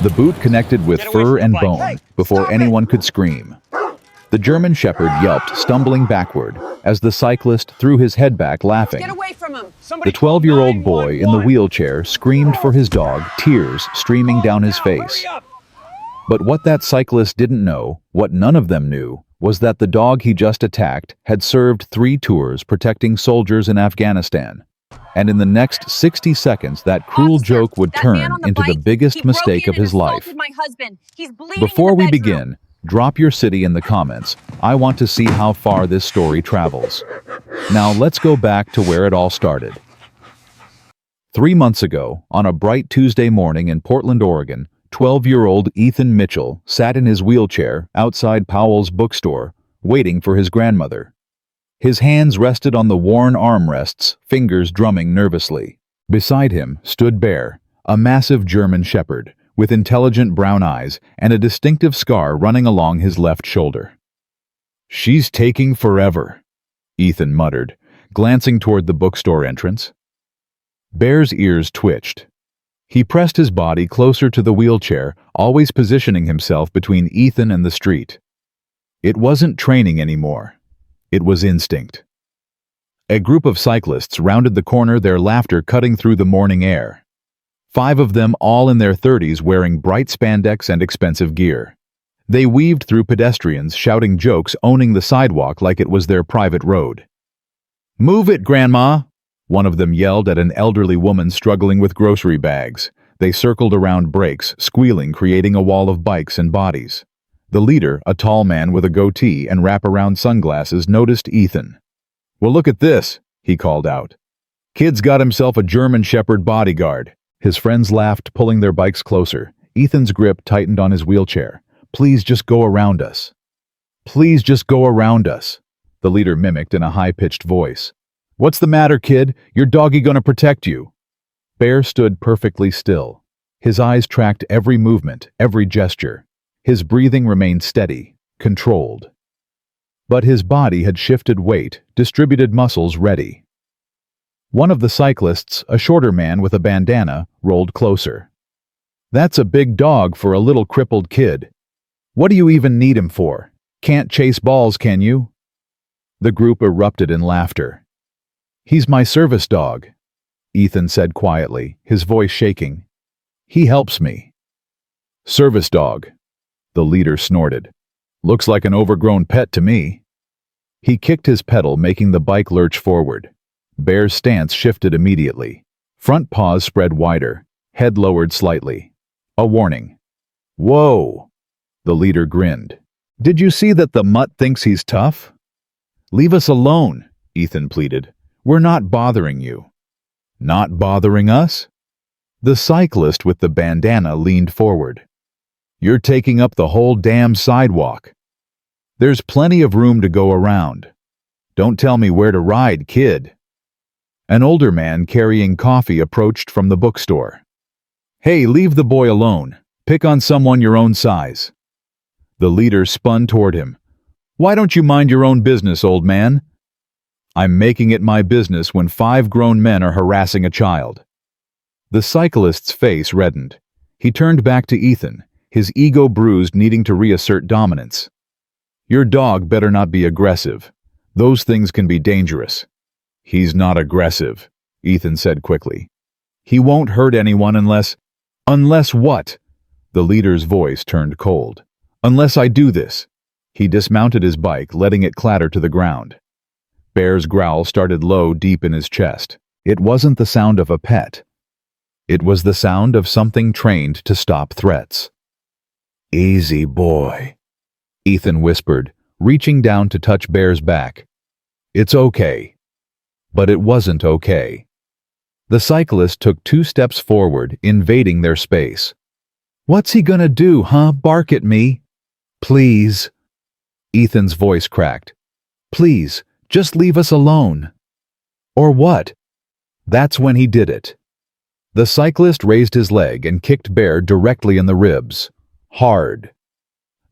The boot connected with fur and bone before anyone could scream. The German Shepherd yelped, stumbling backward, as the cyclist threw his head back, laughing. Get away from him! The 12-year-old boy in the wheelchair screamed for his dog, tears streaming down his face. But what that cyclist didn't know, what none of them knew, was that the dog he just attacked had served 3 tours protecting soldiers in Afghanistan. And in the next 60 seconds, that cruel joke would turn into the biggest mistake of his life. Before we begin, drop your city in the comments. I want to see how far this story travels. Now let's go back to where it all started. 3 months ago, on a bright Tuesday morning in Portland, Oregon, 12-year-old Ethan Mitchell sat in his wheelchair outside Powell's bookstore, waiting for his grandmother. His hands rested on the worn armrests, fingers drumming nervously. Beside him stood Bear, a massive German Shepherd, with intelligent brown eyes and a distinctive scar running along his left shoulder. "She's taking forever," Ethan muttered, glancing toward the bookstore entrance. Bear's ears twitched. He pressed his body closer to the wheelchair, always positioning himself between Ethan and the street. It wasn't training anymore. It was instinct. A group of cyclists rounded the corner, their laughter cutting through the morning air. 5 of them, all in their 30s, wearing bright spandex and expensive gear. They weaved through pedestrians, shouting jokes, owning the sidewalk like it was their private road. "Move it, Grandma!" One of them yelled at an elderly woman struggling with grocery bags. They circled around brakes, squealing, creating a wall of bikes and bodies. The leader, a tall man with a goatee and wraparound sunglasses, noticed Ethan. "Well, look at this," he called out. "Kid's got himself a German Shepherd bodyguard." His friends laughed, pulling their bikes closer. Ethan's grip tightened on his wheelchair. "Please just go around us. Please just go around us," the leader mimicked in a high-pitched voice. "What's the matter, kid? Your doggy gonna protect you." Bear stood perfectly still. His eyes tracked every movement, every gesture. His breathing remained steady, controlled. But his body had shifted weight, distributed muscles ready. One of the cyclists, a shorter man with a bandana, rolled closer. "That's a big dog for a little crippled kid. What do you even need him for? Can't chase balls, can you?" The group erupted in laughter. "He's my service dog," Ethan said quietly, his voice shaking. "He helps me." "Service dog," the leader snorted. "Looks like an overgrown pet to me." He kicked his pedal, making the bike lurch forward. Bear's stance shifted immediately. Front paws spread wider, head lowered slightly. A warning. "Whoa!" The leader grinned. "Did you see that the mutt thinks he's tough?" "Leave us alone," Ethan pleaded. "We're not bothering you." "Not bothering us?" The cyclist with the bandana leaned forward. "You're taking up the whole damn sidewalk. There's plenty of room to go around. Don't tell me where to ride, kid." An older man carrying coffee approached from the bookstore. "Hey, leave the boy alone. Pick on someone your own size." The leader spun toward him. "Why don't you mind your own business, old man?" "I'm making it my business when 5 grown men are harassing a child." The cyclist's face reddened. He turned back to Ethan, his ego bruised, needing to reassert dominance. "Your dog better not be aggressive. Those things can be dangerous." "He's not aggressive," Ethan said quickly. "He won't hurt anyone unless—" "Unless what?" The leader's voice turned cold. "Unless I do this." He dismounted his bike, letting it clatter to the ground. Bear's growl started low, deep in his chest. It wasn't the sound of a pet. It was the sound of something trained to stop threats. "Easy, boy," Ethan whispered, reaching down to touch Bear's back. "It's okay." But it wasn't okay. The cyclist took 2 steps forward, invading their space. "What's he gonna do, huh? Bark at me?" "Please." Ethan's voice cracked. "Please, just leave us alone." "Or what?" That's when he did it. The cyclist raised his leg and kicked Bear directly in the ribs. Hard.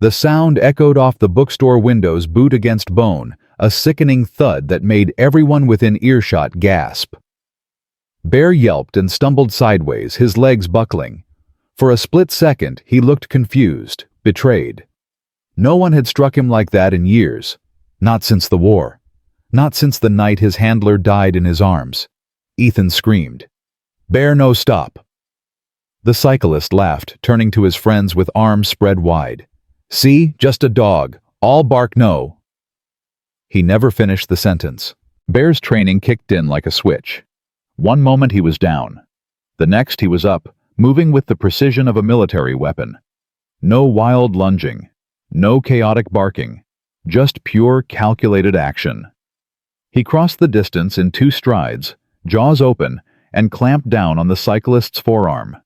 The sound echoed off the bookstore windows, boot against bone, a sickening thud that made everyone within earshot gasp. Bear yelped and stumbled sideways, his legs buckling. For a split second, he looked confused, betrayed. No one had struck him like that in years. Not since the war. Not since the night his handler died in his arms. Ethan screamed. "Bear, no, stop." The cyclist laughed, turning to his friends with arms spread wide. "See, just a dog. All bark no." He never finished the sentence. Bear's training kicked in like a switch. One moment he was down. The next he was up, moving with the precision of a military weapon. No wild lunging. No chaotic barking. Just pure, calculated action. He crossed the distance in 2 strides, jaws open, and clamped down on the cyclist's forearm.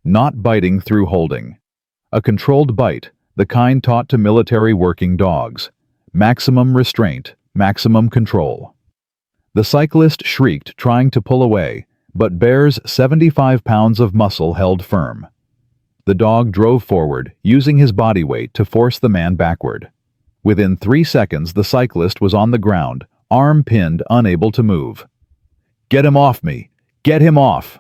Not biting through holding. A controlled bite, the kind taught to military working dogs. Maximum restraint, maximum control. The cyclist shrieked, trying to pull away, but Bear's 75 pounds of muscle held firm. The dog drove forward, using his body weight to force the man backward. Within 3 seconds, the cyclist was on the ground, arm pinned, unable to move. "Get him off me! Get him off!"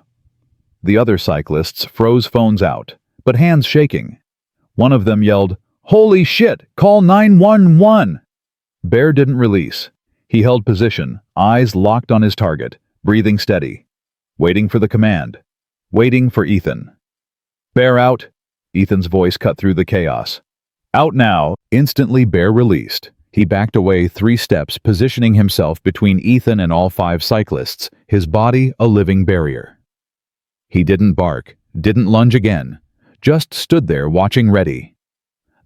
The other cyclists froze phones out, but hands shaking. One of them yelled, "Holy shit! Call 911!" Bear didn't release. He held position, eyes locked on his target, breathing steady. Waiting for the command. Waiting for Ethan. "Bear out!" Ethan's voice cut through the chaos. "Out now!" Instantly Bear released. He backed away 3 steps, positioning himself between Ethan and all 5 cyclists, his body a living barrier. He didn't bark, didn't lunge again, just stood there watching ready.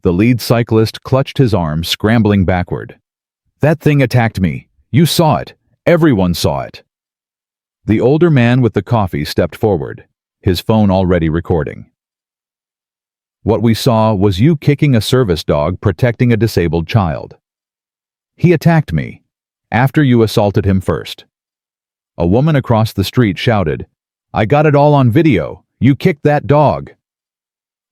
The lead cyclist clutched his arm, scrambling backward. "That thing attacked me. You saw it. Everyone saw it." The older man with the coffee stepped forward, his phone already recording. "What we saw was you kicking a service dog protecting a disabled child. He attacked me, after you assaulted him first." A woman across the street shouted, "I got it all on video. You kicked that dog."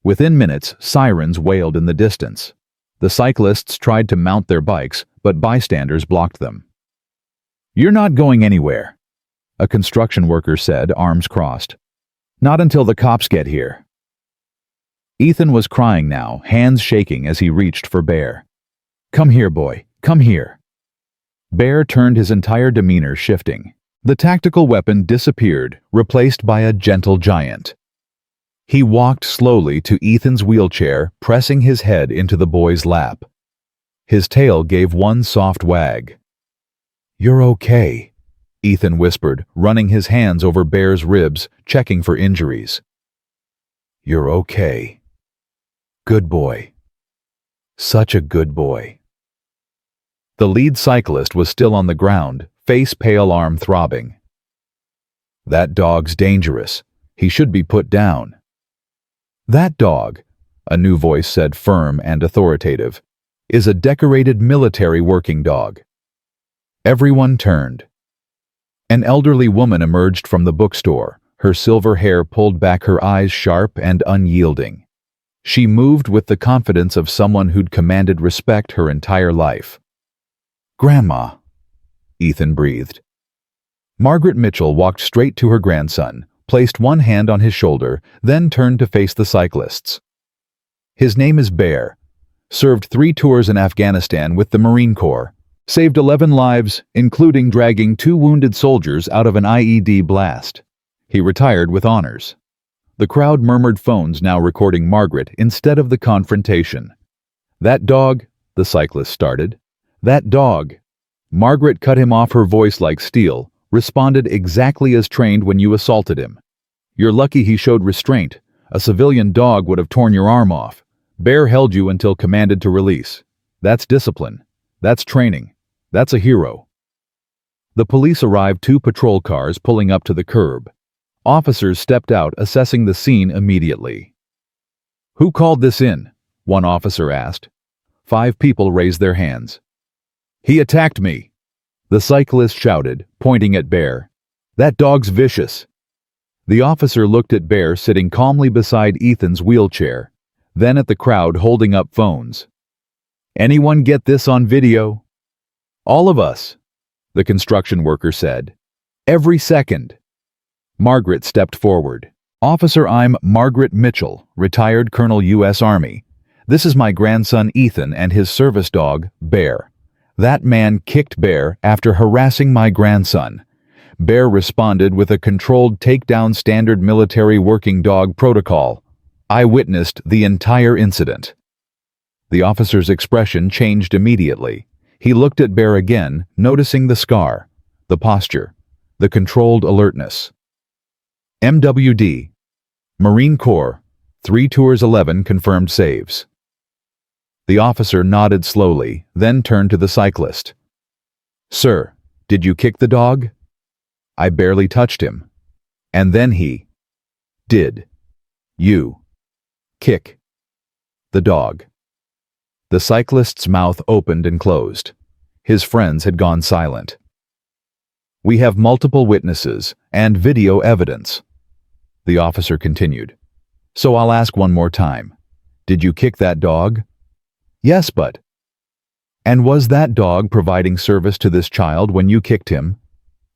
Within minutes, sirens wailed in the distance. The cyclists tried to mount their bikes, but bystanders blocked them. "You're not going anywhere," a construction worker said, arms crossed. "Not until the cops get here." Ethan was crying now, hands shaking as he reached for Bear. "Come here, boy. Come here." Bear turned, his entire demeanor shifting. The tactical weapon disappeared, replaced by a gentle giant. He walked slowly to Ethan's wheelchair, pressing his head into the boy's lap. His tail gave one soft wag. "You're okay," Ethan whispered, running his hands over Bear's ribs, checking for injuries. "You're okay. Good boy. Such a good boy." The lead cyclist was still on the ground, face pale, arm throbbing. "That dog's dangerous. He should be put down." "That dog," a new voice said, firm and authoritative, "is a decorated military working dog." Everyone turned. An elderly woman emerged from the bookstore, her silver hair pulled back, her eyes sharp and unyielding. She moved with the confidence of someone who'd commanded respect her entire life. "Grandma," Ethan breathed. Margaret Mitchell walked straight to her grandson, placed one hand on his shoulder, then turned to face the cyclists. "His name is Bear. Served 3 tours in Afghanistan with the Marine Corps. Saved 11 lives, including dragging 2 wounded soldiers out of an IED blast. He retired with honors." The crowd murmured, phones now recording Margaret instead of the confrontation. "That dog," the cyclist started. "That dog." Margaret cut him off, her voice like steel, responded exactly as trained when you assaulted him. "You're lucky he showed restraint. A civilian dog would have torn your arm off. Bear held you until commanded to release. That's discipline. That's training. That's a hero." The police arrived, 2 patrol cars pulling up to the curb. Officers stepped out, assessing the scene immediately. "Who called this in?" one officer asked. 5 people raised their hands. "He attacked me," the cyclist shouted, pointing at Bear. "That dog's vicious." The officer looked at Bear sitting calmly beside Ethan's wheelchair, then at the crowd holding up phones. "Anyone get this on video?" "All of us," the construction worker said. "Every second." Margaret stepped forward. Officer, I'm Margaret Mitchell, retired Colonel U.S. Army. This is my grandson Ethan and his service dog, Bear. That man kicked Bear after harassing my grandson. Bear responded with a controlled takedown standard military working dog protocol. I witnessed the entire incident. The officer's expression changed immediately. He looked at Bear again, noticing the scar, the posture, the controlled alertness. MWD, Marine Corps, 3 tours 11 confirmed saves. The officer nodded slowly, then turned to the cyclist. Sir, did you kick the dog? I barely touched him. And then he did. You kick the dog. The cyclist's mouth opened and closed. His friends had gone silent. We have multiple witnesses and video evidence. The officer continued. So I'll ask one more time. Did you kick that dog? Yes, but. And was that dog providing service to this child when you kicked him?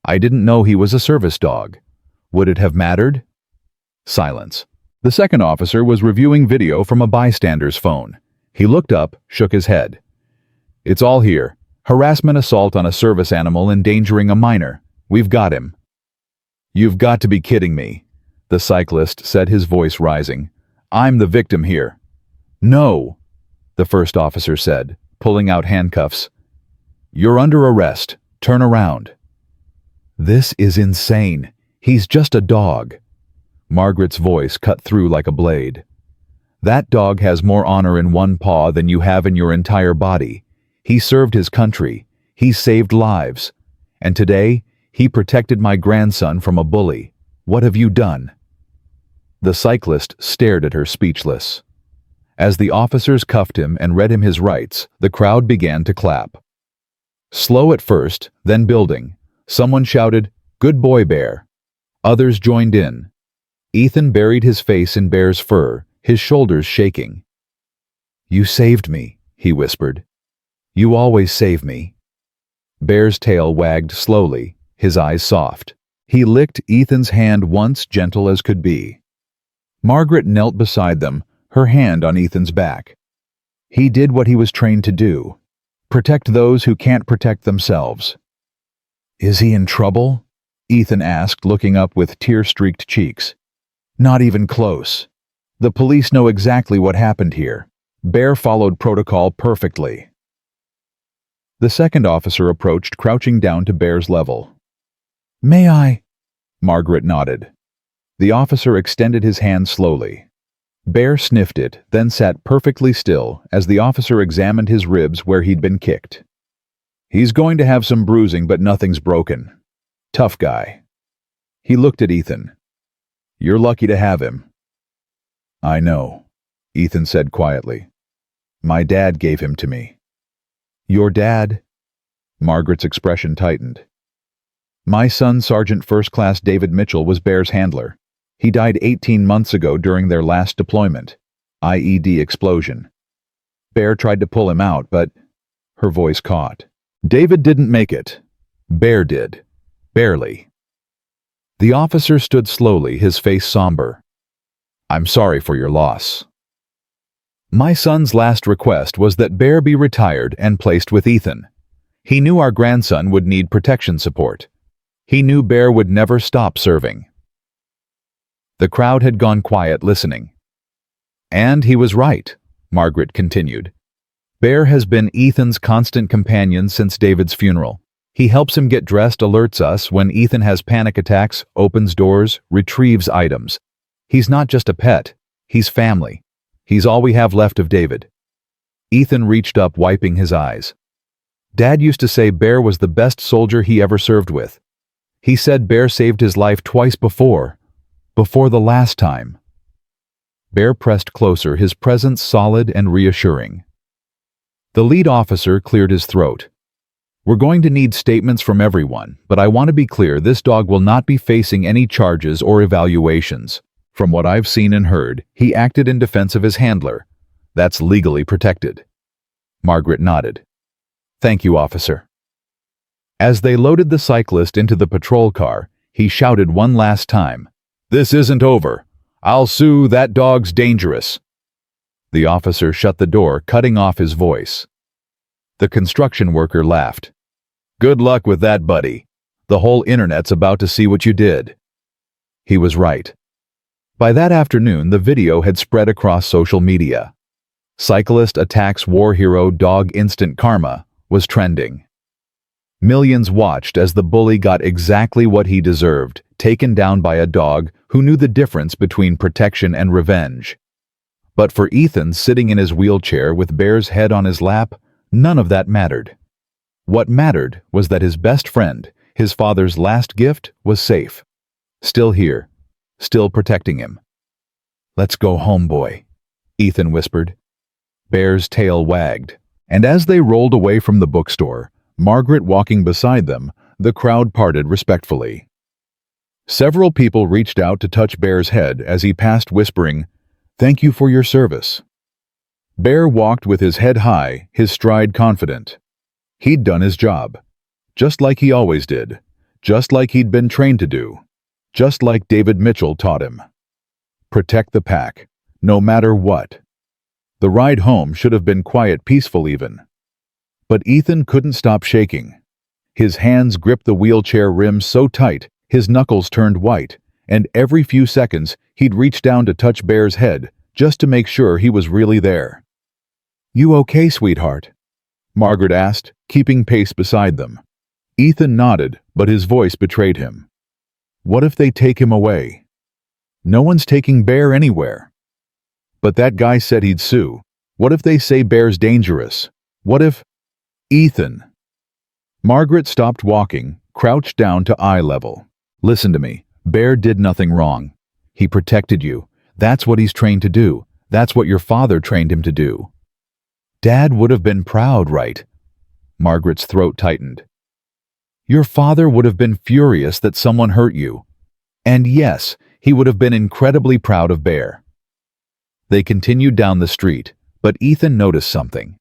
I didn't know he was a service dog. Would it have mattered? Silence. The second officer was reviewing video from a bystander's phone. He looked up, shook his head. It's all here. Harassment assault on a service animal endangering a minor. We've got him. You've got to be kidding me, the cyclist said, his voice rising. I'm the victim here. No, the first officer said, pulling out handcuffs. You're under arrest. Turn around. This is insane. He's just a dog. Margaret's voice cut through like a blade. That dog has more honor in one paw than you have in your entire body. He served his country. He saved lives. And today, he protected my grandson from a bully. What have you done? The cyclist stared at her, speechless. As the officers cuffed him and read him his rights, the crowd began to clap. Slow at first, then building. Someone shouted, "Good boy, Bear." Others joined in. Ethan buried his face in Bear's fur, his shoulders shaking. You saved me, he whispered. You always save me. Bear's tail wagged slowly, his eyes soft. He licked Ethan's hand once, gentle as could be. Margaret knelt beside them, her hand on Ethan's back. He did what he was trained to do. Protect those who can't protect themselves. Is he in trouble? Ethan asked, looking up with tear-streaked cheeks. Not even close. The police know exactly what happened here. Bear followed protocol perfectly. The second officer approached, crouching down to Bear's level. May I? Margaret nodded. The officer extended his hand slowly. Bear sniffed it, then sat perfectly still as the officer examined his ribs where he'd been kicked. He's going to have some bruising, but nothing's broken. Tough guy. He looked at Ethan. You're lucky to have him. I know, Ethan said quietly. My dad gave him to me. Your dad? Margaret's expression tightened. My son, Sergeant First Class David Mitchell, was Bear's handler. He died 18 months ago during their last deployment. IED explosion. Bear tried to pull him out, but her voice caught. David didn't make it. Bear did. Barely. The officer stood slowly, his face somber. I'm sorry for your loss. My son's last request was that Bear be retired and placed with Ethan. He knew our grandson would need protection support. He knew Bear would never stop serving. The crowd had gone quiet, listening. And he was right, Margaret continued. Bear has been Ethan's constant companion since David's funeral. He helps him get dressed, alerts us when Ethan has panic attacks, opens doors, retrieves items. He's not just a pet, he's family. He's all we have left of David. Ethan reached up, wiping his eyes. Dad used to say Bear was the best soldier he ever served with. He said Bear saved his life twice before the last time. Bear pressed closer, his presence solid and reassuring. The lead officer cleared his throat. We're going to need statements from everyone, but I want to be clear, this dog will not be facing any charges or evaluations. From what I've seen and heard, he acted in defense of his handler. That's legally protected. Margaret nodded. Thank you, officer. As they loaded the cyclist into the patrol car, he shouted one last time, This isn't over. I'll sue, that dog's dangerous." The officer shut the door, cutting off his voice. The construction worker laughed. "Good luck with that, buddy. The whole internet's about to see what you did." He was right. By that afternoon, the video had spread across social media. "Cyclist attacks war hero dog, instant karma" was trending. Millions watched as the bully got exactly what he deserved, taken down by a dog who knew the difference between protection and revenge. But for Ethan, sitting in his wheelchair with Bear's head on his lap, none of that mattered. What mattered was that his best friend, his father's last gift, was safe. Still here, still protecting him. "Let's go home, boy," Ethan whispered. Bear's tail wagged, and as they rolled away from the bookstore, Margaret walking beside them, the crowd parted respectfully. Several people reached out to touch Bear's head as he passed, whispering, "Thank you for your service." Bear walked with his head high, his stride confident. He'd done his job, just like he always did, just like he'd been trained to do, just like David Mitchell taught him. Protect the pack, no matter what. The ride home should have been quiet, peaceful even. But Ethan couldn't stop shaking. His hands gripped the wheelchair rim so tight, his knuckles turned white, and every few seconds he'd reach down to touch Bear's head, just to make sure he was really there. "You okay, sweetheart?" Margaret asked, keeping pace beside them. Ethan nodded, but his voice betrayed him. What if they take him away? No one's taking Bear anywhere. But that guy said he'd sue. What if they say Bear's dangerous? What if... Ethan. Margaret stopped walking, crouched down to eye level. "Listen to me. Bear did nothing wrong. He protected you. That's what he's trained to do. That's what your father trained him to do." "Dad would have been proud, right?" Margaret's throat tightened. "Your father would have been furious that someone hurt you. And yes, he would have been incredibly proud of Bear." They continued down the street, but Ethan noticed something.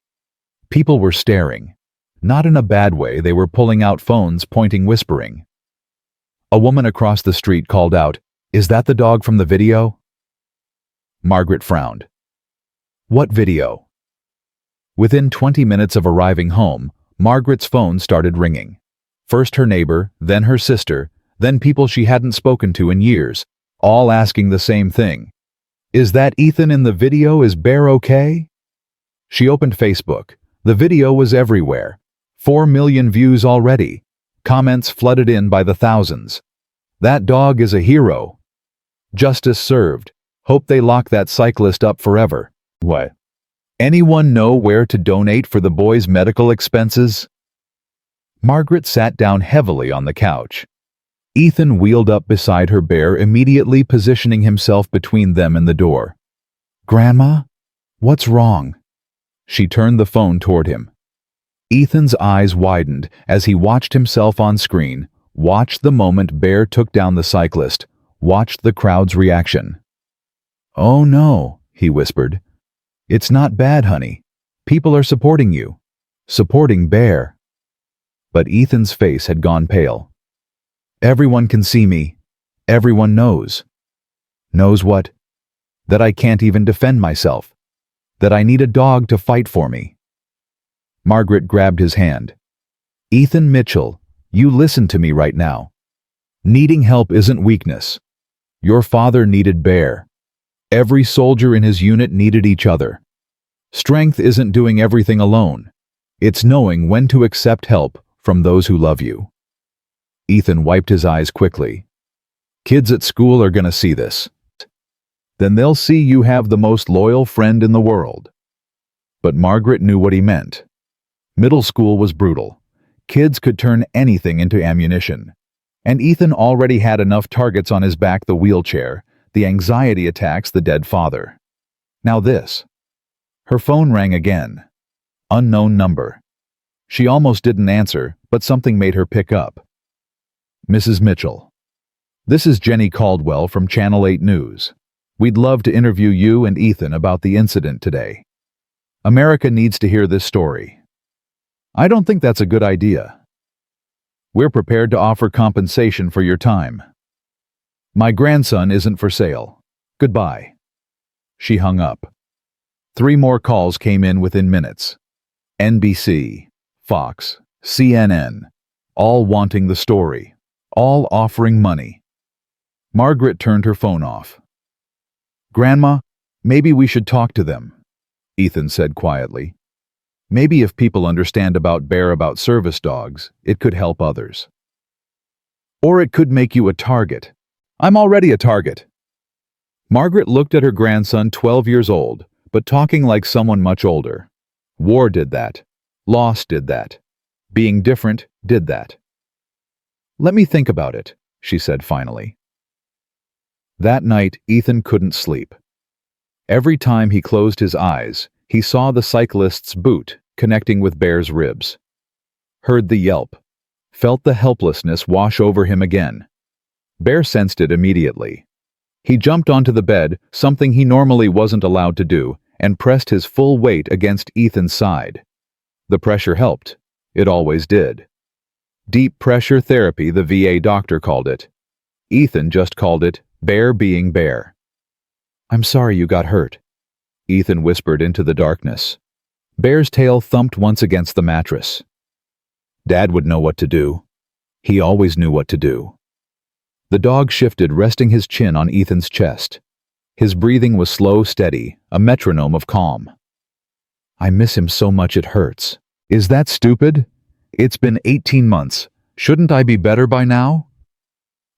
People were staring. Not in a bad way, they were pulling out phones, pointing, whispering. A woman across the street called out, "Is that the dog from the video?" Margaret frowned. "What video?" Within 20 minutes of arriving home, Margaret's phone started ringing. First her neighbor, then her sister, then people she hadn't spoken to in years, all asking the same thing. "Is that Ethan in the video? Is Bear okay?" She opened Facebook. The video was everywhere. 4 million views already. Comments flooded in by the thousands. "That dog is a hero. Justice served. Hope they lock that cyclist up forever." What? "Anyone know where to donate for the boy's medical expenses?" Margaret sat down heavily on the couch. Ethan wheeled up beside her, Bear immediately positioning himself between them and the door. "Grandma? What's wrong?" She turned the phone toward him. Ethan's eyes widened as he watched himself on screen, watched the moment Bear took down the cyclist, watched the crowd's reaction. "Oh no," he whispered. "It's not bad, honey. People are supporting you. Supporting Bear." But Ethan's face had gone pale. "Everyone can see me. Everyone knows." "Knows what?" "That I can't even defend myself. That I need a dog to fight for me." Margaret grabbed his hand. "Ethan Mitchell, you listen to me right now. Needing help isn't weakness. Your father needed Bear. Every soldier in his unit needed each other. Strength isn't doing everything alone. It's knowing when to accept help from those who love you." Ethan wiped his eyes quickly. "Kids at school are gonna see this. Then they'll see you have the most loyal friend in the world." But Margaret knew what he meant. Middle school was brutal. Kids could turn anything into ammunition. And Ethan already had enough targets on his back: the wheelchair, the anxiety attacks, the dead father. Now this. Her phone rang again. Unknown number. She almost didn't answer, but something made her pick up. "Mrs. Mitchell. This is Jenny Caldwell from Channel 8 News. We'd love to interview you and Ethan about the incident today. America needs to hear this story." "I don't think that's a good idea. We're prepared to offer compensation for your time. My grandson isn't for sale. Goodbye." She hung up. 3 more calls came in within minutes. NBC, Fox, CNN, all wanting the story, all offering money. Margaret turned her phone off. "Grandma, maybe we should talk to them," Ethan said quietly. "Maybe if people understand about service dogs, it could help others. Or it could make you a target." "I'm already a target." Margaret looked at her grandson, 12 years old, but talking like someone much older. War did that. Loss did that. Being different did that. "Let me think about it," she said finally. That night, Ethan couldn't sleep. Every time he closed his eyes, he saw the cyclist's boot connecting with Bear's ribs. Heard the yelp. Felt the helplessness wash over him again. Bear sensed it immediately. He jumped onto the bed, something he normally wasn't allowed to do, and pressed his full weight against Ethan's side. The pressure helped. It always did. Deep pressure therapy, the VA doctor called it. Ethan just called it Bear being Bear. "I'm sorry you got hurt," Ethan whispered into the darkness. Bear's tail thumped once against the mattress. Dad would know what to do. He always knew what to do. The dog shifted, resting his chin on Ethan's chest. His breathing was slow, steady, a metronome of calm. "I miss him so much it hurts." "Is that stupid? It's been 18 months. Shouldn't I be better by now?"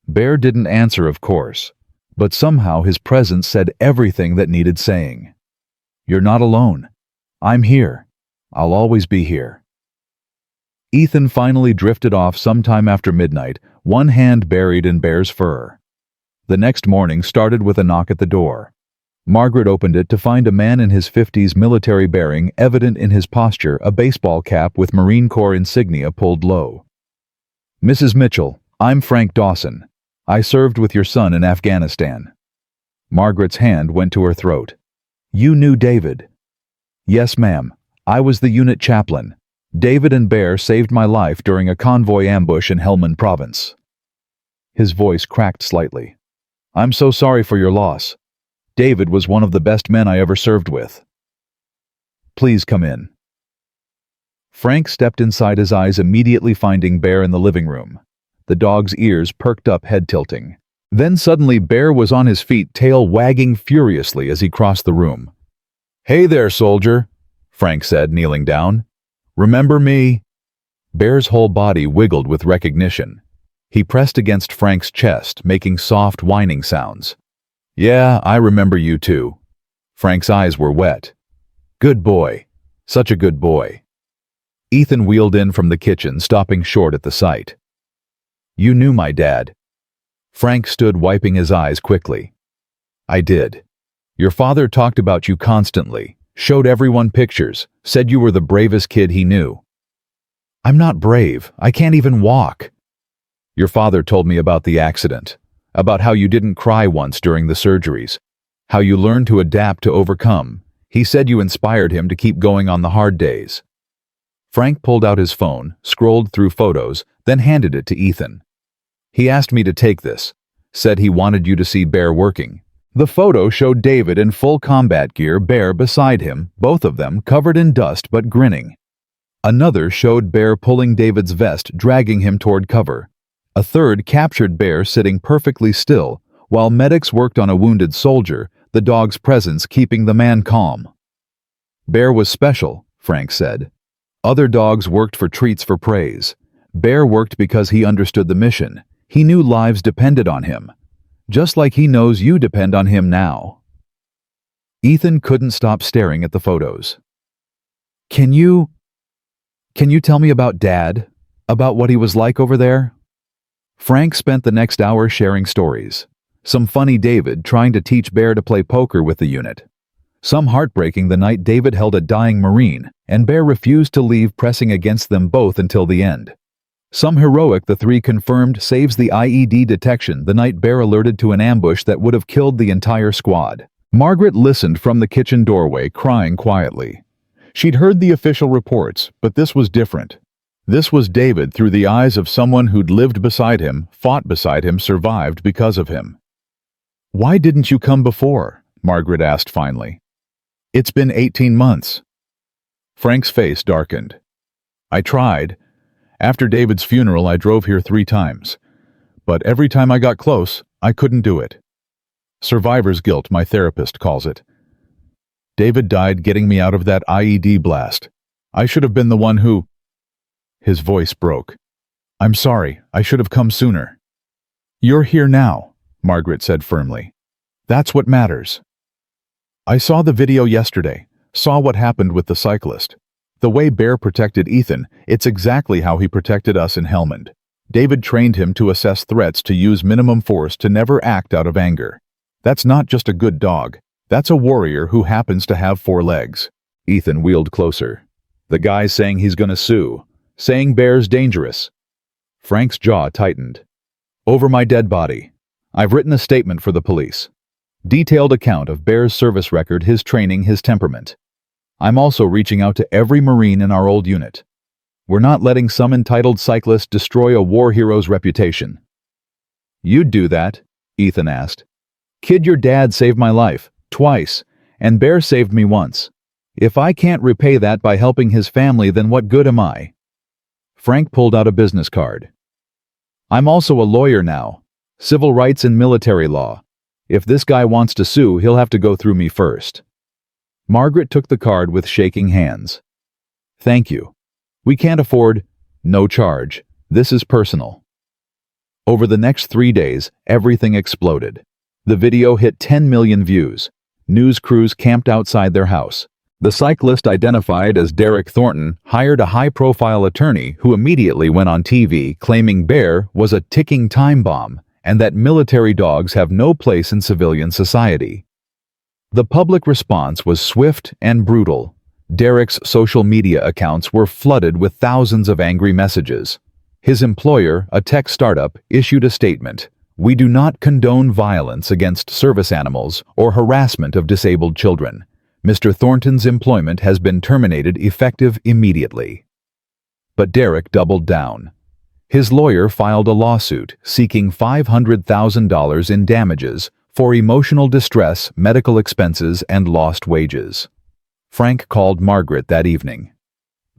Bear didn't answer, of course, but somehow his presence said everything that needed saying. "You're not alone. I'm here. I'll always be here." Ethan finally drifted off sometime after midnight, one hand buried in Bear's fur. The next morning started with a knock at the door. Margaret opened it to find a man in his 50s, military bearing evident in his posture, a baseball cap with Marine Corps insignia pulled low. "Mrs. Mitchell, I'm Frank Dawson. I served with your son in Afghanistan." Margaret's hand went to her throat. "You knew David?" "Yes, ma'am. I was the unit chaplain. David and Bear saved my life during a convoy ambush in Helmand Province." His voice cracked slightly. "I'm so sorry for your loss. David was one of the best men I ever served with." "Please come in." Frank stepped inside, his eyes immediately finding Bear in the living room. The dog's ears perked up, head tilting. Then suddenly Bear was on his feet, tail wagging furiously as he crossed the room. "Hey there, soldier," Frank said, kneeling down. "Remember me?" Bear's whole body wiggled with recognition. He pressed against Frank's chest, making soft whining sounds. "Yeah, I remember you too." Frank's eyes were wet. "Good boy. Such a good boy." Ethan wheeled in from the kitchen, stopping short at the sight. "You knew my dad." Frank stood, wiping his eyes quickly. "I did. Your father talked about you constantly, showed everyone pictures, said you were the bravest kid he knew." "I'm not brave. I can't even walk." "Your father told me about the accident, about how you didn't cry once during the surgeries, how you learned to adapt, to overcome. He said you inspired him to keep going on the hard days." Frank pulled out his phone, scrolled through photos, then handed it to Ethan. "He asked me to take this, said he wanted you to see Bear working." The photo showed David in full combat gear, Bear beside him, both of them covered in dust but grinning. Another showed Bear pulling David's vest, dragging him toward cover. A third captured Bear sitting perfectly still, while medics worked on a wounded soldier, the dog's presence keeping the man calm. "Bear was special," Frank said. "Other dogs worked for treats, for praise. Bear worked because he understood the mission. He knew lives depended on him. Just like he knows you depend on him now." Ethan couldn't stop staring at the photos. Can you tell me about Dad? About what he was like over there?" Frank spent the next hour sharing stories. Some funny, David trying to teach Bear to play poker with the unit. Some heartbreaking, the night David held a dying Marine, and Bear refused to leave, pressing against them both until the end. Some heroic, the three confirmed saves the IED detection, the night Bear alerted to an ambush that would have killed the entire squad. Margaret listened from the kitchen doorway, crying quietly. She'd heard the official reports, but this was different. This was David through the eyes of someone who'd lived beside him, fought beside him, survived because of him. "Why didn't you come before?" Margaret asked finally. "It's been 18 months. Frank's face darkened. "I tried. After David's funeral, I drove here 3 times. But every time I got close, I couldn't do it. Survivor's guilt, my therapist calls it. David died getting me out of that IED blast. I should have been the one who—" His voice broke. "I'm sorry, I should have come sooner." "You're here now," Margaret said firmly. "That's what matters." "I saw the video yesterday, saw what happened with the cyclist. The way Bear protected Ethan, it's exactly how he protected us in Helmand. David trained him to assess threats, to use minimum force, to never act out of anger. That's not just a good dog. That's a warrior who happens to have 4 legs." Ethan wheeled closer. "The guy's saying he's gonna sue, saying Bear's dangerous." Frank's jaw tightened. "Over my dead body. I've written a statement for the police. Detailed account of Bear's service record, his training, his temperament. I'm also reaching out to every Marine in our old unit. We're not letting some entitled cyclist destroy a war hero's reputation." "You'd do that?" Ethan asked. "Kid, your dad saved my life, twice, and Bear saved me once. If I can't repay that by helping his family, then what good am I?" Frank pulled out a business card. "I'm also a lawyer now. Civil rights and military law. If this guy wants to sue, he'll have to go through me first." Margaret took the card with shaking hands. "Thank you. We can't afford—" "No charge. This is personal." Over the next 3 days, everything exploded. The video hit 10 million views. News crews camped outside their house. The cyclist, identified as Derek Thornton, hired a high-profile attorney who immediately went on TV claiming Bear was a ticking time bomb and that military dogs have no place in civilian society. The public response was swift and brutal. Derek's social media accounts were flooded with thousands of angry messages. His employer, a tech startup, issued a statement: "We do not condone violence against service animals or harassment of disabled children. Mr. Thornton's employment has been terminated effective immediately." But Derek doubled down. His lawyer filed a lawsuit seeking $500,000 in damages for emotional distress, medical expenses, and lost wages. Frank called Margaret that evening.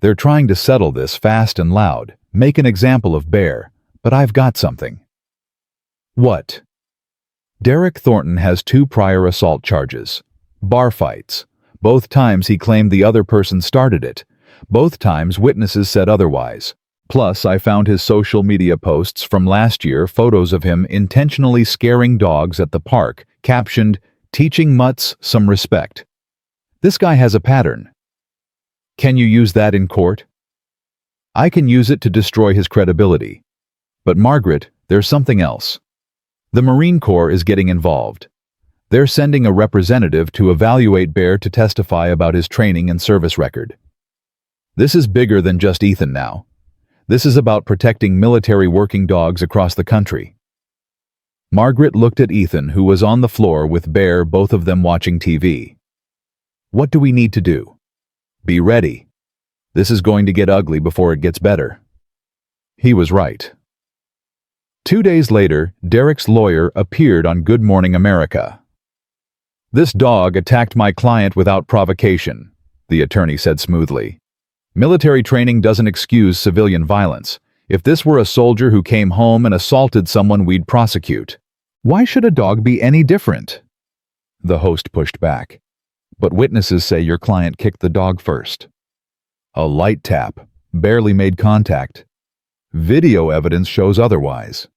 "They're trying to settle this fast and loud, make an example of Bear, but I've got something." "What?" "Derek Thornton has 2 prior assault charges. Bar fights. Both times he claimed the other person started it. Both times witnesses said otherwise. Plus, I found his social media posts from last year, photos of him intentionally scaring dogs at the park, captioned, 'Teaching mutts some respect.' This guy has a pattern." "Can you use that in court?" "I can use it to destroy his credibility. But Margaret, there's something else. The Marine Corps is getting involved. They're sending a representative to evaluate Bear to testify about his training and service record. This is bigger than just Ethan now. This is about protecting military working dogs across the country." Margaret looked at Ethan, who was on the floor with Bear, both of them watching TV. "What do we need to do?" "Be ready. This is going to get ugly before it gets better." He was right. 2 days later, Derek's lawyer appeared on Good Morning America. "This dog attacked my client without provocation," the attorney said smoothly. "Military training doesn't excuse civilian violence. If this were a soldier who came home and assaulted someone, we'd prosecute. Why should a dog be any different?" The host pushed back. "But witnesses say your client kicked the dog first." "A light tap, barely made contact. Video evidence shows otherwise."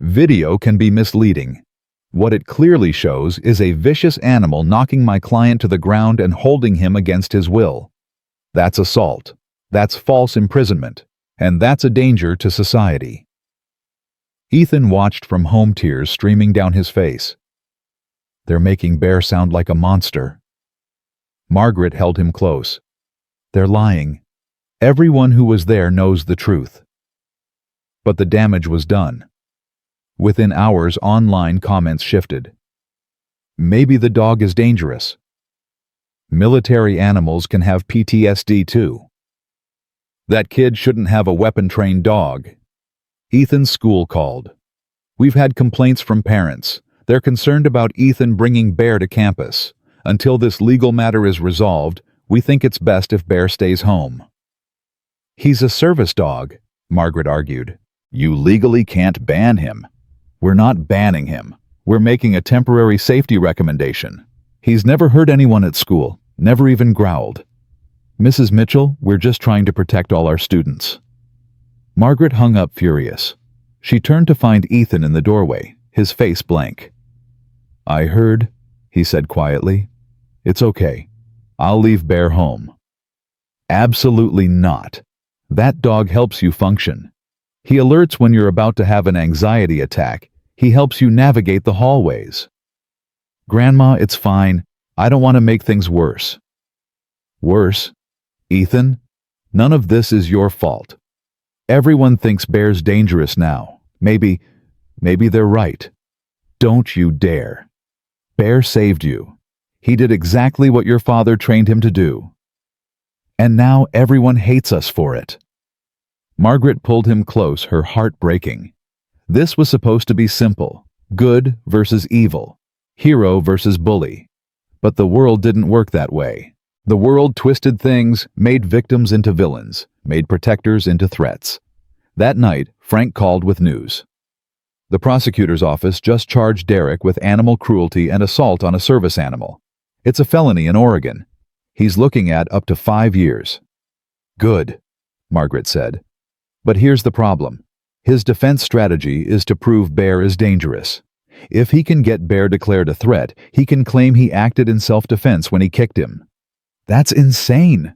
"Video can be misleading. What it clearly shows is a vicious animal knocking my client to the ground and holding him against his will. That's assault. That's false imprisonment. And that's a danger to society." Ethan watched from home, tears streaming down his face. "They're making Bear sound like a monster." Margaret held him close. "They're lying. Everyone who was there knows the truth." But the damage was done. Within hours, online comments shifted. "Maybe the dog is dangerous. Military animals can have PTSD too. That kid shouldn't have a weapon-trained dog." Ethan's school called. "We've had complaints from parents. They're concerned about Ethan bringing Bear to campus. Until this legal matter is resolved, we think it's best if Bear stays home. He's a service dog, Margaret argued. You legally can't ban him. We're not banning him. We're making a temporary safety recommendation. He's never hurt anyone at school, never even growled. Mrs. Mitchell, we're just trying to protect all our students. Margaret hung up furious. She turned to find Ethan in the doorway, his face blank. I heard, he said quietly. It's okay. I'll leave Bear home. Absolutely not. That dog helps you function. He alerts when you're about to have an anxiety attack. He helps you navigate the hallways. Grandma, it's fine. I don't want to make things worse. Worse? Ethan? None of this is your fault. Everyone thinks Bear's dangerous now. Maybe they're right. Don't you dare. Bear saved you. He did exactly what your father trained him to do. And now everyone hates us for it. Margaret pulled him close, her heart breaking. This was supposed to be simple. Good versus evil. Hero versus bully. But the world didn't work that way. The world twisted things, made victims into villains, made protectors into threats. That night, Frank called with news. The prosecutor's office just charged Derek with animal cruelty and assault on a service animal. It's a felony in Oregon. He's looking at up to 5 years. Good, Margaret said. But here's the problem. His defense strategy is to prove Bear is dangerous. If he can get Bear declared a threat, he can claim he acted in self-defense when he kicked him. That's insane.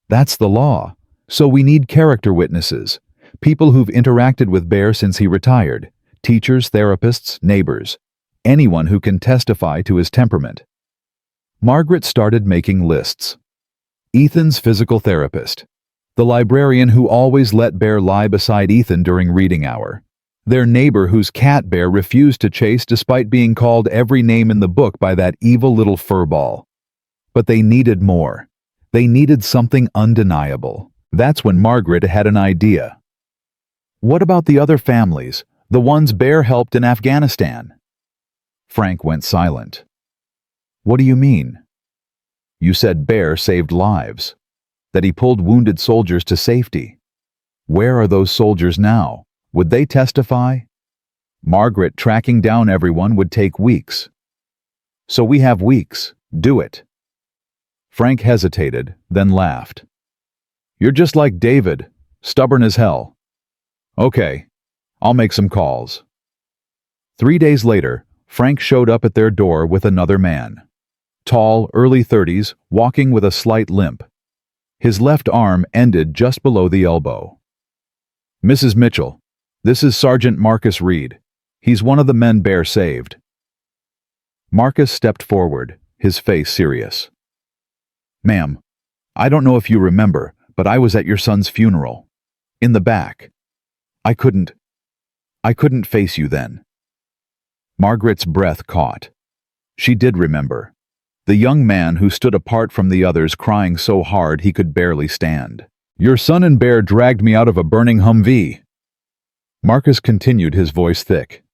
That's the law. So we need character witnesses. People who've interacted with Bear since he retired. Teachers, therapists, neighbors. Anyone who can testify to his temperament. Margaret started making lists. Ethan's physical therapist. The librarian who always let Bear lie beside Ethan during reading hour. Their neighbor whose cat Bear refused to chase despite being called every name in the book by that evil little furball. But they needed more. They needed something undeniable. That's when Margaret had an idea. What about the other families, the ones Bear helped in Afghanistan? Frank went silent. What do you mean? You said Bear saved lives, that he pulled wounded soldiers to safety. Where are those soldiers now? Would they testify? Margaret, tracking down everyone would take weeks. So we have weeks. Do it. Frank hesitated, then laughed. You're just like David, stubborn as hell. Okay, I'll make some calls. 3 days later, Frank showed up at their door with another man. Tall, early 30s, walking with a slight limp. His left arm ended just below the elbow. Mrs. Mitchell, this is Sergeant Marcus Reed. He's one of the men Bear saved. Marcus stepped forward, his face serious. Ma'am, I don't know if you remember, but I was at your son's funeral. In the back. I couldn't face you then. Margaret's breath caught. She did remember. The young man who stood apart from the others crying so hard he could barely stand. Your son and Bear dragged me out of a burning Humvee. Marcus continued, his voice thick.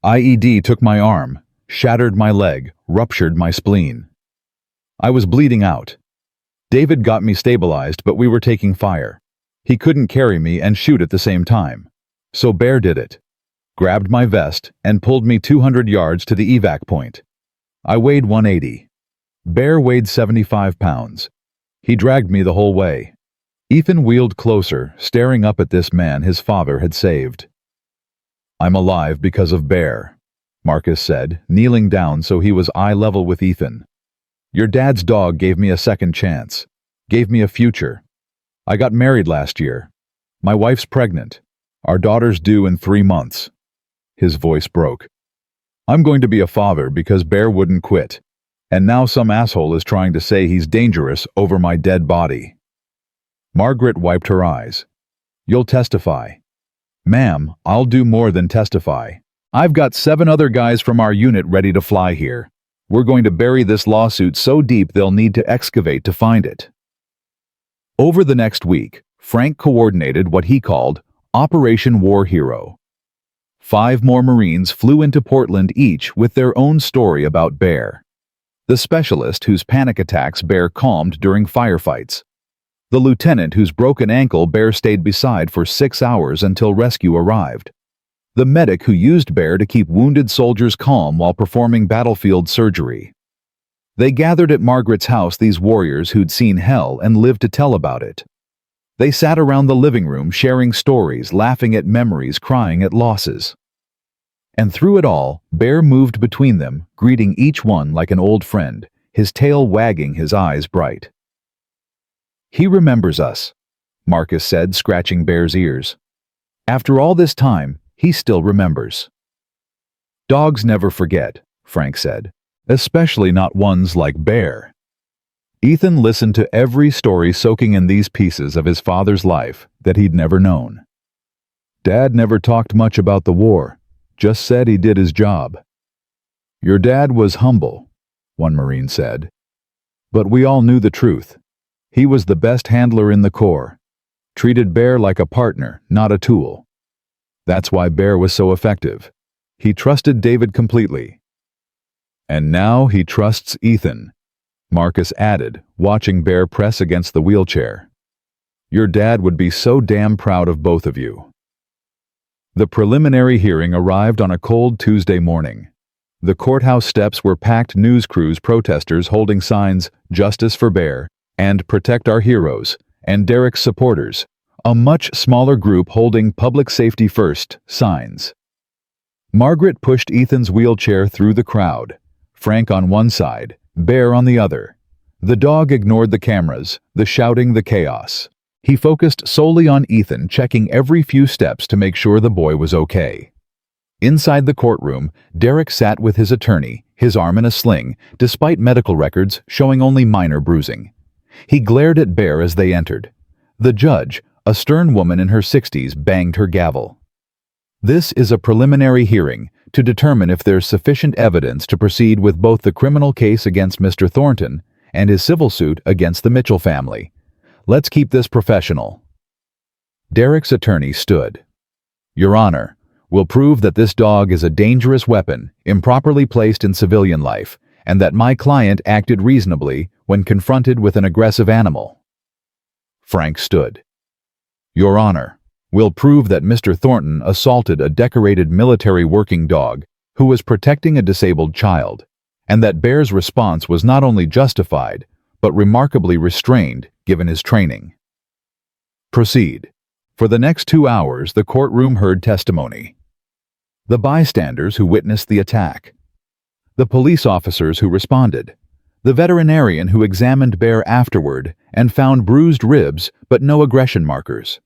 IED took my arm, shattered my leg, ruptured my spleen. I was bleeding out. David got me stabilized, but we were taking fire. He couldn't carry me and shoot at the same time. So Bear did it. Grabbed my vest and pulled me 200 yards to the evac point. I weighed 180. Bear weighed 75 pounds. He dragged me the whole way. Ethan wheeled closer, staring up at this man his father had saved. I'm alive because of Bear, Marcus said, kneeling down so he was eye level with Ethan. Your dad's dog gave me a second chance, gave me a future. I got married last year. My wife's pregnant. Our daughter's due in 3 months. His voice broke. I'm going to be a father because Bear wouldn't quit. And now some asshole is trying to say he's dangerous over my dead body. Margaret wiped her eyes. You'll testify. Ma'am, I'll do more than testify. I've got 7 other guys from our unit ready to fly here. We're going to bury this lawsuit so deep they'll need to excavate to find it. Over the next week, Frank coordinated what he called Operation War Hero. 5 more Marines flew into Portland, each with their own story about Bear. The specialist whose panic attacks Bear calmed during firefights. The lieutenant whose broken ankle Bear stayed beside for 6 hours until rescue arrived. The medic who used Bear to keep wounded soldiers calm while performing battlefield surgery. They gathered at Margaret's house, these warriors who'd seen hell and lived to tell about it. They sat around the living room sharing stories, laughing at memories, crying at losses. And through it all, Bear moved between them, greeting each one like an old friend, his tail wagging, his eyes bright. "He remembers us," Marcus said, scratching Bear's ears. "After all this time, he still remembers." "Dogs never forget," Frank said, "especially not ones like Bear." Ethan listened to every story, soaking in these pieces of his father's life that he'd never known. "Dad never talked much about the war, just said he did his job." "Your dad was humble," one Marine said. "But we all knew the truth. He was the best handler in the Corps. Treated Bear like a partner, not a tool. That's why Bear was so effective. He trusted David completely. And now he trusts Ethan," Marcus added, watching Bear press against the wheelchair. "Your dad would be so damn proud of both of you." The preliminary hearing arrived on a cold Tuesday morning. The courthouse steps were packed, news crews, protesters holding signs, "Justice for Bear," and "Protect Our Heroes," and Derek's supporters, a much smaller group holding "Public Safety First" signs. Margaret pushed Ethan's wheelchair through the crowd, Frank on one side, Bear on the other. The dog ignored the cameras, the shouting, the chaos. He focused solely on Ethan, checking every few steps to make sure the boy was okay. Inside the courtroom, Derek sat with his attorney, his arm in a sling, despite medical records showing only minor bruising. He glared at Bear as they entered. The judge, a stern woman in her 60s, banged her gavel. "This is a preliminary hearing to determine if there's sufficient evidence to proceed with both the criminal case against Mr. Thornton and his civil suit against the Mitchell family. Let's keep this professional." Derek's attorney stood. "Your Honor, we'll prove that this dog is a dangerous weapon, improperly placed in civilian life, and that my client acted reasonably when confronted with an aggressive animal." Frank stood. "Your Honor, we'll prove that Mr. Thornton assaulted a decorated military working dog who was protecting a disabled child, and that Bear's response was not only justified, but remarkably restrained given his training." Proceed. For the next 2 hours, the courtroom heard testimony. The bystanders who witnessed the attack. The police officers who responded. The veterinarian who examined Bear afterward and found bruised ribs but no aggression markers.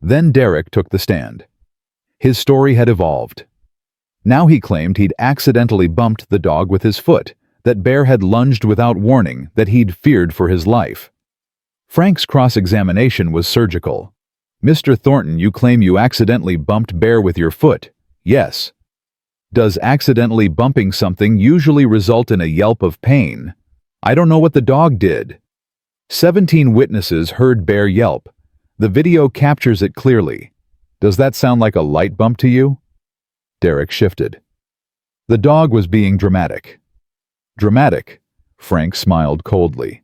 Then Derek took the stand. His story had evolved. Now he claimed he'd accidentally bumped the dog with his foot, that Bear had lunged without warning, that he'd feared for his life. Frank's cross-examination was surgical. "Mr. Thornton, you claim you accidentally bumped Bear with your foot. Yes. Does accidentally bumping something usually result in a yelp of pain? I don't know what the dog did." 17 witnesses heard Bear yelp. The video captures it clearly. Does that sound like a light bump to you? Derek shifted. The dog was being dramatic. Dramatic? Frank smiled coldly.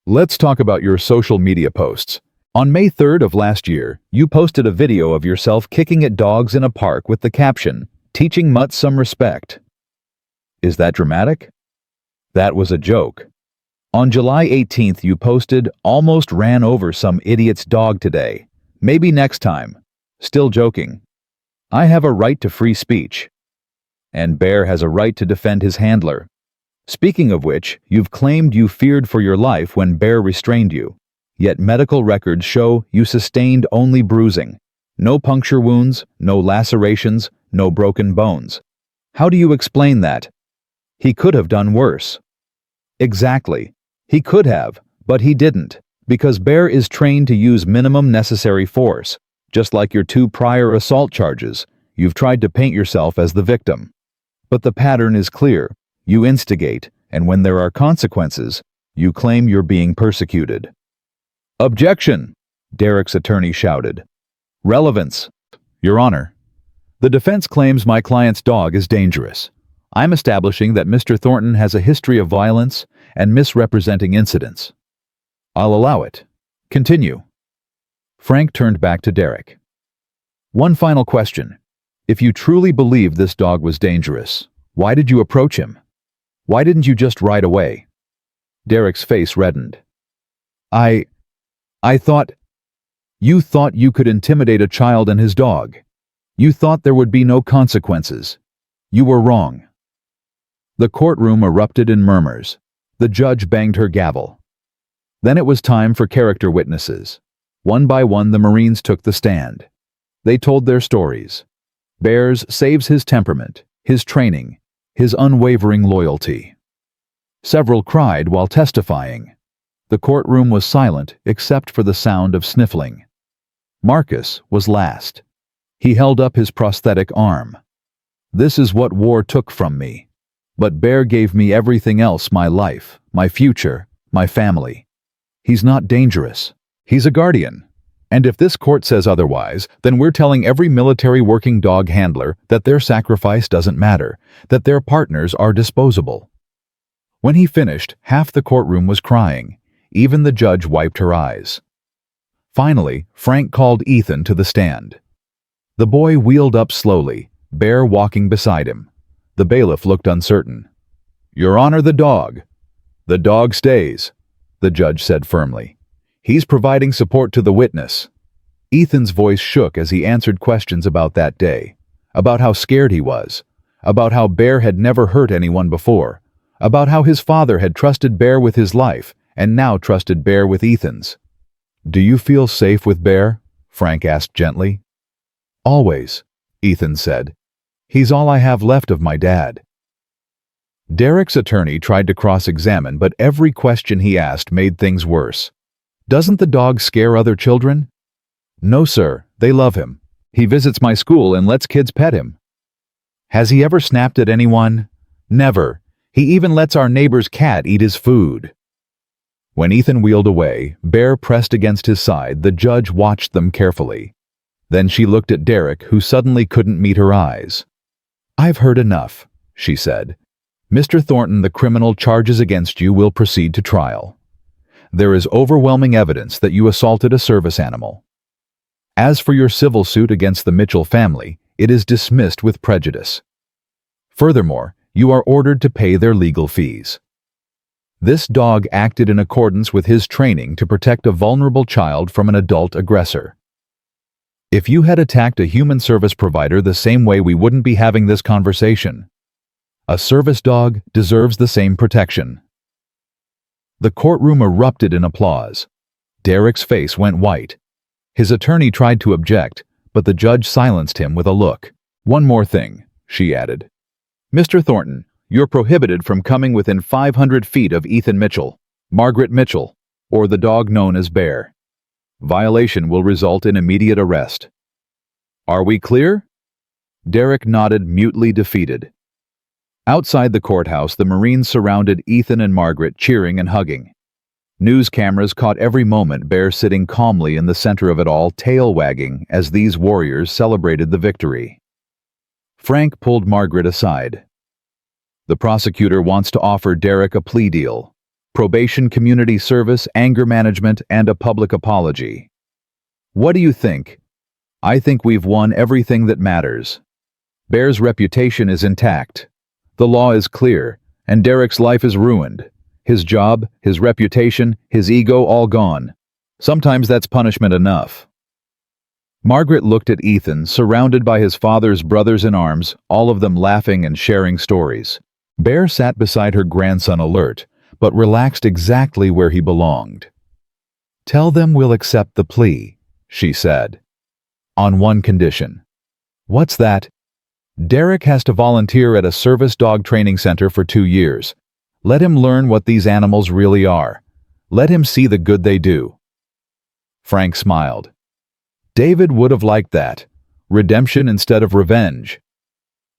Let's talk about your social media posts. On May 3rd of last year, you posted a video of yourself kicking at dogs in a park with the caption, "Teaching mutts some respect." Is that dramatic? That was a joke. On July 18th, you posted, "Almost ran over some idiot's dog today. Maybe next time." Still joking. I have a right to free speech. And Bear has a right to defend his handler. Speaking of which, you've claimed you feared for your life when Bear restrained you. Yet medical records show you sustained only bruising. No puncture wounds, no lacerations, no broken bones. How do you explain that? He could have done worse. Exactly. He could have, but he didn't, because Bear is trained to use minimum necessary force. Just like your 2 prior assault charges, you've tried to paint yourself as the victim. But the pattern is clear. You instigate, and when there are consequences, you claim you're being persecuted. Objection! Derek's attorney shouted. Relevance. Your Honor. The defense claims my client's dog is dangerous. I'm establishing that Mr. Thornton has a history of violence and misrepresenting incidents. I'll allow it. Continue. Frank turned back to Derek. One final question. If you truly believed this dog was dangerous, why did you approach him? Why didn't you just ride away? Derek's face reddened. I thought... You thought you could intimidate a child and his dog. You thought there would be no consequences. You were wrong. The courtroom erupted in murmurs. The judge banged her gavel. Then it was time for character witnesses. One by one, the Marines took the stand. They told their stories. Bears saves his temperament, his training, his unwavering loyalty. Several cried while testifying. The courtroom was silent except for the sound of sniffling. Marcus was last. He held up his prosthetic arm. This is what war took from me. But Bear gave me everything else: my life, my future, my family. He's not dangerous. He's a guardian. And if this court says otherwise, then we're telling every military working dog handler that their sacrifice doesn't matter, that their partners are disposable. When he finished, half the courtroom was crying. Even the judge wiped her eyes. Finally, Frank called Ethan to the stand. The boy wheeled up slowly, Bear walking beside him. The bailiff looked uncertain. Your Honor, the dog. The dog stays, the judge said firmly. He's providing support to the witness. Ethan's voice shook as he answered questions about that day, about how scared he was, about how Bear had never hurt anyone before, about how his father had trusted Bear with his life and now trusted Bear with Ethan's. Do you feel safe with Bear? Frank asked gently. Always, Ethan said. He's all I have left of my dad. Derek's attorney tried to cross-examine, but every question he asked made things worse. Doesn't the dog scare other children? No, sir, they love him. He visits my school and lets kids pet him. Has he ever snapped at anyone? Never. He even lets our neighbor's cat eat his food. When Ethan wheeled away, Bear pressed against his side. The judge watched them carefully. Then she looked at Derek, who suddenly couldn't meet her eyes. I've heard enough, she said. Mr. Thornton, the criminal charges against you will proceed to trial. There is overwhelming evidence that you assaulted a service animal. As for your civil suit against the Mitchell family, it is dismissed with prejudice. Furthermore, you are ordered to pay their legal fees. This dog acted in accordance with his training to protect a vulnerable child from an adult aggressor. If you had attacked a human service provider the same way, we wouldn't be having this conversation. A service dog deserves the same protection. The courtroom erupted in applause. Derek's face went white. His attorney tried to object, but the judge silenced him with a look. One more thing, she added. Mr. Thornton, you're prohibited from coming within 500 feet of Ethan Mitchell, Margaret Mitchell, or the dog known as Bear. Violation will result in immediate arrest. Are we clear? Derek nodded, mutely defeated. Outside the courthouse, the Marines surrounded Ethan and Margaret, cheering and hugging. News cameras caught every moment, Bear sitting calmly in the center of it all, tail wagging as these warriors celebrated the victory. Frank pulled Margaret aside. The prosecutor wants to offer Derek a plea deal: probation, community service, anger management, and a public apology. What do you think? I think we've won everything that matters. Bear's reputation is intact. The law is clear, and Derek's life is ruined. His job, his reputation, his ego, all gone. Sometimes that's punishment enough. Margaret looked at Ethan, surrounded by his father's brothers in arms, all of them laughing and sharing stories. Bear sat beside her grandson, alert, but relaxed exactly where he belonged. Tell them we'll accept the plea, she said. On one condition. What's that? Derek has to volunteer at a service dog training center for 2 years. Let him learn what these animals really are. Let him see the good they do. Frank smiled. David would have liked that. Redemption instead of revenge.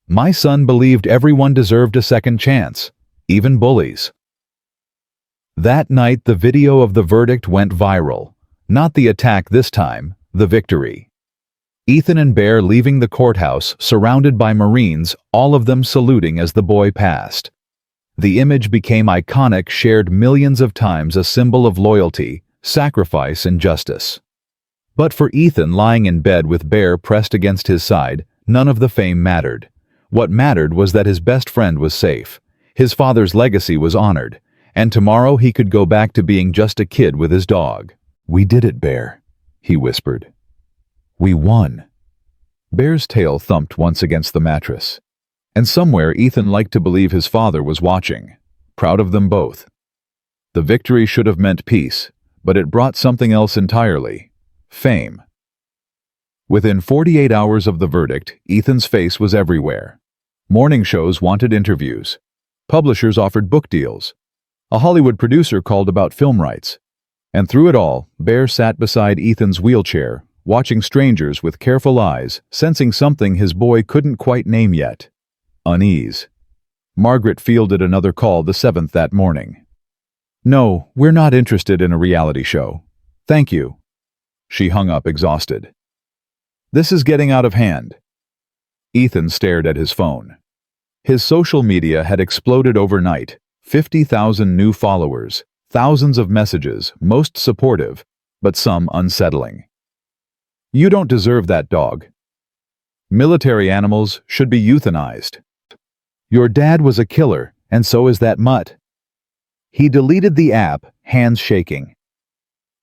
My son believed everyone deserved a second chance, even bullies. That night, the video of the verdict went viral. Not the attack this time, the victory. Ethan and Bear leaving the courthouse, surrounded by Marines, all of them saluting as the boy passed. The image became iconic, shared millions of times, a symbol of loyalty, sacrifice, and justice. But for Ethan, lying in bed with Bear pressed against his side, none of the fame mattered. What mattered was that his best friend was safe, his father's legacy was honored, and tomorrow he could go back to being just a kid with his dog. "We did it, Bear," he whispered. "We won." Bear's tail thumped once against the mattress. And somewhere Ethan liked to believe his father was watching, proud of them both. The victory should have meant peace, but it brought something else entirely: fame. Within 48 hours of the verdict, Ethan's face was everywhere. Morning shows wanted interviews. Publishers offered book deals. A Hollywood producer called about film rights. And through it all, Bear sat beside Ethan's wheelchair, watching strangers with careful eyes, sensing something his boy couldn't quite name yet: unease. Margaret fielded another call, the 7th that morning. "No, we're not interested in a reality show. Thank you." She hung up exhausted. "This is getting out of hand." Ethan stared at his phone. His social media had exploded overnight. 50,000 new followers, thousands of messages, most supportive, but some unsettling. "You don't deserve that dog. Military animals should be euthanized. Your dad was a killer, and so is that mutt." He deleted the app, hands shaking.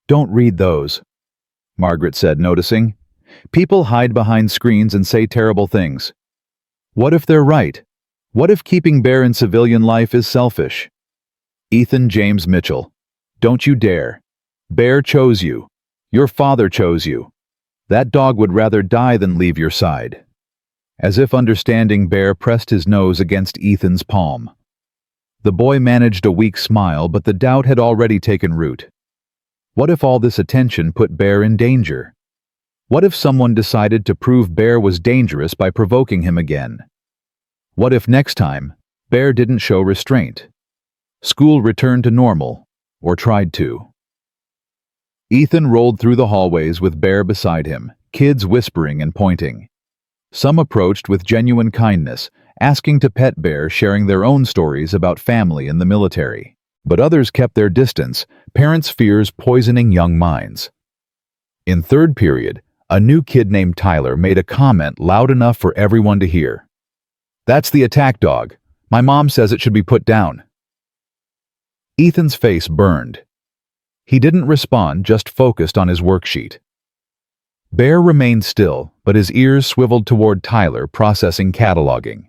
"Don't read those," Margaret said, noticing. "People hide behind screens and say terrible things. What if they're right? What if keeping Bear in civilian life is selfish?" Ethan James Mitchell: "Don't you dare. Bear chose you. Your father chose you. That dog would rather die than leave your side." As if understanding, Bear pressed his nose against Ethan's palm. The boy managed a weak smile, but the doubt had already taken root. What if all this attention put Bear in danger? What if someone decided to prove Bear was dangerous by provoking him again? What if next time, Bear didn't show restraint? School returned to normal, or tried to. Ethan rolled through the hallways with Bear beside him, kids whispering and pointing. Some approached with genuine kindness, asking to pet Bear, sharing their own stories about family in the military. But others kept their distance, parents' fears poisoning young minds. In third period, a new kid named Tyler made a comment loud enough for everyone to hear. "That's the attack dog. My mom says it should be put down." Ethan's face burned. He didn't respond, just focused on his worksheet. Bear remained still, but his ears swiveled toward Tyler, processing cataloging.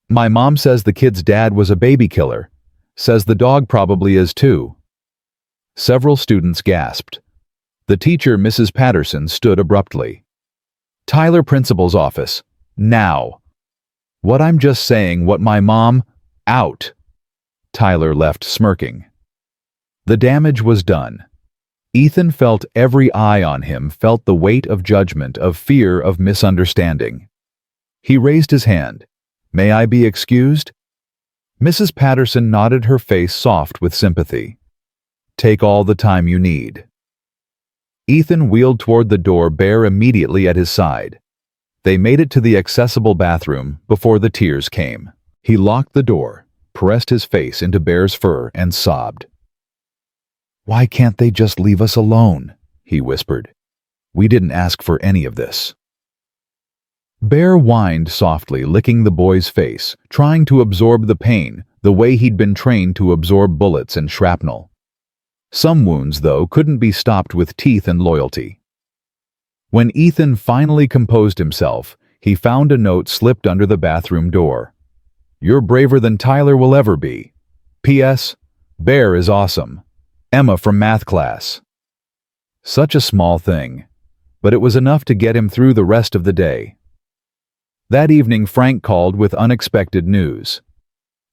"My mom says the kid's dad was a baby killer. Says the dog probably is too." Several students gasped. The teacher, Mrs. Patterson, stood abruptly. "Tyler, principal's office. Now." "What? I'm just saying what my mom—" "Out." Tyler left, smirking. The damage was done. Ethan felt every eye on him, felt the weight of judgment, of fear, of misunderstanding. He raised his hand. "May I be excused?" Mrs. Patterson nodded, her face soft with sympathy. "Take all the time you need." Ethan wheeled toward the door, Bear immediately at his side. They made it to the accessible bathroom before the tears came. He locked the door, pressed his face into Bear's fur, and sobbed. "Why can't they just leave us alone?" he whispered. "We didn't ask for any of this." Bear whined softly, licking the boy's face, trying to absorb the pain, the way he'd been trained to absorb bullets and shrapnel. Some wounds, though, couldn't be stopped with teeth and loyalty. When Ethan finally composed himself, he found a note slipped under the bathroom door. "You're braver than Tyler will ever be. P.S. Bear is awesome. Emma from math class." Such a small thing, but it was enough to get him through the rest of the day. That evening, Frank called with unexpected news.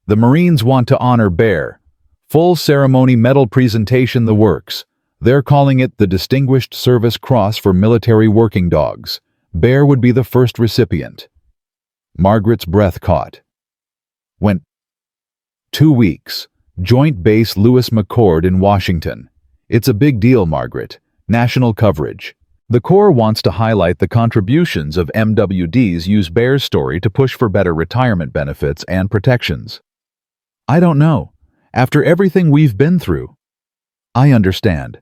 "The Marines want to honor Bear. Full ceremony, medal presentation, the works. They're calling it the Distinguished Service Cross for Military Working Dogs. Bear would be the first recipient." Margaret's breath caught. Went 2 weeks. Joint Base Lewis McChord in Washington. "It's a big deal, Margaret. National coverage. The Corps wants to highlight the contributions of MWDs. Use Bear's story to push for better retirement benefits and protections. I don't know. After everything we've been through. I understand.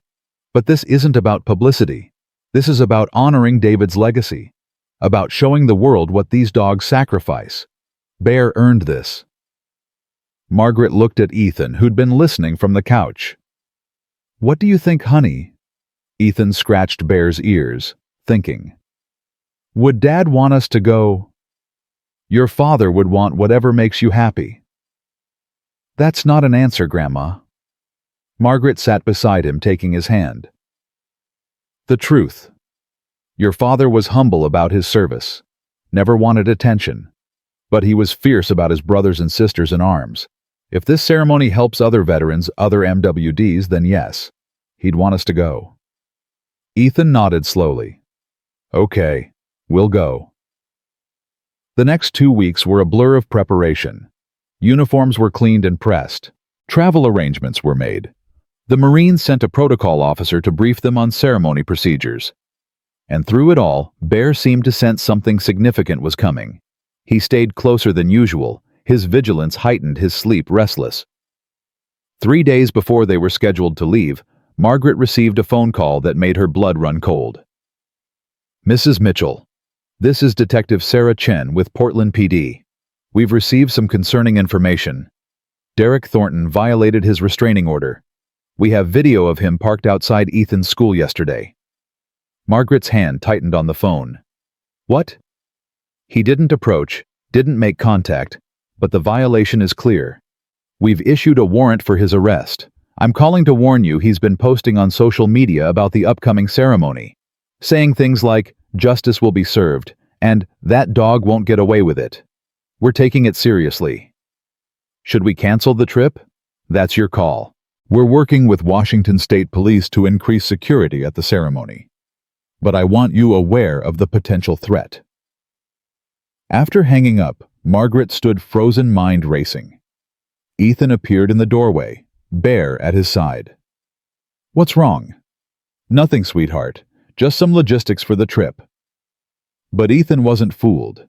But this isn't about publicity. This is about honoring David's legacy. About showing the world what these dogs sacrifice. Bear earned this. Margaret looked at Ethan, who'd been listening from the couch. What do you think, honey? Ethan scratched Bear's ears, thinking. Would Dad want us to go? Your father would want whatever makes you happy. That's not an answer, Grandma. Margaret sat beside him, taking his hand. The truth. Your father was humble about his service, never wanted attention, but he was fierce about his brothers and sisters in arms. If this ceremony helps other veterans, other MWDs, then yes, he'd want us to go. Ethan nodded slowly. Okay, we'll go. The next 2 weeks were a blur of preparation. Uniforms were cleaned and pressed. Travel arrangements were made. The Marines sent a protocol officer to brief them on ceremony procedures. And through it all, Bear seemed to sense something significant was coming. He stayed closer than usual, his vigilance heightened, his sleep restless. 3 days before they were scheduled to leave, Margaret received a phone call that made her blood run cold. Mrs. Mitchell, this is Detective Sarah Chen with Portland PD. We've received some concerning information. Derek Thornton violated his restraining order. We have video of him parked outside Ethan's school yesterday. Margaret's hand tightened on the phone. What? He didn't approach, didn't make contact, but the violation is clear. We've issued a warrant for his arrest. I'm calling to warn you he's been posting on social media about the upcoming ceremony, saying things like, justice will be served, and that dog won't get away with it. We're taking it seriously. Should we cancel the trip? That's your call. We're working with Washington State Police to increase security at the ceremony. But I want you aware of the potential threat. After hanging up, Margaret stood frozen, mind racing. Ethan appeared in the doorway, Bear at his side. What's wrong? Nothing, sweetheart. Just some logistics for the trip. But Ethan wasn't fooled.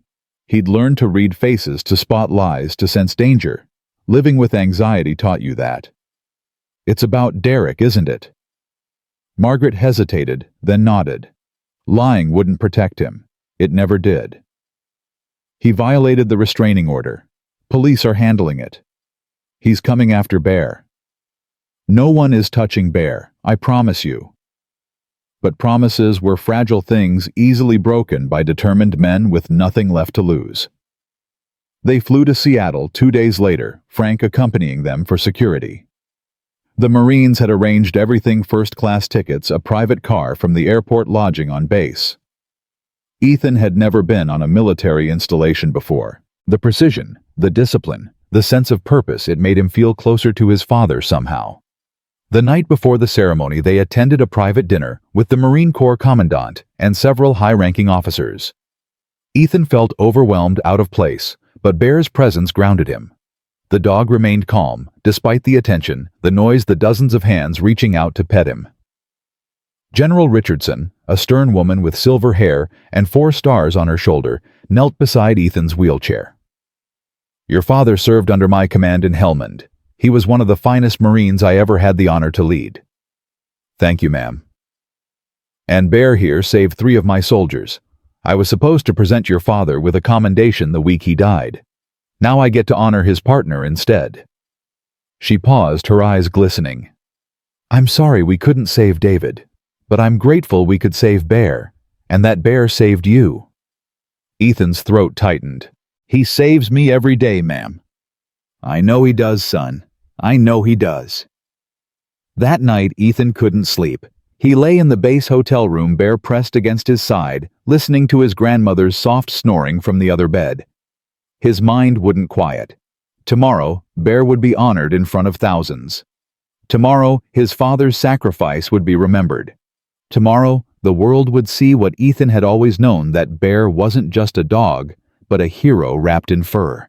He'd learned to read faces, to spot lies, to sense danger. Living with anxiety taught you that. It's about Derek, isn't it? Margaret hesitated, then nodded. Lying wouldn't protect him. It never did. He violated the restraining order. Police are handling it. He's coming after Bear. No one is touching Bear, I promise you. But promises were fragile things easily broken by determined men with nothing left to lose. They flew to Seattle 2 days later, Frank accompanying them for security. The Marines had arranged everything: first-class tickets, a private car from the airport, lodging on base. Ethan had never been on a military installation before. The precision, the discipline, the sense of purpose, it made him feel closer to his father somehow. The night before the ceremony, they attended a private dinner with the Marine Corps Commandant and several high-ranking officers. Ethan felt overwhelmed, out of place, but Bear's presence grounded him. The dog remained calm, despite the attention, the noise, the dozens of hands reaching out to pet him. General Richardson, a stern woman with silver hair and 4 stars on her shoulder, knelt beside Ethan's wheelchair. Your father served under my command in Helmand. He was one of the finest Marines I ever had the honor to lead. Thank you, ma'am. And Bear here saved 3 of my soldiers. I was supposed to present your father with a commendation the week he died. Now I get to honor his partner instead. She paused, her eyes glistening. I'm sorry we couldn't save David, but I'm grateful we could save Bear, and that Bear saved you. Ethan's throat tightened. He saves me every day, ma'am. I know he does, son. I know he does. That night, Ethan couldn't sleep. He lay in the base hotel room, Bear pressed against his side, listening to his grandmother's soft snoring from the other bed. His mind wouldn't quiet. Tomorrow, Bear would be honored in front of thousands. Tomorrow, his father's sacrifice would be remembered. Tomorrow, the world would see what Ethan had always known, that Bear wasn't just a dog, but a hero wrapped in fur.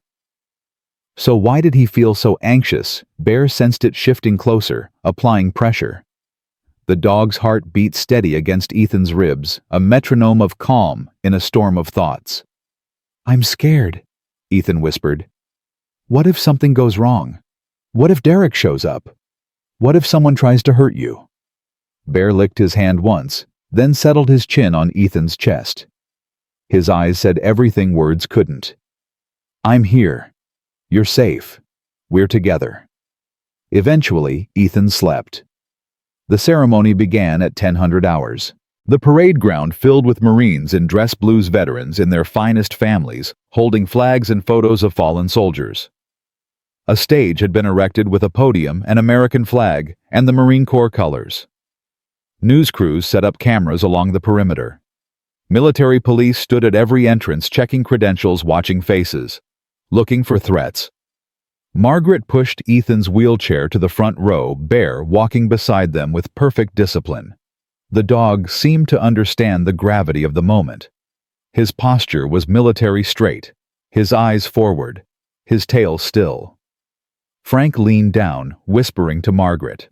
So why did he feel so anxious? Bear sensed it shifting closer, applying pressure. The dog's heart beat steady against Ethan's ribs, a metronome of calm in a storm of thoughts. "I'm scared," Ethan whispered. "What if something goes wrong? What if Derek shows up? What if someone tries to hurt you?" Bear licked his hand once, then settled his chin on Ethan's chest. His eyes said everything words couldn't. "I'm here. You're safe. We're together." Eventually, Ethan slept. The ceremony began at 1000 hours. The parade ground filled with Marines and dress blues veterans in their finest families, holding flags and photos of fallen soldiers. A stage had been erected with a podium, an American flag, and the Marine Corps colors. News crews set up cameras along the perimeter. Military police stood at every entrance checking credentials, watching faces, looking for threats. Margaret pushed Ethan's wheelchair to the front row, Bear walking beside them with perfect discipline. The dog seemed to understand the gravity of the moment. His posture was military straight, his eyes forward, his tail still. Frank leaned down, whispering to Margaret.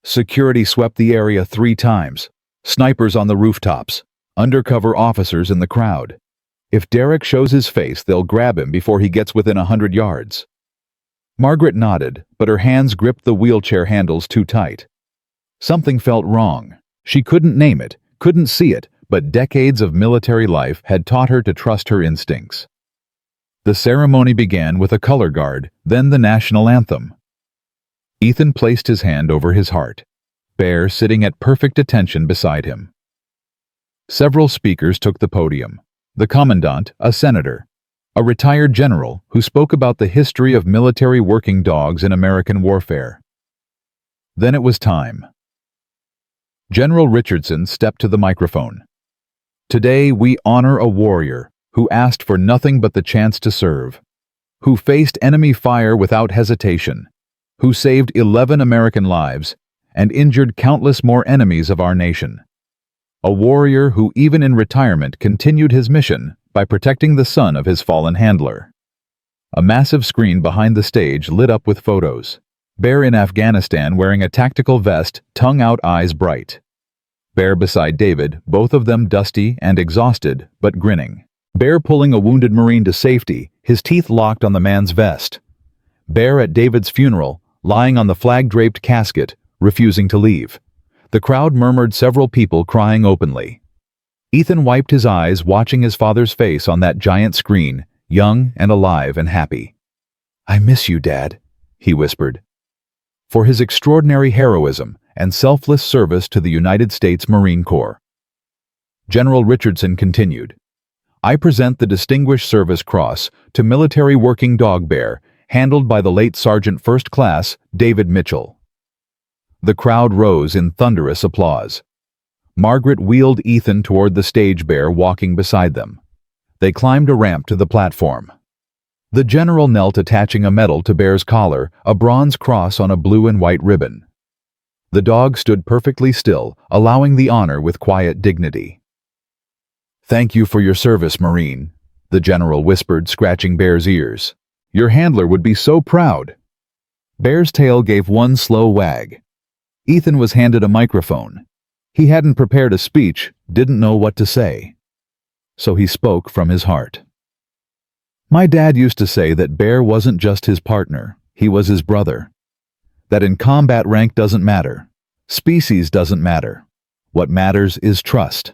Security swept the area 3 times. Snipers on the rooftops, undercover officers in the crowd. If Derek shows his face, they'll grab him before he gets within 100 yards. Margaret nodded, but her hands gripped the wheelchair handles too tight. Something felt wrong. She couldn't name it, couldn't see it, but decades of military life had taught her to trust her instincts. The ceremony began with a color guard, then the national anthem. Ethan placed his hand over his heart, Bear sitting at perfect attention beside him. Several speakers took the podium. The commandant, a senator, a retired general who spoke about the history of military working dogs in American warfare. Then it was time. General Richardson stepped to the microphone. "Today we honor a warrior who asked for nothing but the chance to serve, who faced enemy fire without hesitation, who saved 11 American lives and injured countless more enemies of our nation. A warrior who even in retirement continued his mission by protecting the son of his fallen handler." A massive screen behind the stage lit up with photos. Bear in Afghanistan wearing a tactical vest, tongue out, eyes bright. Bear beside David, both of them dusty and exhausted, but grinning. Bear pulling a wounded Marine to safety, his teeth locked on the man's vest. Bear at David's funeral, lying on the flag-draped casket, refusing to leave. The crowd murmured, several people crying openly. Ethan wiped his eyes, watching his father's face on that giant screen, young and alive and happy. "I miss you, Dad," he whispered. For his extraordinary heroism and selfless service to the United States Marine Corps. General Richardson continued, "I present the Distinguished Service Cross to Military Working Dog Bear, handled by the late Sergeant First Class David Mitchell." The crowd rose in thunderous applause. Margaret wheeled Ethan toward the stage, Bear walking beside them. They climbed a ramp to the platform. The general knelt, attaching a medal to Bear's collar, a bronze cross on a blue and white ribbon. The dog stood perfectly still, allowing the honor with quiet dignity. "Thank you for your service, Marine," the general whispered, scratching Bear's ears. "Your handler would be so proud." Bear's tail gave one slow wag. Ethan was handed a microphone. He hadn't prepared a speech, didn't know what to say. So he spoke from his heart. "My dad used to say that Bear wasn't just his partner, he was his brother. That in combat rank doesn't matter. Species doesn't matter. What matters is trust.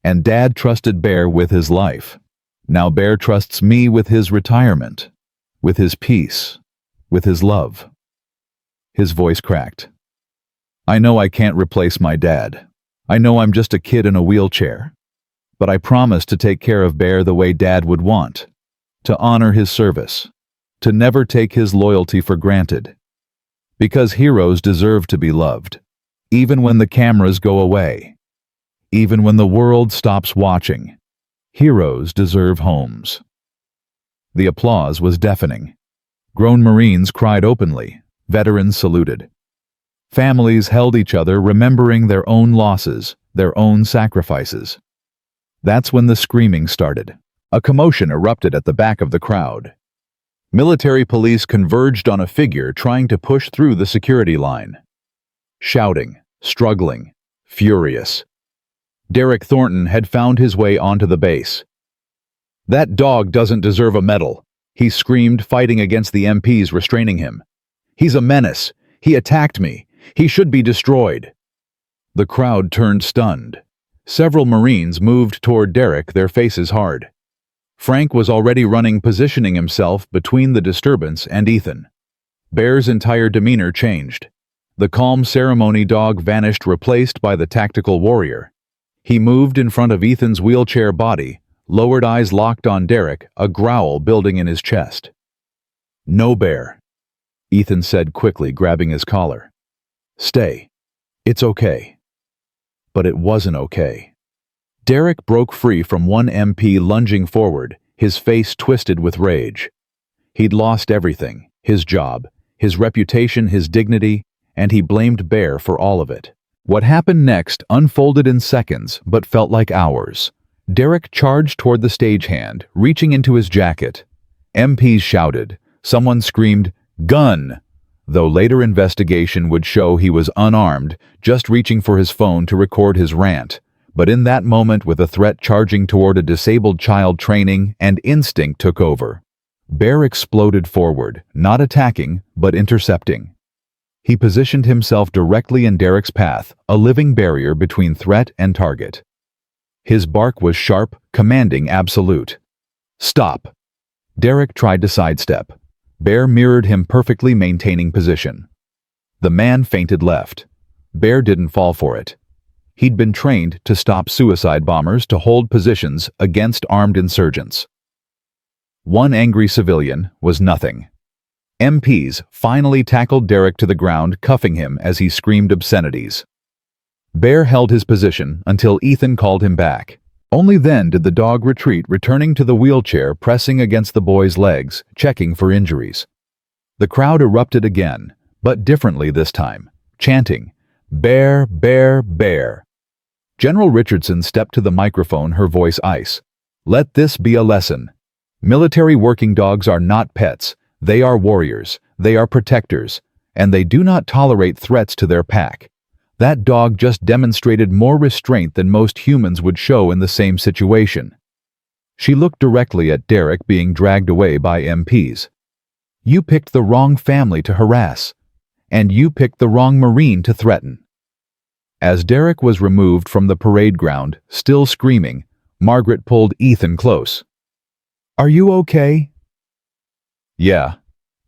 And Dad trusted Bear with his life. Now Bear trusts me with his retirement, with his peace, with his love." His voice cracked. "I know I can't replace my dad. I know I'm just a kid in a wheelchair. But I promise to take care of Bear the way Dad would want, to honor his service, to never take his loyalty for granted. Because heroes deserve to be loved, even when the cameras go away, even when the world stops watching. Heroes deserve homes." The applause was deafening. Grown Marines cried openly, veterans saluted. Families held each other, remembering their own losses, their own sacrifices. That's when the screaming started. A commotion erupted at the back of the crowd. Military police converged on a figure trying to push through the security line. Shouting, struggling, furious. Derek Thornton had found his way onto the base. "That dog doesn't deserve a medal," he screamed, fighting against the MPs restraining him. "He's a menace. He attacked me. He should be destroyed." The crowd turned stunned. Several Marines moved toward Derek, their faces hard. Frank was already running, positioning himself between the disturbance and Ethan. Bear's entire demeanor changed. The calm ceremony dog vanished, replaced by the tactical warrior. He moved in front of Ethan's wheelchair body, lowered eyes locked on Derek, a growl building in his chest. "No, Bear," Ethan said quickly, grabbing his collar. "Stay. It's okay." But it wasn't okay. Derek broke free from one MP lunging forward, his face twisted with rage. He'd lost everything, his job, his reputation, his dignity, and he blamed Bear for all of it. What happened next unfolded in seconds, but felt like hours. Derek charged toward the stagehand, reaching into his jacket. MPs shouted. Someone screamed, "Gun!" Though later investigation would show he was unarmed, just reaching for his phone to record his rant. But in that moment, with a threat charging toward a disabled child, training and instinct took over. Bear exploded forward, not attacking, but intercepting. He positioned himself directly in Derek's path, a living barrier between threat and target. His bark was sharp, commanding, absolute. "Stop!" Derek tried to sidestep. Bear mirrored him perfectly, maintaining position. The man feinted left. Bear didn't fall for it. He'd been trained to stop suicide bombers, to hold positions against armed insurgents. One angry civilian was nothing. MPs finally tackled Derek to the ground, cuffing him as he screamed obscenities. Bear held his position until Ethan called him back. Only then did the dog retreat, returning to the wheelchair, pressing against the boy's legs, checking for injuries. The crowd erupted again, but differently this time, chanting, "Bear, Bear, Bear." General Richardson stepped to the microphone, her voice ice. "Let this be a lesson. Military working dogs are not pets. They are warriors, they are protectors, and they do not tolerate threats to their pack. That dog just demonstrated more restraint than most humans would show in the same situation." She looked directly at Derek, being dragged away by MPs. "You picked the wrong family to harass, and you picked the wrong Marine to threaten." As Derek was removed from the parade ground, still screaming, Margaret pulled Ethan close. "Are you okay?" "Yeah."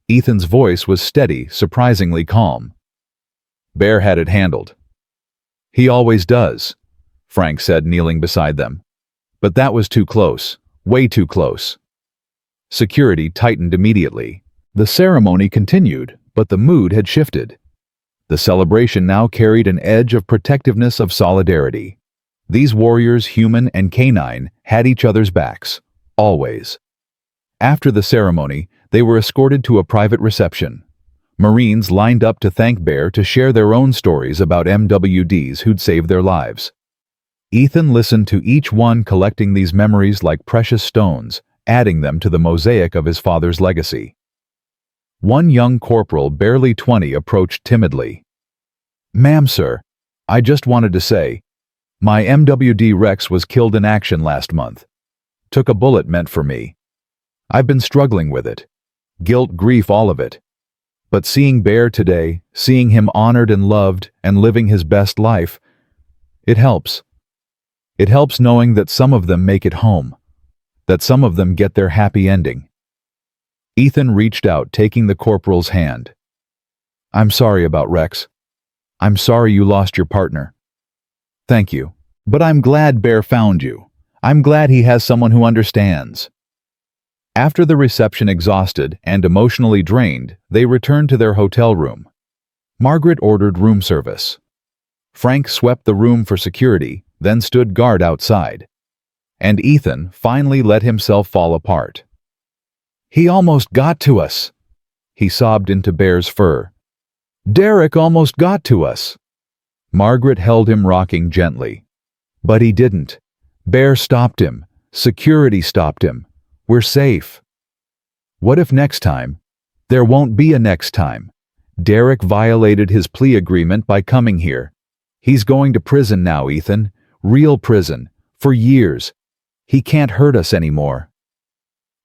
Ethan's voice was steady, surprisingly calm. "Bear had it handled." "He always does," Frank said, kneeling beside them. "But that was too close, way too close." Security tightened immediately. The ceremony continued, but the mood had shifted. The celebration now carried an edge of protectiveness, of solidarity. These warriors, human and canine, had each other's backs, always. After the ceremony, they were escorted to a private reception. Marines lined up to thank Bear, to share their own stories about MWDs who'd saved their lives. Ethan listened to each one, collecting these memories like precious stones, adding them to the mosaic of his father's legacy. One young corporal, barely 20, approached timidly. "Ma'am, sir, I just wanted to say, my MWD Rex was killed in action last month. Took a bullet meant for me. I've been struggling with it. Guilt, grief, all of it. But seeing Bear today, seeing him honored and loved and living his best life, it helps. It helps knowing that some of them make it home, that some of them get their happy ending." Ethan reached out, taking the corporal's hand. "I'm sorry about Rex. I'm sorry you lost your partner. Thank you. But I'm glad Bear found you. I'm glad he has someone who understands." After the reception exhausted and emotionally drained, they returned to their hotel room. Margaret ordered room service. Frank swept the room for security, then stood guard outside. And Ethan finally let himself fall apart. "He almost got to us," he sobbed into Bear's fur. "Derek almost got to us." Margaret held him, rocking gently. "But he didn't. Bear stopped him. Security stopped him. We're safe." What if next time? There won't be a next time. Derek violated his plea agreement by coming here. He's going to prison now, Ethan. Real prison. For years. He can't hurt us anymore.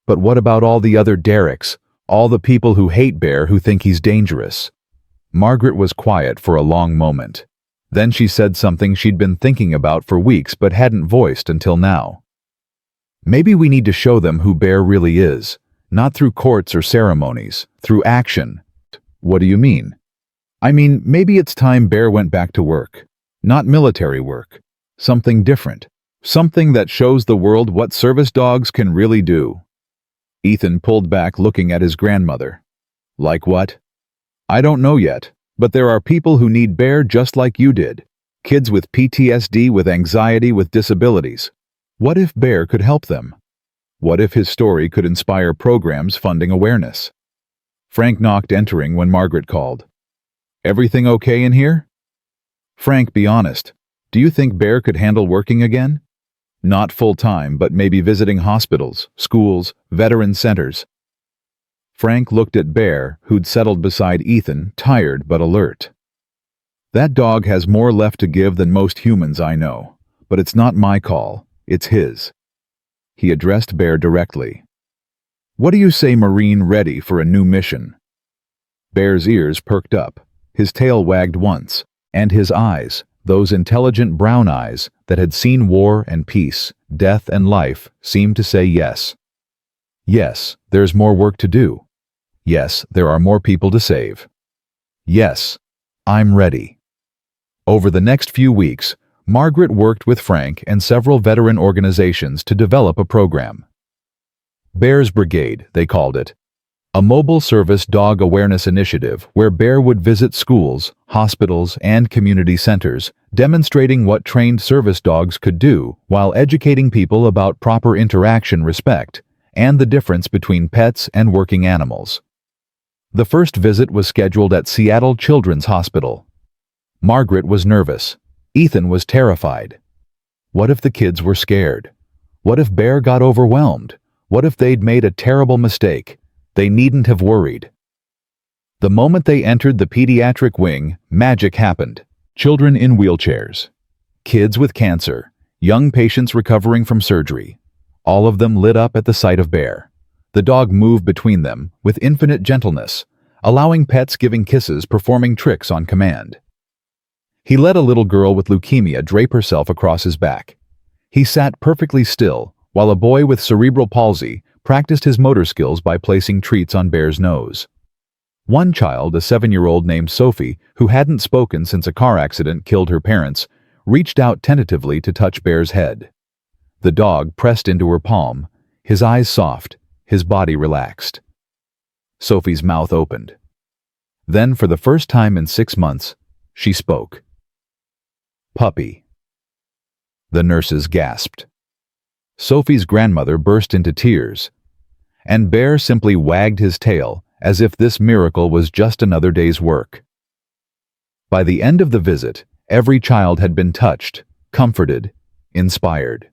But what about all the other Dereks? All the people who hate Bear, who think he's dangerous? Margaret was quiet for a long moment. Then she said something she'd been thinking about for weeks but hadn't voiced until now. Maybe we need to show them who Bear really is, not through courts or ceremonies, through action. What do you mean? I mean, maybe it's time Bear went back to work. Not military work. Something different. Something that shows the world what service dogs can really do. Ethan pulled back, looking at his grandmother. Like what? I don't know yet, but there are people who need Bear just like you did. Kids with PTSD, with anxiety, with disabilities. What if Bear could help them? What if his story could inspire programs funding awareness? Frank knocked, entering when Margaret called. Everything okay in here? Frank, be honest. Do you think Bear could handle working again? Not full-time, but maybe visiting hospitals, schools, veteran centers. Frank looked at Bear, who'd settled beside Ethan, tired but alert. That dog has more left to give than most humans I know, but it's not my call, it's his. He addressed Bear directly. What do you say, Marine, ready for a new mission? Bear's ears perked up, his tail wagged once, and his eyes, those intelligent brown eyes that had seen war and peace, death and life, seemed to say yes. Yes, there's more work to do. Yes, there are more people to save. Yes, I'm ready. Over the next few weeks, Margaret worked with Frank and several veteran organizations to develop a program. Bear's Brigade, they called it. A mobile service dog awareness initiative where Bear would visit schools, hospitals, and community centers, demonstrating what trained service dogs could do while educating people about proper interaction, respect, and the difference between pets and working animals. The first visit was scheduled at Seattle Children's Hospital. Margaret was nervous. Ethan was terrified. What if the kids were scared? What if Bear got overwhelmed? What if they'd made a terrible mistake? They needn't have worried. The moment they entered the pediatric wing, magic happened. Children in wheelchairs, kids with cancer, young patients recovering from surgery. All of them lit up at the sight of Bear. The dog moved between them with infinite gentleness, allowing pets, giving kisses, performing tricks on command. He let a little girl with leukemia drape herself across his back. He sat perfectly still, while a boy with cerebral palsy practiced his motor skills by placing treats on Bear's nose. One child, a 7-year-old named Sophie, who hadn't spoken since a car accident killed her parents, reached out tentatively to touch Bear's head. The dog pressed into her palm, his eyes soft, his body relaxed. Sophie's mouth opened. Then, for the first time in 6 months, she spoke. Puppy. The nurses gasped. Sophie's grandmother burst into tears, and Bear simply wagged his tail as if this miracle was just another day's work. By the end of the visit, every child had been touched, comforted, inspired.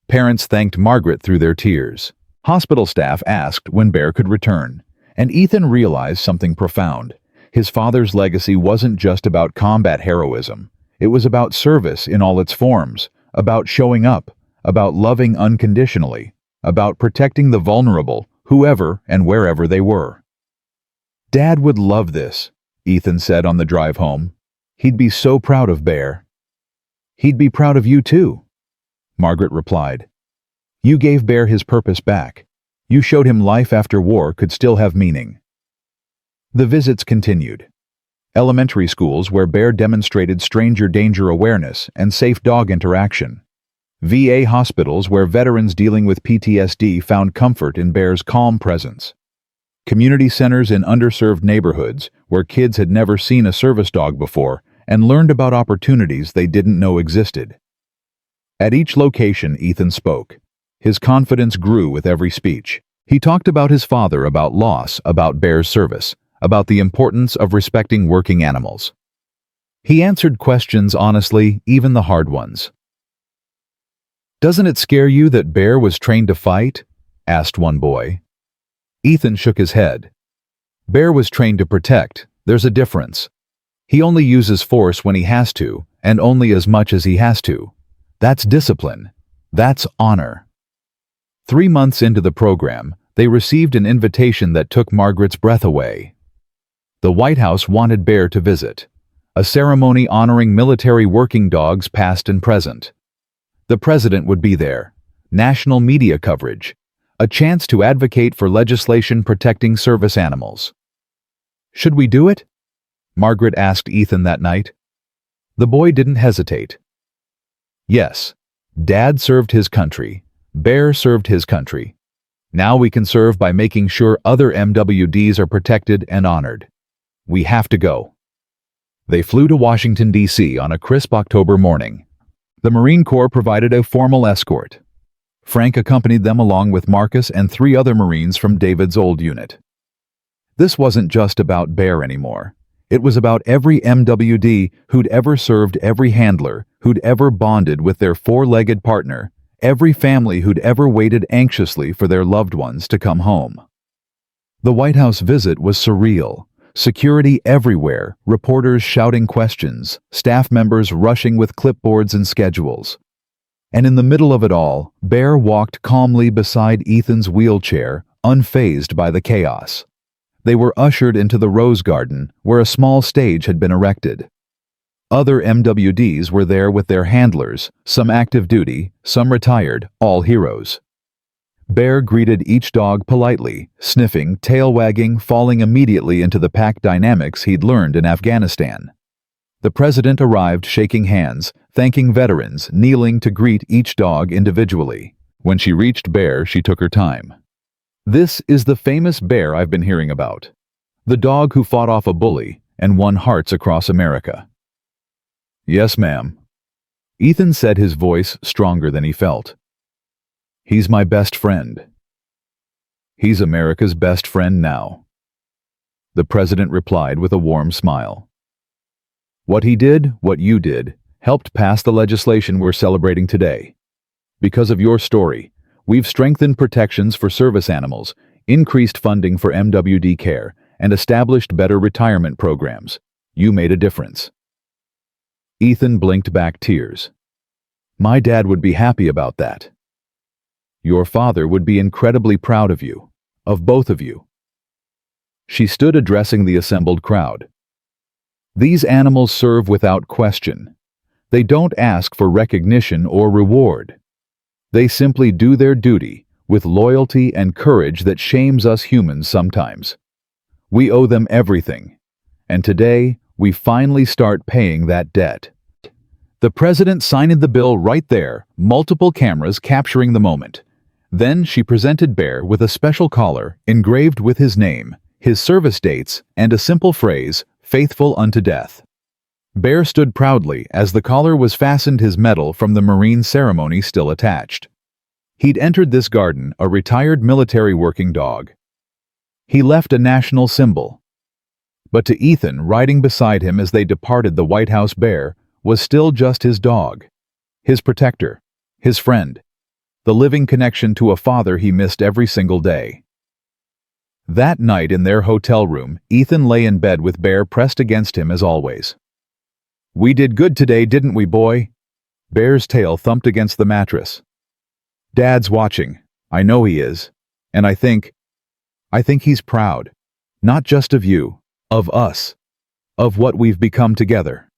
Parents thanked Margaret through their tears. Hospital staff asked when Bear could return, and Ethan realized something profound. His father's legacy wasn't just about combat heroism. It was about service in all its forms, about showing up, about loving unconditionally, about protecting the vulnerable, whoever and wherever they were. Dad would love this, Ethan said on the drive home. He'd be so proud of Bear. He'd be proud of you too, Margaret replied. You gave Bear his purpose back. You showed him life after war could still have meaning. The visits continued. Elementary schools where Bear demonstrated stranger danger awareness and safe dog interaction. VA hospitals where veterans dealing with PTSD found comfort in Bear's calm presence. Community centers in underserved neighborhoods where kids had never seen a service dog before and learned about opportunities they didn't know existed. At each location, Ethan spoke. His confidence grew with every speech. He talked about his father, about loss, about Bear's service, about the importance of respecting working animals. He answered questions honestly, even the hard ones. Doesn't it scare you that Bear was trained to fight? Asked one boy. Ethan shook his head. Bear was trained to protect. There's a difference. He only uses force when he has to, and only as much as he has to. That's discipline. That's honor. 3 months into the program, they received an invitation that took Margaret's breath away. The White House wanted Bear to visit, a ceremony honoring military working dogs past and present. The president would be there, national media coverage, a chance to advocate for legislation protecting service animals. "Should we do it?" Margaret asked Ethan that night. The boy didn't hesitate. Yes, Dad served his country, Bear served his country. Now we can serve by making sure other MWDs are protected and honored. We have to go. They flew to Washington, D.C. on a crisp October morning. The Marine Corps provided a formal escort. Frank accompanied them along with Marcus and 3 other Marines from David's old unit. This wasn't just about Bear anymore. It was about every MWD who'd ever served, every handler who'd ever bonded with their 4-legged partner, every family who'd ever waited anxiously for their loved ones to come home. The White House visit was surreal. Security everywhere, reporters shouting questions, staff members rushing with clipboards and schedules. And in the middle of it all, Bear walked calmly beside Ethan's wheelchair, unfazed by the chaos. They were ushered into the Rose Garden, where a small stage had been erected. Other MWDs were there with their handlers, some active duty, some retired, all heroes. Bear greeted each dog politely, sniffing, tail wagging, falling immediately into the pack dynamics he'd learned in Afghanistan. The president arrived shaking hands, thanking veterans, kneeling to greet each dog individually. When she reached Bear, she took her time. "This is the famous Bear I've been hearing about. The dog who fought off a bully and won hearts across America." "Yes, ma'am." Ethan said, his voice stronger than he felt. "He's my best friend. He's America's best friend now." The president replied with a warm smile. "What he did, what you did, helped pass the legislation we're celebrating today. Because of your story, we've strengthened protections for service animals, increased funding for MWD care, and established better retirement programs. You made a difference." Ethan blinked back tears. "My dad would be happy about that. Your father would be incredibly proud of you, of both of you." She stood addressing the assembled crowd. "These animals serve without question. They don't ask for recognition or reward. They simply do their duty with loyalty and courage that shames us humans sometimes. We owe them everything, and today we finally start paying that debt." The president signed the bill right there, multiple cameras capturing the moment. Then she presented Bear with a special collar engraved with his name, his service dates, and a simple phrase, "Faithful unto death." Bear stood proudly as the collar was fastened, his medal from the Marine ceremony still attached. He'd entered this garden a retired military working dog. He left a national symbol. But to Ethan, riding beside him as they departed the White House, Bear was still just his dog, his protector, his friend, the living connection to a father he missed every single day. That night in their hotel room, Ethan lay in bed with Bear pressed against him as always. "We did good today, didn't we, boy?" Bear's tail thumped against the mattress. "Dad's watching. I know he is. And I think he's proud. Not just of you, of us, of what we've become together."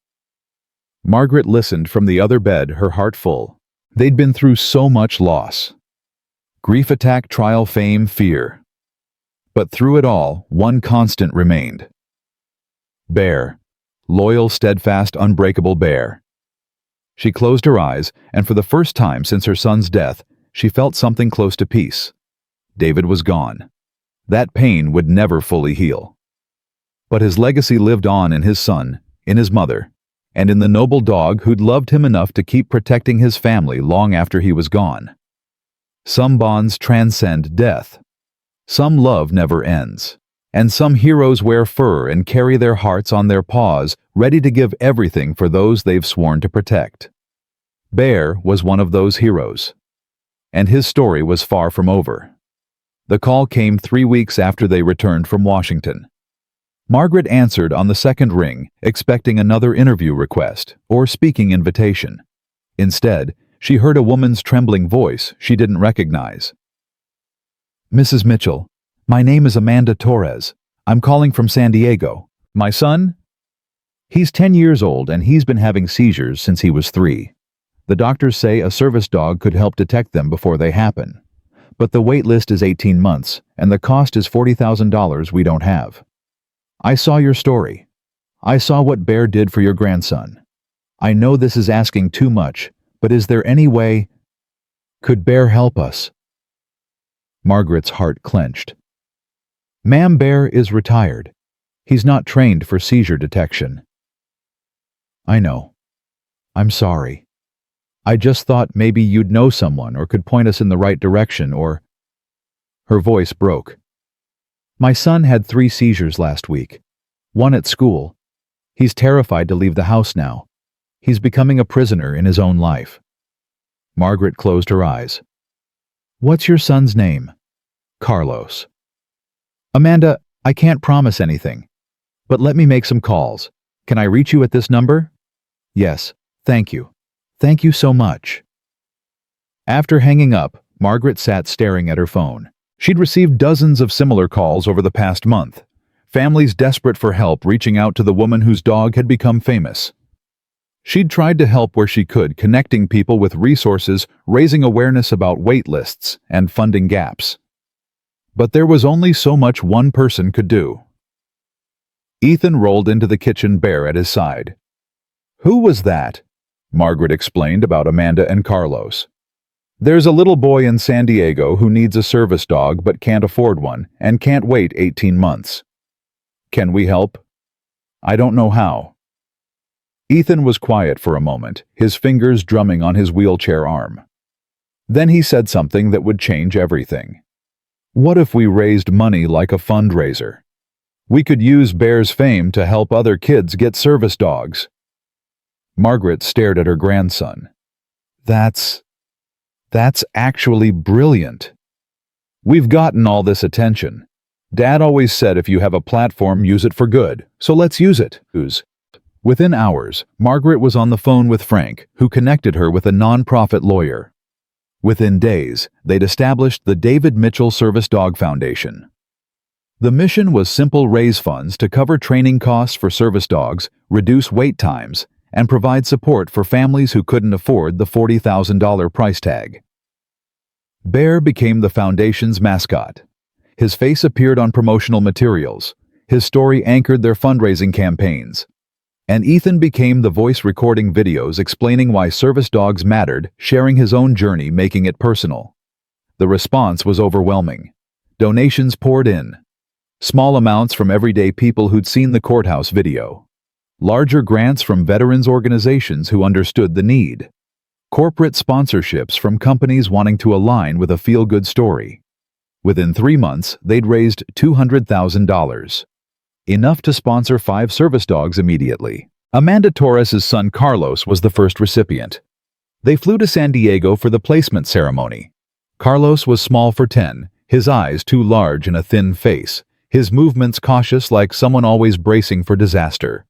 Margaret listened from the other bed, her heart full. They'd been through so much loss. Grief, attack, trial, fame, fear. But through it all, one constant remained. Bear. Loyal, steadfast, unbreakable Bear. She closed her eyes, and for the first time since her son's death, she felt something close to peace. David was gone. That pain would never fully heal. But his legacy lived on in his son, in his mother, and in the noble dog who'd loved him enough to keep protecting his family long after he was gone. Some bonds transcend death. Some love never ends. And some heroes wear fur and carry their hearts on their paws, ready to give everything for those they've sworn to protect. Bear was one of those heroes. And his story was far from over. The call came 3 weeks after they returned from Washington. Margaret answered on the second ring, expecting another interview request or speaking invitation. Instead, she heard a woman's trembling voice she didn't recognize. "Mrs. Mitchell, my name is Amanda Torres. I'm calling from San Diego. My son? He's 10 years old and he's been having seizures since he was 3. The doctors say a service dog could help detect them before they happen. But the wait list is 18 months and the cost is $40,000 we don't have. I saw your story. I saw what Bear did for your grandson. I know this is asking too much, but is there any way? Could Bear help us?" Margaret's heart clenched. "Ma'am, Bear is retired. He's not trained for seizure detection." "I know. I'm sorry. I just thought maybe you'd know someone or could point us in the right direction or—" Her voice broke. "My son had 3 seizures last week. 1 at school. He's terrified to leave the house now. He's becoming a prisoner in his own life." Margaret closed her eyes. "What's your son's name?" "Carlos." "Amanda, I can't promise anything, but let me make some calls. Can I reach you at this number?" "Yes, thank you. Thank you so much." After hanging up, Margaret sat staring at her phone. She'd received dozens of similar calls over the past month. Families desperate for help reaching out to the woman whose dog had become famous. She'd tried to help where she could, connecting people with resources, raising awareness about wait lists, and funding gaps. But there was only so much one person could do. Ethan rolled into the kitchen, Bear at his side. "Who was that?" Margaret explained about Amanda and Carlos. "There's a little boy in San Diego who needs a service dog but can't afford one and can't wait 18 months. Can we help? I don't know how." Ethan was quiet for a moment, his fingers drumming on his wheelchair arm. Then he said something that would change everything. "What if we raised money like a fundraiser? We could use Bear's fame to help other kids get service dogs." Margaret stared at her grandson. That's actually brilliant. "We've gotten all this attention. Dad always said if you have a platform, use it for good, so let's use it." Within hours, Margaret was on the phone with Frank, who connected her with a non-profit lawyer. Within days, they'd established the David Mitchell Service Dog Foundation. The mission was simple: raise funds to cover training costs for service dogs, reduce wait times, and provide support for families who couldn't afford the $40,000 price tag. Bear became the foundation's mascot. His face appeared on promotional materials. His story anchored their fundraising campaigns. And Ethan became the voice recording videos explaining why service dogs mattered, sharing his own journey, making it personal. The response was overwhelming. Donations poured in. Small amounts from everyday people who'd seen the courthouse video. Larger grants from veterans organizations who understood the need. Corporate sponsorships from companies wanting to align with a feel-good story. Within 3 months, they'd raised $200,000. Enough to sponsor 5 service dogs immediately. Amanda Torres' son Carlos was the first recipient. They flew to San Diego for the placement ceremony. Carlos was small for 10, his eyes too large in a thin face, his movements cautious like someone always bracing for disaster.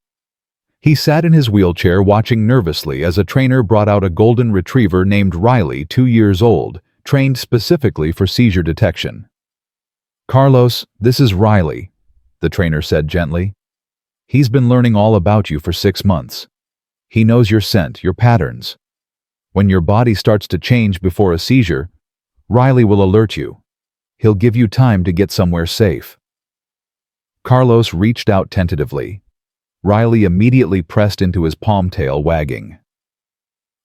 He sat in his wheelchair watching nervously as a trainer brought out a golden retriever named Riley, 2 years old, trained specifically for seizure detection. "Carlos, this is Riley," the trainer said gently. "He's been learning all about you for 6 months. He knows your scent, your patterns. When your body starts to change before a seizure, Riley will alert you. He'll give you time to get somewhere safe." Carlos reached out tentatively. Riley immediately pressed into his palm, tail wagging.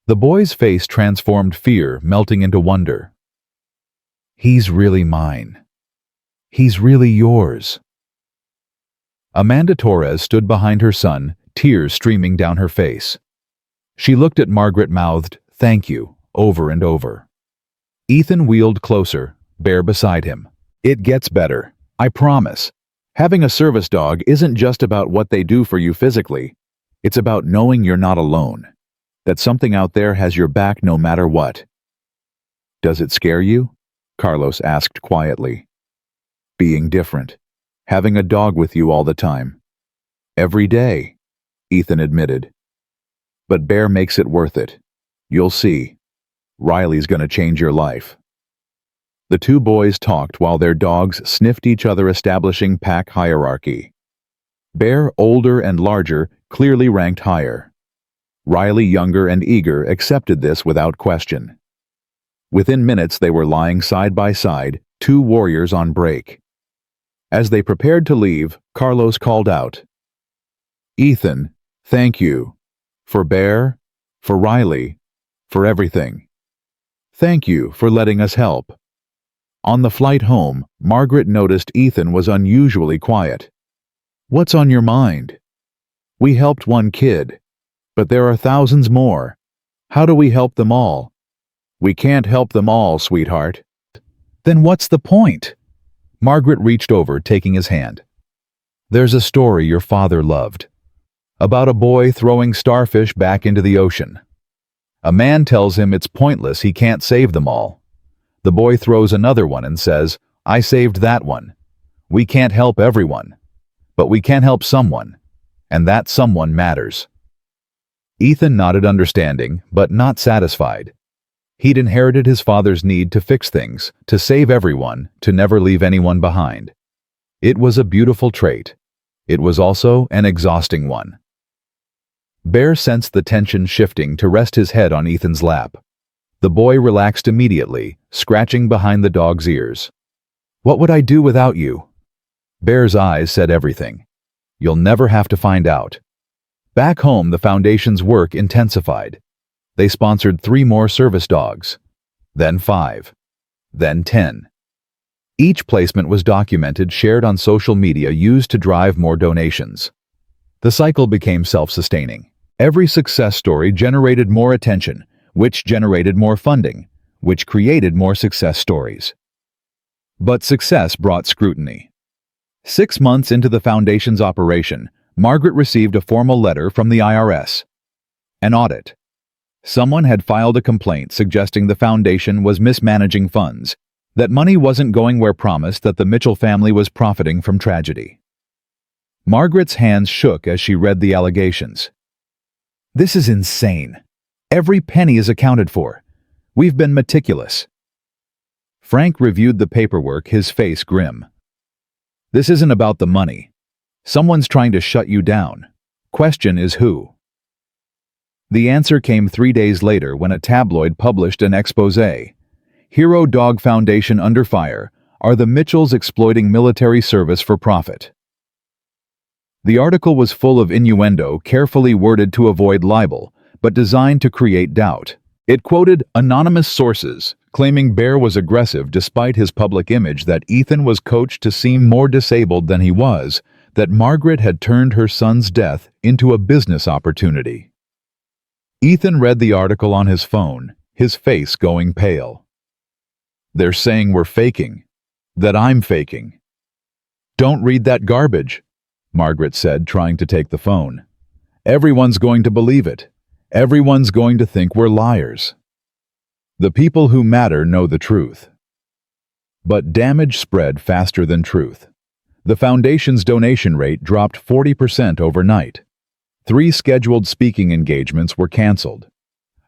The boy's face transformed, fear melting into wonder. "He's really mine. He's really yours." Amanda Torres stood behind her son, tears streaming down her face. She looked at Margaret, mouthed, "Thank you," over and over. Ethan wheeled closer, Bear beside him. "It gets better, I promise. Having a service dog isn't just about what they do for you physically. It's about knowing you're not alone, that something out there has your back no matter what." "Does it scare you?" Carlos asked quietly. "Being different. Having a dog with you all the time. Every day, Ethan admitted. But Bear makes it worth it. You'll see. Riley's gonna change your life. The two boys talked while their dogs sniffed each other, establishing pack hierarchy. Bear, older and larger, clearly ranked higher. Riley, younger and eager, accepted this without question. Within minutes they were lying side by side, two warriors on break. As they prepared to leave, Carlos called out, "Ethan, thank you. For Bear, for Riley, for everything. Thank you for letting us help." On the flight home, Margaret noticed Ethan was unusually quiet. "What's on your mind?" "We helped one kid, but there are thousands more. How do we help them all?" "We can't help them all, sweetheart." "Then what's the point?" Margaret reached over, taking his hand. "There's a story your father loved. About a boy throwing starfish back into the ocean. A man tells him it's pointless, he can't save them all. The boy throws another one and says, 'I saved that one.' We can't help everyone, but we can help someone, and that someone matters." Ethan nodded, understanding, but not satisfied. He'd inherited his father's need to fix things, to save everyone, to never leave anyone behind. It was a beautiful trait. It was also an exhausting one. Bear sensed the tension shifting to rest his head on Ethan's lap. The boy relaxed immediately, scratching behind the dog's ears. "What would I do without you?" Bear's eyes said everything. "You'll never have to find out." Back home, the Foundation's work intensified. They sponsored 3 more service dogs, then 5, then 10. Each placement was documented, shared on social media, used to drive more donations. The cycle became self-sustaining. Every success story generated more attention, which generated more funding, which created more success stories. But success brought scrutiny. 6 months into the Foundation's operation, Margaret received a formal letter from the IRS. An audit. Someone had filed a complaint suggesting the Foundation was mismanaging funds, that money wasn't going where promised, that the Mitchell family was profiting from tragedy. Margaret's hands shook as she read the allegations. "This is insane. Every penny is accounted for. We've been meticulous." Frank reviewed the paperwork, his face grim. "This isn't about the money. Someone's trying to shut you down. Question is who?" The answer came 3 days later when a tabloid published an exposé. "Hero Dog Foundation under fire. Are the Mitchells exploiting military service for profit?" The article was full of innuendo, carefully worded to avoid libel, but designed to create doubt. It quoted anonymous sources, claiming Bear was aggressive despite his public image, that Ethan was coached to seem more disabled than he was, that Margaret had turned her son's death into a business opportunity. Ethan read the article on his phone, his face going pale. "They're saying we're faking, that I'm faking." "Don't read that garbage," Margaret said, trying to take the phone. "Everyone's going to believe it. Everyone's going to think we're liars. The people who matter know the truth." But damage spread faster than truth. The Foundation's donation rate dropped 40% overnight. 3 scheduled speaking engagements were canceled.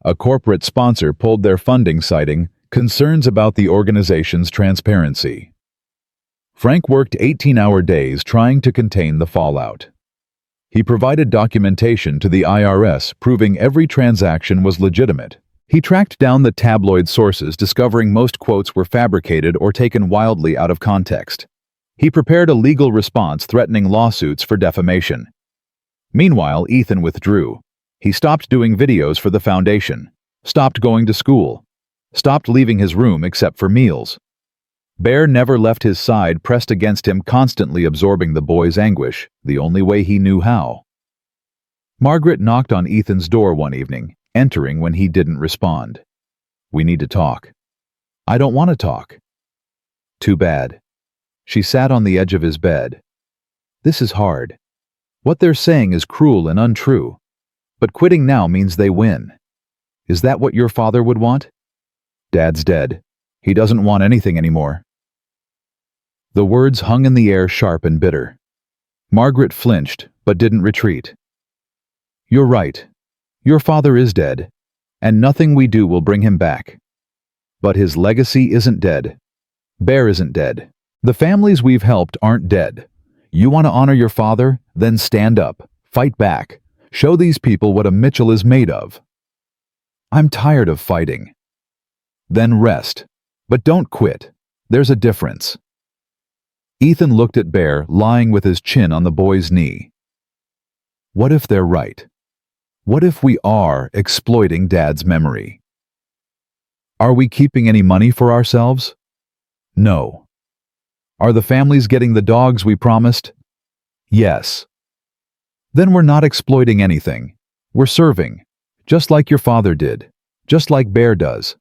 A corporate sponsor pulled their funding, citing concerns about the organization's transparency. Frank worked 18-hour days trying to contain the fallout. He provided documentation to the IRS proving every transaction was legitimate. He tracked down the tabloid sources, discovering most quotes were fabricated or taken wildly out of context. He prepared a legal response threatening lawsuits for defamation. Meanwhile, Ethan withdrew. He stopped doing videos for the Foundation, stopped going to school, stopped leaving his room except for meals. Bear never left his side, pressed against him, constantly absorbing the boy's anguish, the only way he knew how. Margaret knocked on Ethan's door one evening, entering when he didn't respond. "We need to talk." "I don't want to talk." "Too bad." She sat on the edge of his bed. "This is hard. What they're saying is cruel and untrue. But quitting now means they win. Is that what your father would want?" "Dad's dead. He doesn't want anything anymore." The words hung in the air, sharp and bitter. Margaret flinched, but didn't retreat. You're right. Your father is dead, and nothing we do will bring him back. But his legacy isn't dead. Bear isn't dead. The families we've helped aren't dead. You want to honor your father? Then stand up, fight back, show these people what a Mitchell is made of. I'm tired of fighting. Then rest, but don't quit. There's a difference. Ethan looked at Bear lying with his chin on the boy's knee. What if they're right? What if we are exploiting Dad's memory? Are we keeping any money for ourselves? No. Are the families getting the dogs we promised? Yes. Then we're not exploiting anything. We're serving, just like your father did, just like Bear does.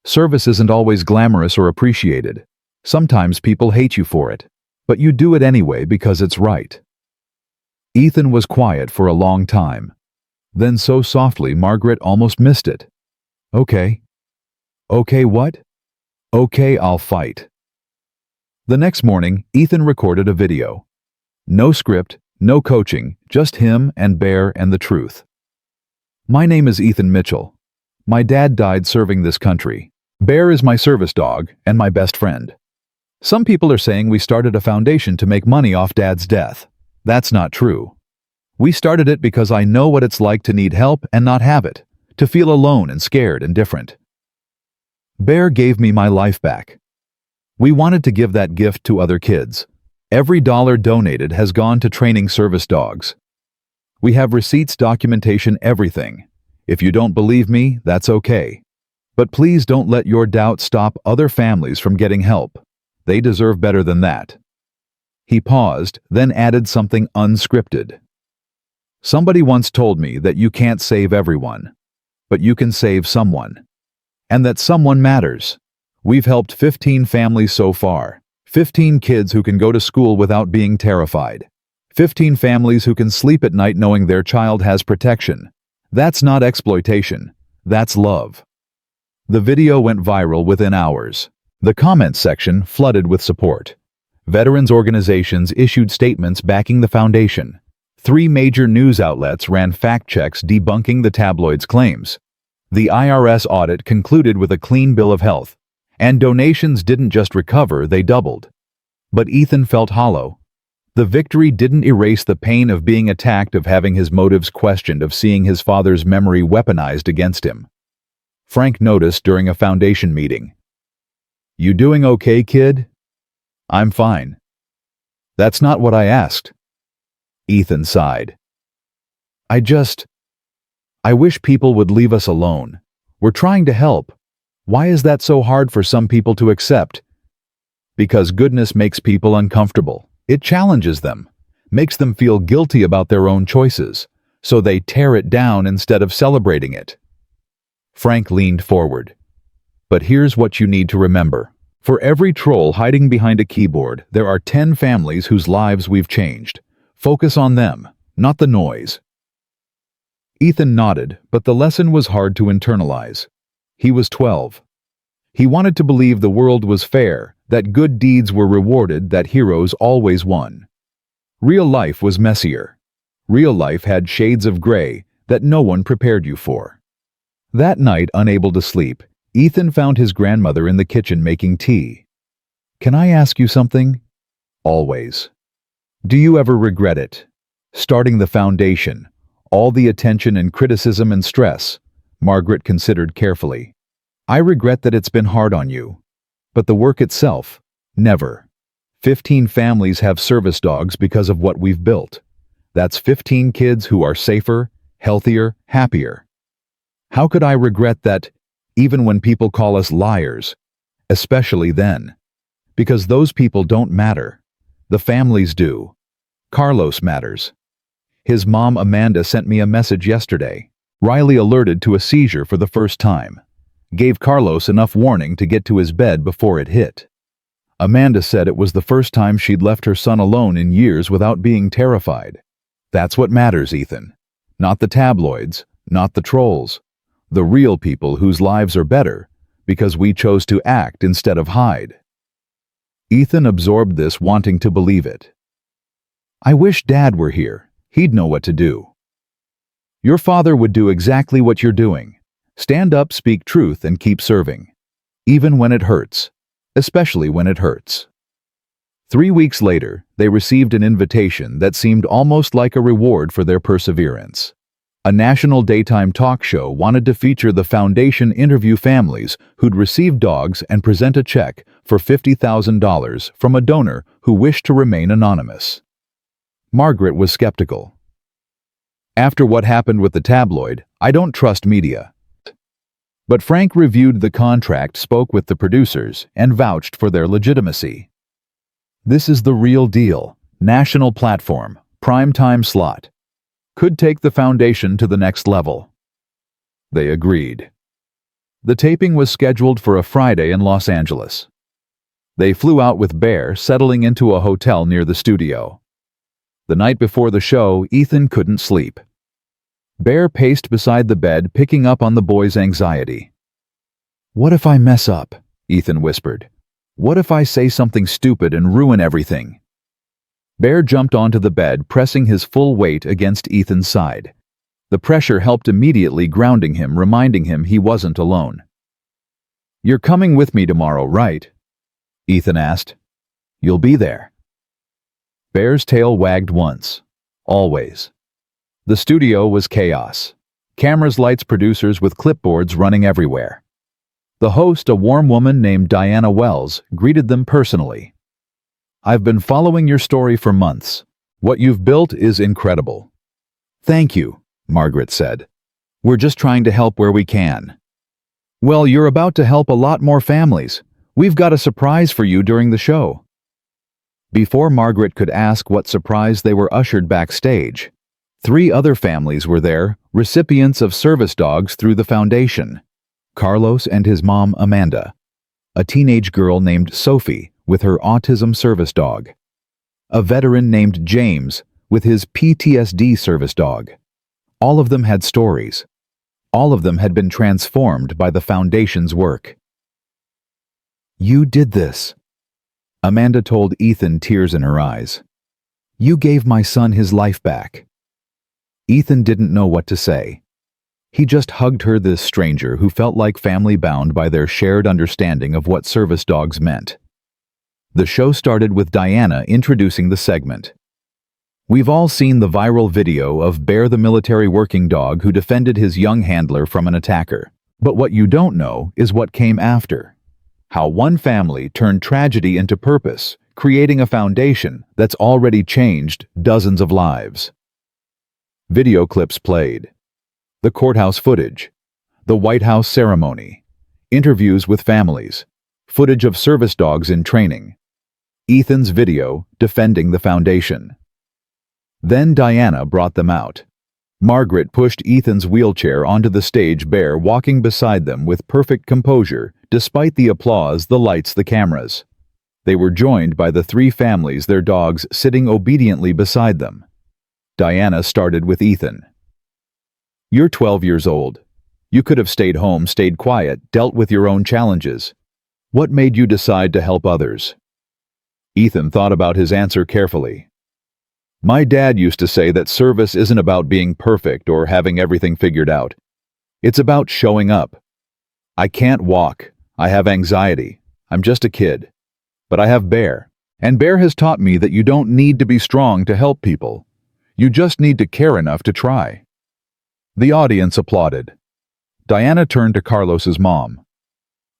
Service isn't always glamorous or appreciated. Sometimes people hate you for it, but you do it anyway because it's right. Ethan was quiet for a long time. Then so softly Margaret almost missed it. Okay. Okay, what? Okay, I'll fight. The next morning, Ethan recorded a video. No script, no coaching, just him and Bear and the truth. My name is Ethan Mitchell. My dad died serving this country. Bear is my service dog and my best friend. Some people are saying we started a foundation to make money off Dad's death. That's not true. We started it because I know what it's like to need help and not have it, to feel alone and scared and different. Bear gave me my life back. We wanted to give that gift to other kids. Every dollar donated has gone to training service dogs. We have receipts, documentation, everything. If you don't believe me, that's okay. But please don't let your doubt stop other families from getting help. They deserve better than that. He paused, then added something unscripted. Somebody once told me that you can't save everyone, but you can save someone. And that someone matters. We've helped 15 families so far. 15 kids who can go to school without being terrified. 15 families who can sleep at night knowing their child has protection. That's not exploitation. That's love. The video went viral within hours. The comments section flooded with support. Veterans organizations issued statements backing the foundation. 3 major news outlets ran fact checks debunking the tabloid's claims. The IRS audit concluded with a clean bill of health, and donations didn't just recover, they doubled. But Ethan felt hollow. The victory didn't erase the pain of being attacked, of having his motives questioned, of seeing his father's memory weaponized against him. Frank noticed during a foundation meeting. You doing okay, kid? I'm fine. That's not what I asked. Ethan sighed. I wish people would leave us alone. We're trying to help. Why is that so hard for some people to accept? Because goodness makes people uncomfortable. It challenges them, makes them feel guilty about their own choices, so they tear it down instead of celebrating it. Frank leaned forward. But here's what you need to remember. For every troll hiding behind a keyboard, there are 10 families whose lives we've changed. Focus on them, not the noise. Ethan nodded, but the lesson was hard to internalize. He was 12. He wanted to believe the world was fair, that good deeds were rewarded, that heroes always won. Real life was messier. Real life had shades of gray that no one prepared you for. That night, unable to sleep, Ethan found his grandmother in the kitchen making tea. Can I ask you something? Always. Do you ever regret it? Starting the foundation, all the attention and criticism and stress. Margaret considered carefully. I regret that it's been hard on you. But the work itself, never. 15 families have service dogs because of what we've built. That's 15 kids who are safer, healthier, happier. How could I regret that, even when people call us liars? Especially then. Because those people don't matter. The families do. Carlos matters. His mom Amanda sent me a message yesterday. Riley alerted to a seizure for the first time. Gave Carlos enough warning to get to his bed before it hit. Amanda said it was the first time she'd left her son alone in years without being terrified. That's what matters, Ethan. Not the tabloids, not the trolls. The real people whose lives are better because we chose to act instead of hide. Ethan absorbed this, wanting to believe it. I wish Dad were here. He'd know what to do. Your father would do exactly what you're doing. Stand up, speak truth, and keep serving. Even when it hurts. Especially when it hurts. 3 weeks later, they received an invitation that seemed almost like a reward for their perseverance. A national daytime talk show wanted to feature the foundation interview families who'd received dogs and present a check for $50,000 from a donor who wished to remain anonymous. Margaret was skeptical. After what happened with the tabloid, I don't trust media. But Frank reviewed the contract, spoke with the producers, and vouched for their legitimacy. This is the real deal. National platform, prime-time slot. Could take the foundation to the next level. They agreed. The taping was scheduled for a Friday in Los Angeles. They flew out with Bear, settling into a hotel near the studio. The night before the show, Ethan couldn't sleep. Bear paced beside the bed, picking up on the boy's anxiety. "What if I mess up?" Ethan whispered. "What if I say something stupid and ruin everything?" Bear jumped onto the bed, pressing his full weight against Ethan's side. The pressure helped immediately, grounding him, reminding him he wasn't alone. "You're coming with me tomorrow, right?" Ethan asked. "You'll be there." Bear's tail wagged once. Always. The studio was chaos. Cameras, lights, producers with clipboards running everywhere. The host, a warm woman named Diana Wells, greeted them personally. "I've been following your story for months. What you've built is incredible." "Thank you," Margaret said. "We're just trying to help where we can." "Well, you're about to help a lot more families. We've got a surprise for you during the show." Before Margaret could ask what surprise, they were ushered backstage. 3 other families were there, recipients of service dogs through the foundation. Carlos and his mom, Amanda. A teenage girl named Sophie with her autism service dog. A veteran named James with his PTSD service dog. All of them had stories. All of them had been transformed by the foundation's work. "You did this," Amanda told Ethan, tears in her eyes. "You gave my son his life back." Ethan didn't know what to say. He just hugged her, this stranger who felt like family, bound by their shared understanding of what service dogs meant. The show started with Diana introducing the segment. We've all seen the viral video of Bear, the military working dog who defended his young handler from an attacker. But what you don't know is what came after. How one family turned tragedy into purpose, creating a foundation that's already changed dozens of lives. Video clips played. The courthouse footage. The White House ceremony. Interviews with families. Footage of service dogs in training. Ethan's video defending the foundation. Then Diana brought them out. Margaret pushed Ethan's wheelchair onto the stage, Bear walking beside them with perfect composure, despite the applause, the lights, the cameras. They were joined by the 3 families, their dogs sitting obediently beside them. Diana started with Ethan. "You're 12 years old. You could have stayed home, stayed quiet, dealt with your own challenges. What made you decide to help others?" Ethan thought about his answer carefully. "My dad used to say that service isn't about being perfect or having everything figured out. It's about showing up. I can't walk. I have anxiety. I'm just a kid. But I have Bear. And Bear has taught me that you don't need to be strong to help people. You just need to care enough to try." The audience applauded. Diana turned to Carlos's mom.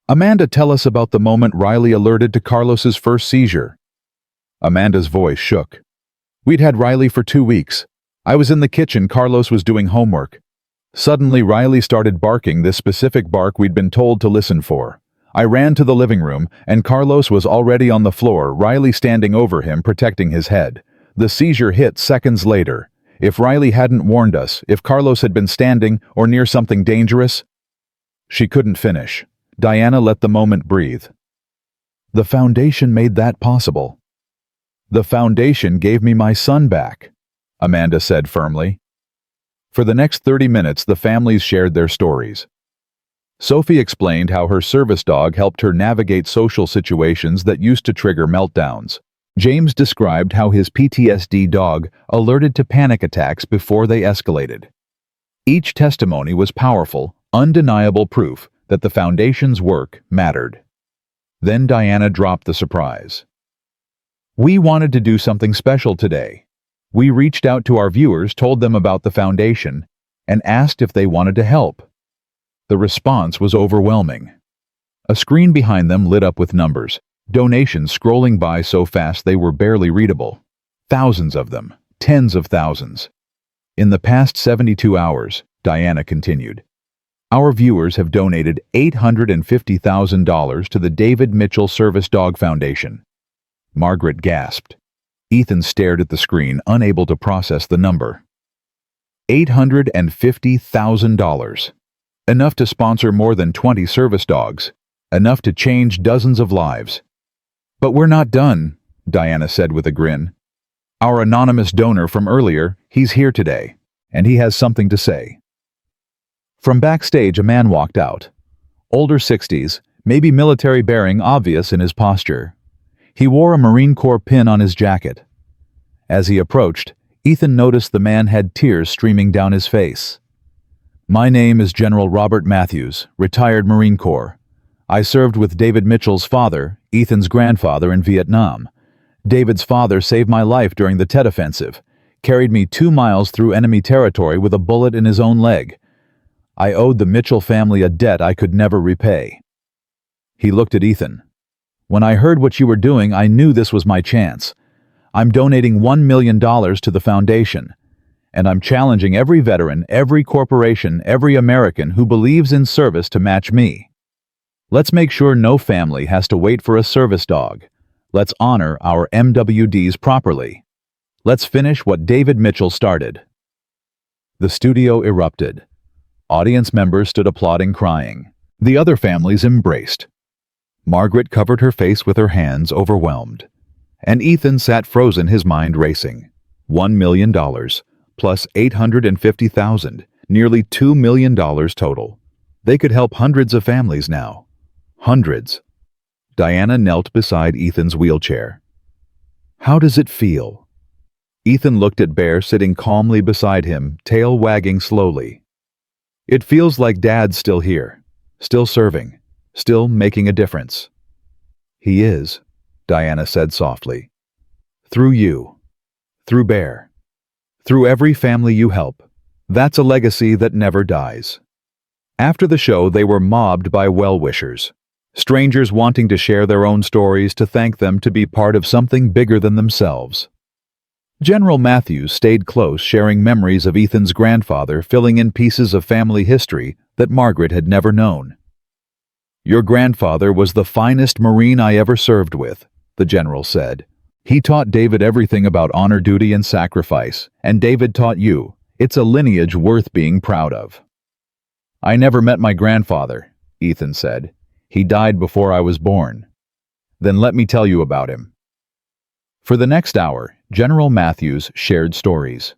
"Amanda, tell us about the moment Riley alerted to Carlos's first seizure." Amanda's voice shook. "We'd had Riley for 2 weeks. I was in the kitchen, Carlos was doing homework. Suddenly Riley started barking, this specific bark we'd been told to listen for. I ran to the living room, and Carlos was already on the floor, Riley standing over him, protecting his head. The seizure hit seconds later. If Riley hadn't warned us, if Carlos had been standing or near something dangerous..." She couldn't finish. Diana let the moment breathe. "The foundation made that possible." "The foundation gave me my son back," Amanda said firmly. For the next 30 minutes, the families shared their stories. Sophie explained how her service dog helped her navigate social situations that used to trigger meltdowns. James described how his PTSD dog alerted to panic attacks before they escalated. Each testimony was powerful, undeniable proof that the Foundation's work mattered. Then Diana dropped the surprise. "We wanted to do something special today. We reached out to our viewers, told them about the Foundation, and asked if they wanted to help." The response was overwhelming. A screen behind them lit up with numbers, donations scrolling by so fast they were barely readable. Thousands of them, tens of thousands. "In the past 72 hours, Diana continued, our viewers have donated $850,000 to the David Mitchell Service Dog Foundation." Margaret gasped. Ethan stared at the screen, unable to process the number. $850,000. Enough to sponsor more than 20 service dogs. Enough to change dozens of lives. "But we're not done," Diana said with a grin. "Our anonymous donor from earlier, he's here today, and he has something to say." From backstage, a man walked out. Older 60s, maybe military bearing obvious in his posture. He wore a Marine Corps pin on his jacket. As he approached, Ethan noticed the man had tears streaming down his face. "My name is General Robert Matthews, retired Marine Corps. I served with David Mitchell's father, Ethan's grandfather, in Vietnam. David's father saved my life during the Tet Offensive, carried me 2 miles through enemy territory with a bullet in his own leg. I owed the Mitchell family a debt I could never repay." He looked at Ethan. "When I heard what you were doing, I knew this was my chance. I'm donating $1 million to the Foundation, and I'm challenging every veteran, every corporation, every American who believes in service to match me. Let's make sure no family has to wait for a service dog. Let's honor our MWDs properly. Let's finish what David Mitchell started." The studio erupted. Audience members stood applauding, crying. The other families embraced. Margaret covered her face with her hands, overwhelmed. And Ethan sat frozen, his mind racing. $1 million, plus $850,000, nearly $2 million total. They could help hundreds of families now. Hundreds. Diana knelt beside Ethan's wheelchair. "How does it feel?" Ethan looked at Bear sitting calmly beside him, tail wagging slowly. "It feels like Dad's still here, still serving, still making a difference." "He is," Diana said softly. "Through you. Through Bear. Through every family you help. That's a legacy that never dies." After the show, they were mobbed by well-wishers. Strangers wanting to share their own stories, to thank them, to be part of something bigger than themselves. General Matthews stayed close, sharing memories of Ethan's grandfather, filling in pieces of family history that Margaret had never known. "Your grandfather was the finest Marine I ever served with," the general said. "He taught David everything about honor, duty, and sacrifice, and David taught you. It's a lineage worth being proud of." "I never met my grandfather," Ethan said. "He died before I was born." "Then let me tell you about him." For the next hour, General Matthews shared stories.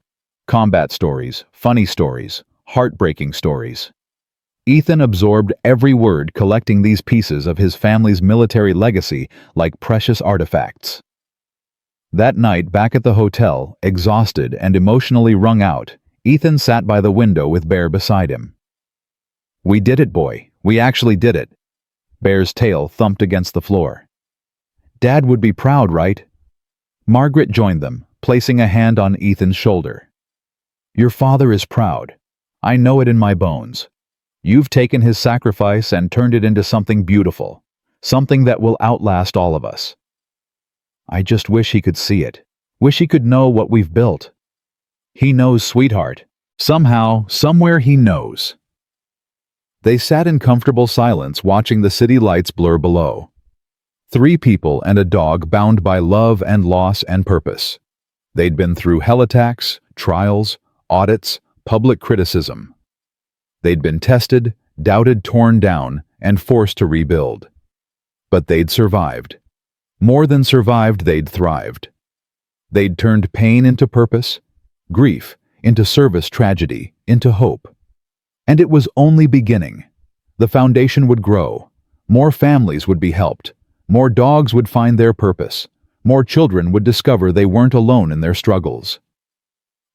Combat stories, funny stories, heartbreaking stories. Ethan absorbed every word, collecting these pieces of his family's military legacy like precious artifacts. That night, back at the hotel, exhausted and emotionally wrung out, Ethan sat by the window with Bear beside him. "We did it, boy. We actually did it." Bear's tail thumped against the floor. "Dad would be proud, right?" Margaret joined them, placing a hand on Ethan's shoulder. "Your father is proud. I know it in my bones. You've taken his sacrifice and turned it into something beautiful, something that will outlast all of us. I just wish he could see it. Wish he could know what we've built." "He knows, sweetheart. Somehow, somewhere he knows." They sat in comfortable silence, watching the city lights blur below. 3 people and a dog bound by love and loss and purpose. They'd been through hell attacks, trials, audits, public criticism. They'd been tested, doubted, torn down, and forced to rebuild. But they'd survived. More than survived, they'd thrived. They'd turned pain into purpose, grief into service, tragedy into hope. And it was only beginning. The foundation would grow. More families would be helped. More dogs would find their purpose. more children would discover they weren't alone in their struggles.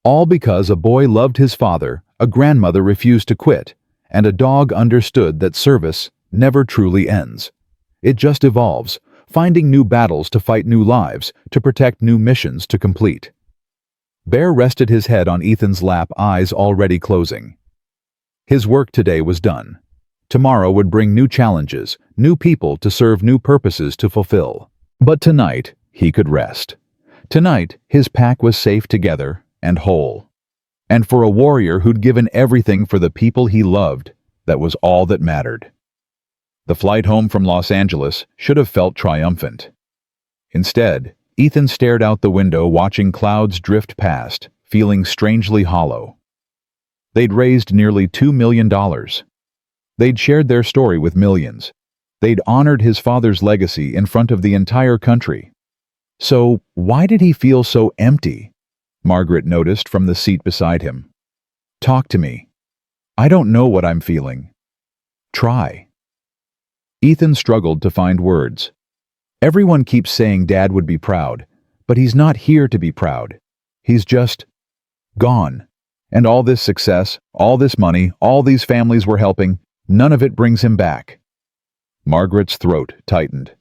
All because a boy loved his father, a grandmother refused to quit, and a dog understood that service never truly ends. It just evolves, finding new battles to fight new lives, to protect new missions to complete. Bear rested his head on Ethan's lap, eyes already closing. His work today was done. Tomorrow would bring new challenges, new people to serve, new purposes to fulfill. But tonight, he could rest. Tonight, his pack was safe together and whole. And for a warrior who'd given everything for the people he loved, that was all that mattered. The flight home from Los Angeles should have felt triumphant. Instead, Ethan stared out the window, watching clouds drift past, feeling strangely hollow. They'd raised nearly $2 million. They'd shared their story with millions. They'd honored his father's legacy in front of the entire country. So, why did he feel so empty? Margaret noticed from the seat beside him. Talk to me. I don't know what I'm feeling. Try. Ethan struggled to find words. Everyone keeps saying Dad would be proud, but he's not here to be proud. He's just gone. And all this success, all this money, all these families we're helping, none of it brings him back. Margaret's throat tightened.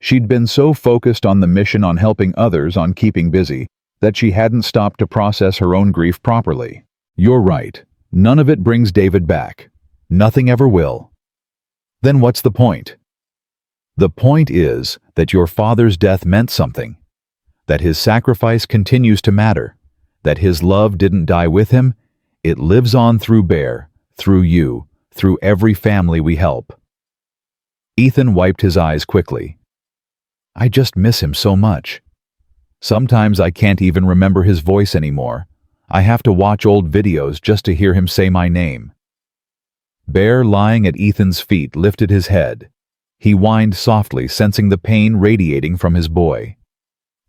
She'd been so focused on the mission, on helping others, on keeping busy, that she hadn't stopped to process her own grief properly. You're right. None of it brings David back. Nothing ever will. Then what's the point? The point is that your father's death meant something. That his sacrifice continues to matter. That his love didn't die with him. It lives on through Bear, through you, through every family we help. Ethan wiped his eyes quickly. I just miss him so much. Sometimes I can't even remember his voice anymore. I have to watch old videos just to hear him say my name. Bear, lying at Ethan's feet, lifted his head. He whined softly, sensing the pain radiating from his boy.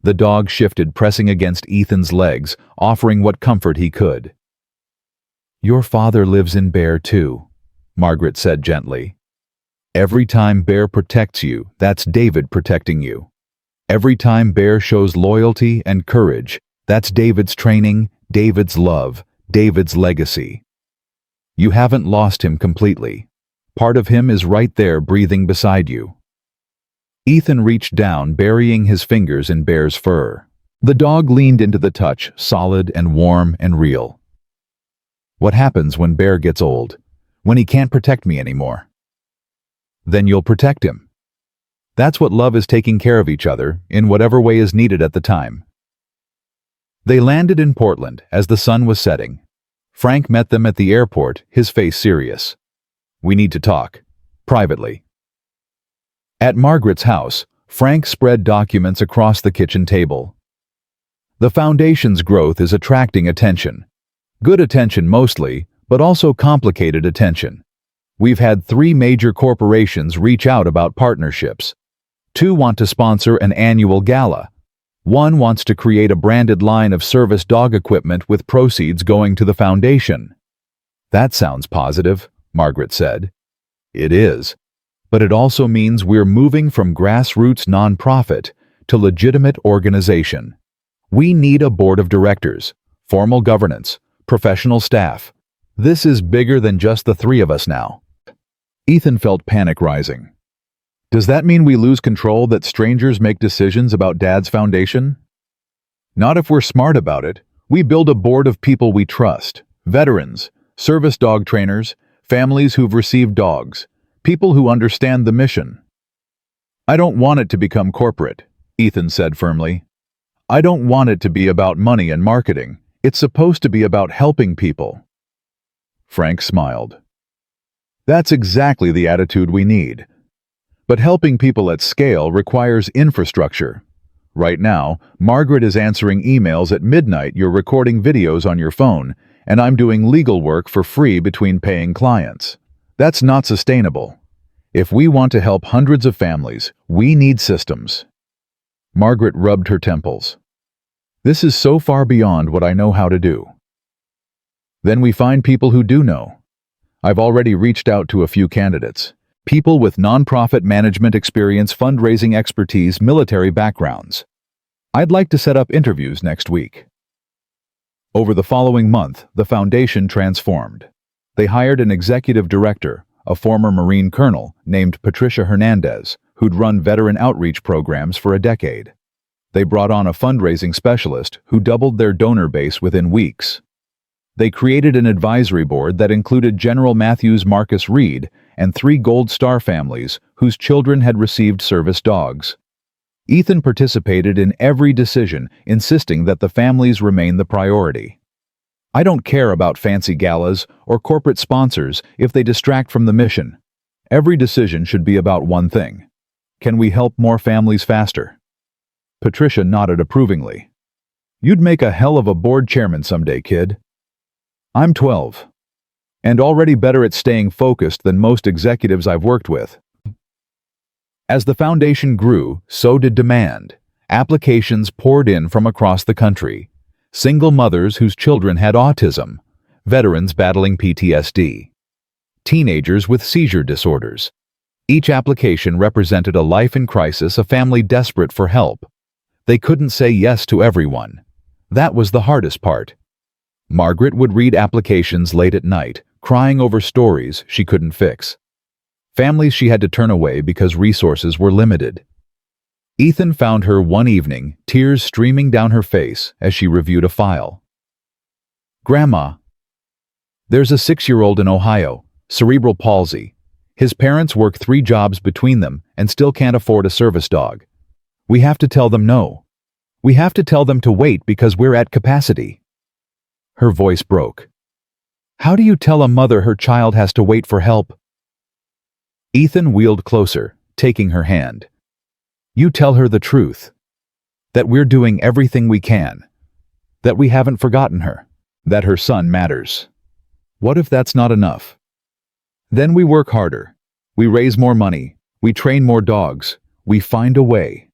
The dog shifted, pressing against Ethan's legs, offering what comfort he could. Your father lives in Bear too, Margaret said gently. Every time Bear protects you, that's David protecting you. Every time Bear shows loyalty and courage, that's David's training, David's love, David's legacy. You haven't lost him completely. Part of him is right there, breathing beside you. Ethan reached down, burying his fingers in Bear's fur. The dog leaned into the touch, solid and warm and real. What happens when Bear gets old? When he can't protect me anymore? Then you'll protect him. That's what love is, taking care of each other in whatever way is needed at the time. They landed in Portland as the sun was setting. Frank met them at the airport, his face serious. We need to talk. Privately. At Margaret's house, Frank spread documents across the kitchen table. The foundation's growth is attracting attention. Good attention mostly, but also complicated attention. We've had 3 major corporations reach out about partnerships. 2 want to sponsor an annual gala. 1 wants to create a branded line of service dog equipment with proceeds going to the foundation. That sounds positive, Margaret said. It is. But it also means we're moving from grassroots nonprofit to legitimate organization. We need a board of directors, formal governance, professional staff. This is bigger than just the 3 of us now. Ethan felt panic rising. Does that mean we lose control, that strangers make decisions about Dad's foundation? Not if we're smart about it. We build a board of people we trust, veterans, service dog trainers, families who've received dogs, people who understand the mission. I don't want it to become corporate, Ethan said firmly. I don't want it to be about money and marketing. It's supposed to be about helping people. Frank smiled. That's exactly the attitude we need. But helping people at scale requires infrastructure. Right now, Margaret is answering emails at midnight, you're recording videos on your phone, and I'm doing legal work for free between paying clients. That's not sustainable. If we want to help hundreds of families, we need systems. Margaret rubbed her temples. This is so far beyond what I know how to do. Then we find people who do know. I've already reached out to a few candidates. People with nonprofit management experience, fundraising expertise, military backgrounds. I'd like to set up interviews next week." Over the following month, the foundation transformed. They hired an executive director, a former Marine colonel named Patricia Hernandez, who'd run veteran outreach programs for a decade. They brought on a fundraising specialist who doubled their donor base within weeks. They created an advisory board that included General Matthews Marcus Reed and 3 Gold Star families whose children had received service dogs. Ethan participated in every decision, insisting that the families remain the priority. "I don't care about fancy galas or corporate sponsors if they distract from the mission. Every decision should be about one thing. Can we help more families faster?" Patricia nodded approvingly. "You'd make a hell of a board chairman someday, kid." "I'm 12. And already better at staying focused than most executives I've worked with." As the foundation grew, so did demand. Applications poured in from across the country. Single mothers whose children had autism, veterans battling PTSD, teenagers with seizure disorders. Each application represented a life in crisis, a family desperate for help. They couldn't say yes to everyone. That was the hardest part. Margaret would read applications late at night, crying over stories she couldn't fix. Families she had to turn away because resources were limited. Ethan found her one evening, tears streaming down her face as she reviewed a file. "Grandma, there's a 6-year-old in Ohio, cerebral palsy. His parents work 3 jobs between them and still can't afford a service dog. We have to tell them no. We have to tell them to wait because we're at capacity." Her voice broke. "How do you tell a mother her child has to wait for help?" Ethan wheeled closer, taking her hand. "You tell her the truth. That we're doing everything we can. That we haven't forgotten her. That her son matters. What if that's not enough? Then we work harder. We raise more money. We train more dogs. We find a way."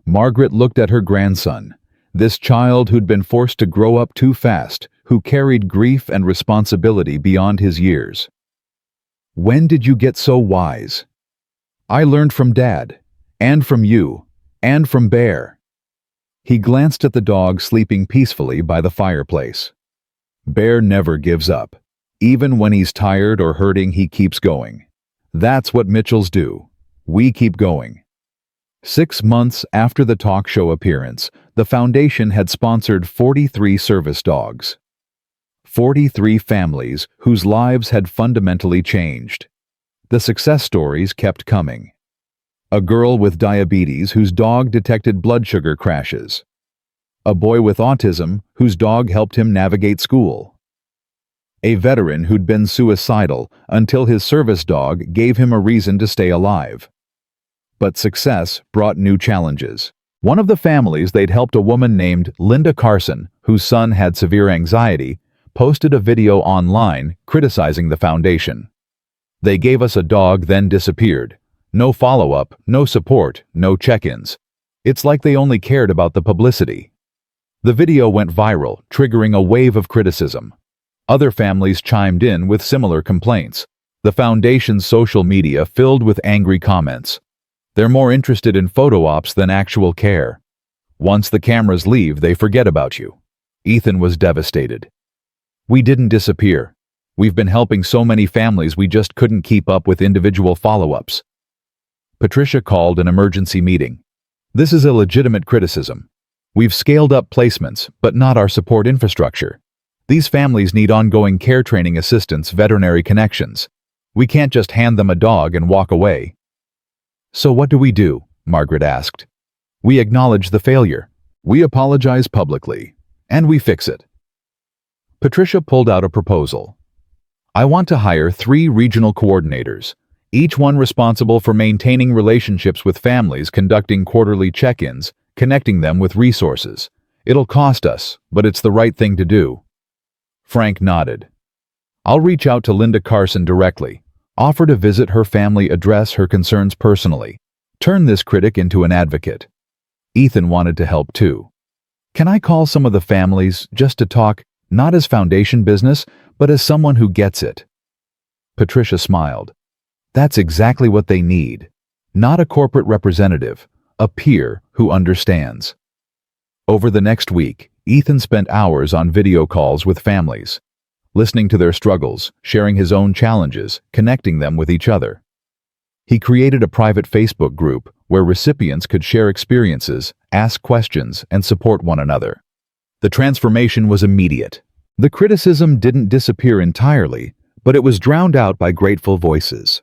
Margaret looked at her grandson, this child who'd been forced to grow up too fast, who carried grief and responsibility beyond his years. "When did you get so wise?" "I learned from Dad, and from you, and from Bear." He glanced at the dog sleeping peacefully by the fireplace. "Bear never gives up. Even when he's tired or hurting, he keeps going. That's what Mitchells do. We keep going." 6 months after the talk show appearance, the foundation had sponsored 43 service dogs. 43 families whose lives had fundamentally changed. The success stories kept coming. A girl with diabetes whose dog detected blood sugar crashes. A boy with autism whose dog helped him navigate school. A veteran who'd been suicidal until his service dog gave him a reason to stay alive. But success brought new challenges. One of the families they'd helped, a woman named Linda Carson, whose son had severe anxiety, posted a video online criticizing the foundation. "They gave us a dog, then disappeared. No follow-up, no support, no check-ins. It's like they only cared about the publicity." The video went viral, triggering a wave of criticism. Other families chimed in with similar complaints. The foundation's social media filled with angry comments. "They're more interested in photo ops than actual care. Once the cameras leave, they forget about you." Ethan was devastated. "We didn't disappear. We've been helping so many families we just couldn't keep up with individual follow-ups." Patricia called an emergency meeting. "This is a legitimate criticism. We've scaled up placements, but not our support infrastructure. These families need ongoing care, training assistance, veterinary connections. We can't just hand them a dog and walk away." "So what do we do?" Margaret asked. "We acknowledge the failure. We apologize publicly. And we fix it." Patricia pulled out a proposal. "I want to hire 3 regional coordinators, each one responsible for maintaining relationships with families, conducting quarterly check-ins, connecting them with resources. It'll cost us, but it's the right thing to do." Frank nodded. "I'll reach out to Linda Carson directly, offer to visit her family, address her concerns personally, turn this critic into an advocate." Ethan wanted to help too. "Can I call some of the families just to talk, not as foundation business, but as someone who gets it?" Patricia smiled. "That's exactly what they need. Not a corporate representative, a peer who understands." Over the next week, Ethan spent hours on video calls with families, listening to their struggles, sharing his own challenges, connecting them with each other. He created a private Facebook group where recipients could share experiences, ask questions, and support one another. The transformation was immediate. The criticism didn't disappear entirely, but it was drowned out by grateful voices.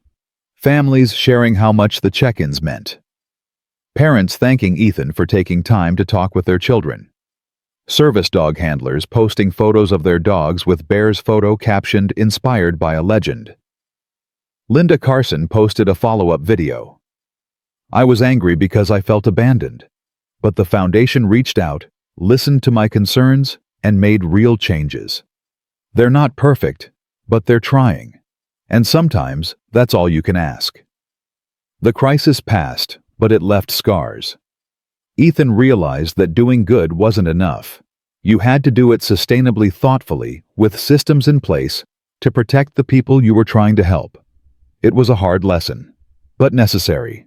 Families sharing how much the check-ins meant. Parents thanking Ethan for taking time to talk with their children. Service dog handlers posting photos of their dogs with Bear's photo captioned "Inspired by a Legend." Linda Carson posted a follow-up video. "I was angry because I felt abandoned, but the foundation reached out, listened to my concerns, and made real changes. They're not perfect, but they're trying. And sometimes that's all you can ask." The crisis passed, but it left scars. Ethan realized that doing good wasn't enough. You had to do it sustainably, thoughtfully, with systems in place to protect the people you were trying to help. It was a hard lesson, but necessary.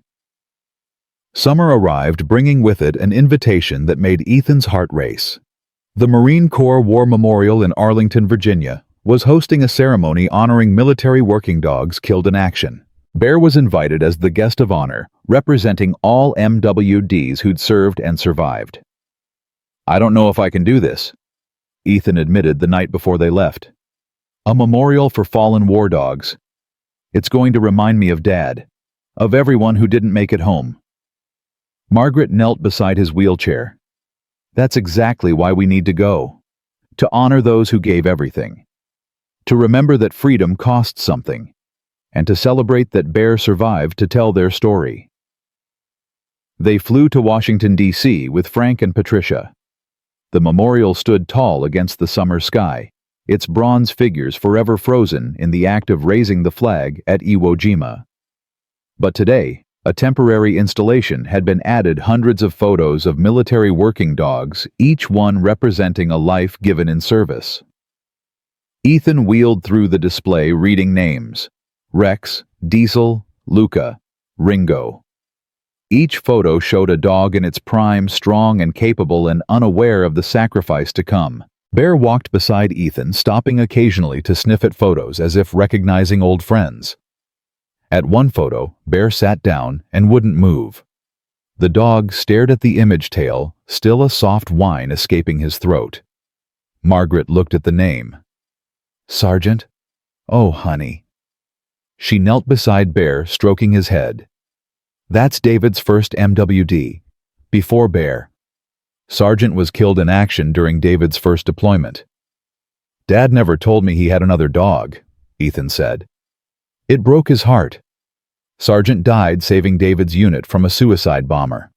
Summer arrived, bringing with it an invitation that made Ethan's heart race. The Marine Corps War Memorial in Arlington, Virginia, was hosting a ceremony honoring military working dogs killed in action. Bear was invited as the guest of honor, representing all MWDs who'd served and survived. "I don't know if I can do this," Ethan admitted the night before they left. "A memorial for fallen war dogs. It's going to remind me of Dad, of everyone who didn't make it home." Margaret knelt beside his wheelchair. "That's exactly why we need to go. To honor those who gave everything. To remember that freedom costs something. And to celebrate that Bear survived to tell their story." They flew to Washington, D.C. with Frank and Patricia. The memorial stood tall against the summer sky, its bronze figures forever frozen in the act of raising the flag at Iwo Jima. But today, a temporary installation had been added, hundreds of photos of military working dogs, each one representing a life given in service. Ethan wheeled through the display reading names: Rex, Diesel, Luca, Ringo. Each photo showed a dog in its prime, strong and capable and unaware of the sacrifice to come. Bear walked beside Ethan, stopping occasionally to sniff at photos as if recognizing old friends. At one photo, Bear sat down and wouldn't move. The dog stared at the image tail, still a soft whine escaping his throat. Margaret looked at the name. "Sergeant? Oh, honey." She knelt beside Bear, stroking his head. "That's David's first MWD, before Bear. Sergeant was killed in action during David's first deployment." "Dad never told me he had another dog," Ethan said. "It broke his heart. Sergeant died saving David's unit from a suicide bomber.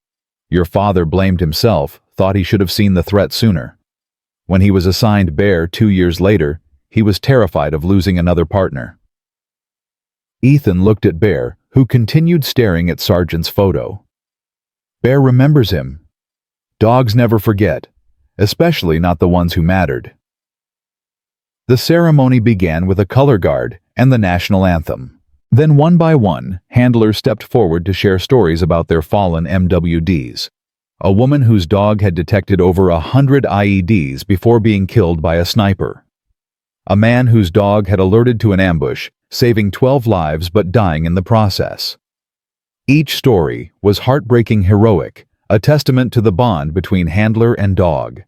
Your father blamed himself, thought he should have seen the threat sooner. When he was assigned Bear 2 years later, he was terrified of losing another partner." Ethan looked at Bear, who continued staring at Sergeant's photo. "Bear remembers him. Dogs never forget, especially not the ones who mattered." The ceremony began with a color guard and the national anthem. Then one by one, handlers stepped forward to share stories about their fallen MWDs. A woman whose dog had detected over 100 IEDs before being killed by a sniper. A man whose dog had alerted to an ambush, saving 12 lives but dying in the process. Each story was heartbreaking, heroic, a testament to the bond between handler and dog.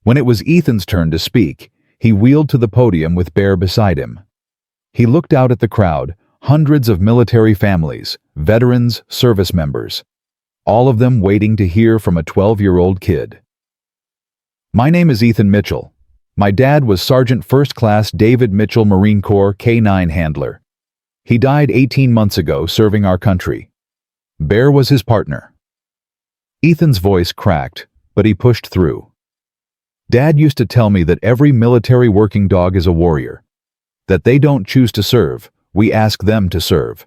When it was Ethan's turn to speak, he wheeled to the podium with Bear beside him. He looked out at the crowd, hundreds of military families, veterans, service members, all of them waiting to hear from a 12-year-old kid. "My name is Ethan Mitchell. My dad was Sergeant First Class David Mitchell, Marine Corps K-9 handler. He died 18 months ago serving our country. Bear was his partner." Ethan's voice cracked, but he pushed through. "Dad used to tell me that every military working dog is a warrior. That they don't choose to serve, we ask them to serve.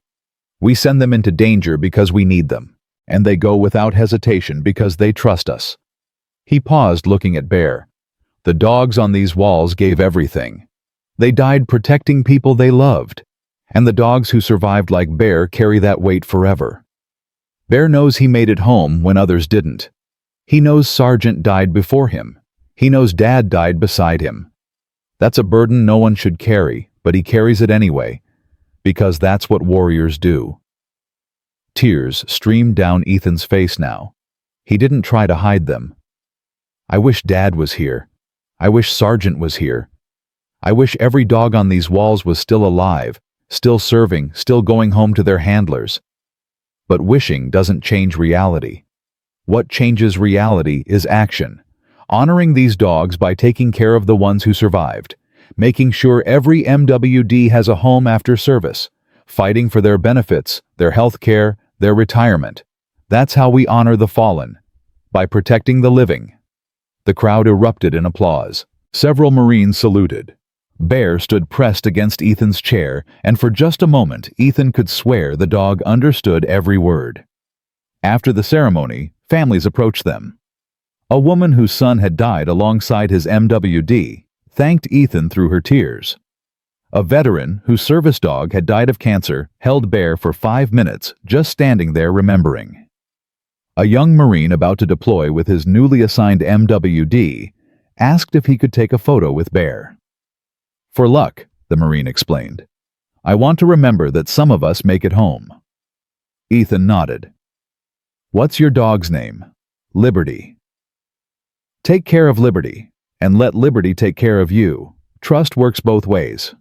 We send them into danger because we need them, and they go without hesitation because they trust us." He paused, looking at Bear. "The dogs on these walls gave everything. They died protecting people they loved, and the dogs who survived like Bear carry that weight forever. Bear knows he made it home when others didn't. He knows Sergeant died before him. He knows Dad died beside him. That's a burden no one should carry, but he carries it anyway, because that's what warriors do. Tears streamed down Ethan's face now. He didn't try to hide them. I wish Dad was here. I wish Sergeant was here. I wish every dog on these walls was still alive, still serving, still going home to their handlers. But wishing doesn't change reality. What changes reality is action. Honoring these dogs by taking care of the ones who survived. Making sure every MWD has a home after service. Fighting for their benefits, their health care, their retirement. That's how we honor the fallen. By protecting the living. The crowd erupted in applause. Several Marines saluted. Bear stood pressed against Ethan's chair, and for just a moment Ethan could swear the dog understood every word. After the ceremony, families approached them. A woman whose son had died alongside his MWD thanked Ethan through her tears. A veteran whose service dog had died of cancer held Bear for 5 minutes, just standing there remembering. A young Marine about to deploy with his newly assigned MWD asked if he could take a photo with Bear. For luck, the Marine explained. I want to remember that some of us make it home. Ethan nodded. What's your dog's name? Liberty. Take care of Liberty, and let Liberty take care of you. Trust works both ways.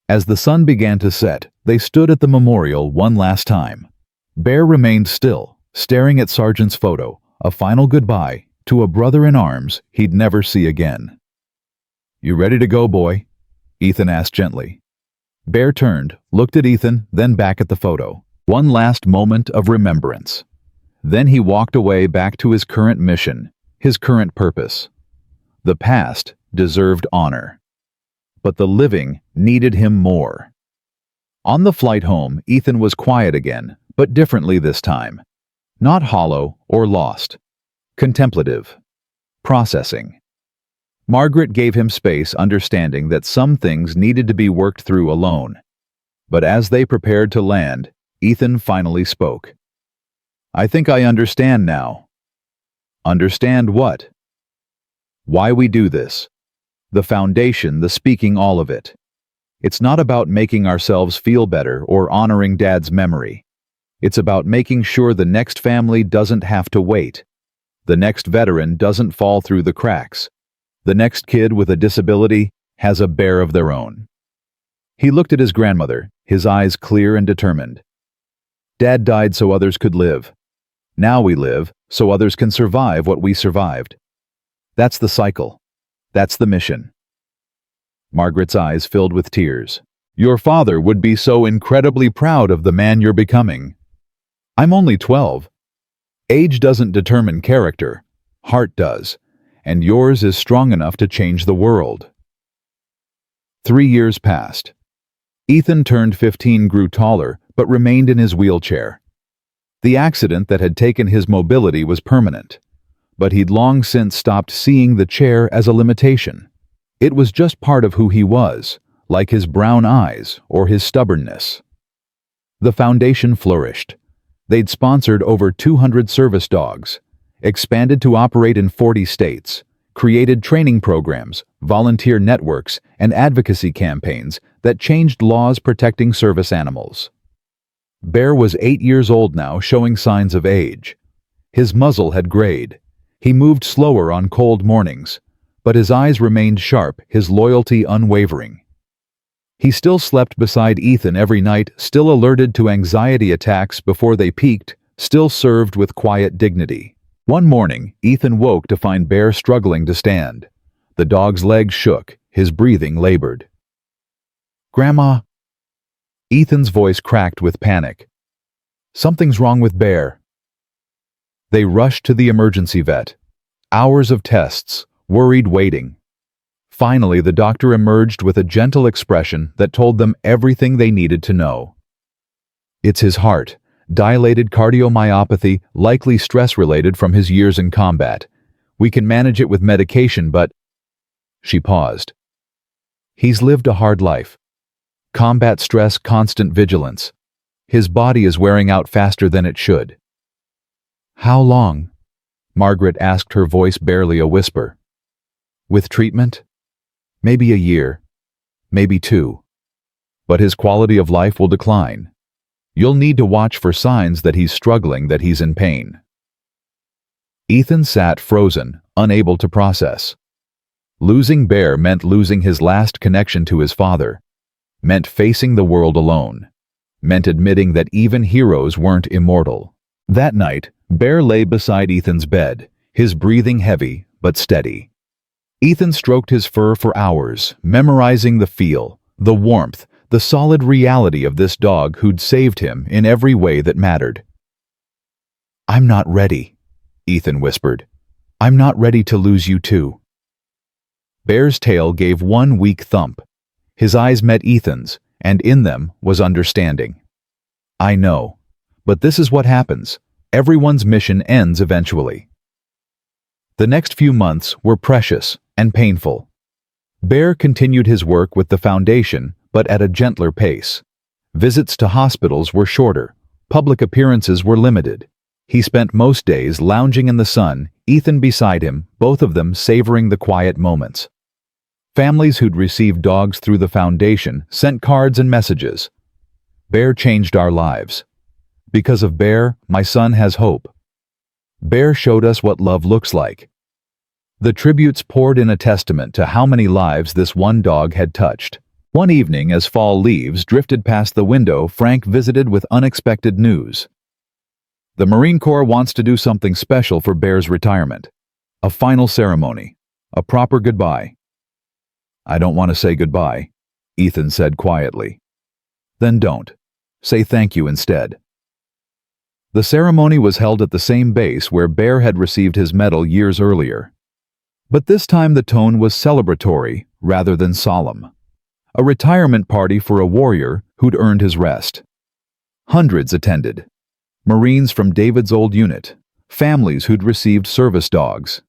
As the sun began to set, they stood at the memorial one last time. Bear remained still, staring at Sergeant's photo, a final goodbye to a brother in arms he'd never see again. You ready to go, boy? Ethan asked gently. Bear turned, looked at Ethan, then back at the photo. One last moment of remembrance. Then he walked away back to his current mission, his current purpose. The past deserved honor. But the living needed him more. On the flight home, Ethan was quiet again, but differently this time. Not hollow or lost. Contemplative. Processing. Margaret gave him space, understanding that some things needed to be worked through alone. But as they prepared to land, Ethan finally spoke. I think I understand now. Understand what? Why we do this. The foundation, the speaking, all of it. It's not about making ourselves feel better or honoring Dad's memory. It's about making sure the next family doesn't have to wait. The next veteran doesn't fall through the cracks. The next kid with a disability has a bear of their own. He looked at his grandmother, his eyes clear and determined. Dad died so others could live. Now we live so others can survive what we survived. That's the cycle. That's the mission. Margaret's eyes filled with tears. Your father would be so incredibly proud of the man you're becoming. I'm only 12. Age doesn't determine character. Heart does. And yours is strong enough to change the world. 3 years passed. Ethan turned 15, grew taller, but remained in his wheelchair. The accident that had taken his mobility was permanent, but he'd long since stopped seeing the chair as a limitation. It was just part of who he was, like his brown eyes or his stubbornness. The foundation flourished. They'd sponsored over 200 service dogs, expanded to operate in 40 states, created training programs, volunteer networks, and advocacy campaigns that changed laws protecting service animals. Bear was 8 years old now, showing signs of age. His muzzle had grayed. He moved slower on cold mornings, but his eyes remained sharp, his loyalty unwavering. He still slept beside Ethan every night, still alerted to anxiety attacks before they peaked, still served with quiet dignity. One morning, Ethan woke to find Bear struggling to stand. The dog's legs shook, his breathing labored. Grandma? Ethan's voice cracked with panic. Something's wrong with Bear. They rushed to the emergency vet. Hours of tests, worried waiting. Finally, the doctor emerged with a gentle expression that told them everything they needed to know. It's his heart. Dilated cardiomyopathy, likely stress-related from his years in combat. We can manage it with medication, but... She paused. He's lived a hard life. Combat stress, constant vigilance. His body is wearing out faster than it should. How long? Margaret asked, her voice barely a whisper. With treatment? Maybe a year, maybe 2. But his quality of life will decline. You'll need to watch for signs that he's struggling, that he's in pain. Ethan sat frozen, unable to process. Losing Bear meant losing his last connection to his father, meant facing the world alone, meant admitting that even heroes weren't immortal. That night, Bear lay beside Ethan's bed, his breathing heavy but steady. Ethan stroked his fur for hours, memorizing the feel, the warmth, the solid reality of this dog who'd saved him in every way that mattered. "I'm not ready," Ethan whispered. "I'm not ready to lose you too." Bear's tail gave one weak thump. His eyes met Ethan's, and in them was understanding. "I know, but this is what happens. Everyone's mission ends eventually." The next few months were precious and painful. Bear continued his work with the foundation, but at a gentler pace. Visits to hospitals were shorter. Public appearances were limited. He spent most days lounging in the sun, Ethan beside him, both of them savoring the quiet moments. Families who'd received dogs through the foundation sent cards and messages. "Bear changed our lives. Because of Bear, my son has hope. Bear showed us what love looks like." The tributes poured in a testament to how many lives this one dog had touched. One evening, as fall leaves drifted past the window, Frank visited with unexpected news. "The Marine Corps wants to do something special for Bear's retirement. A final ceremony. A proper goodbye." "I don't want to say goodbye," Ethan said quietly. "Then don't. Say thank you instead." The ceremony was held at the same base where Bear had received his medal years earlier. But this time the tone was celebratory rather than solemn. A retirement party for a warrior who'd earned his rest. Hundreds attended. Marines from David's old unit, families who'd received service dogs,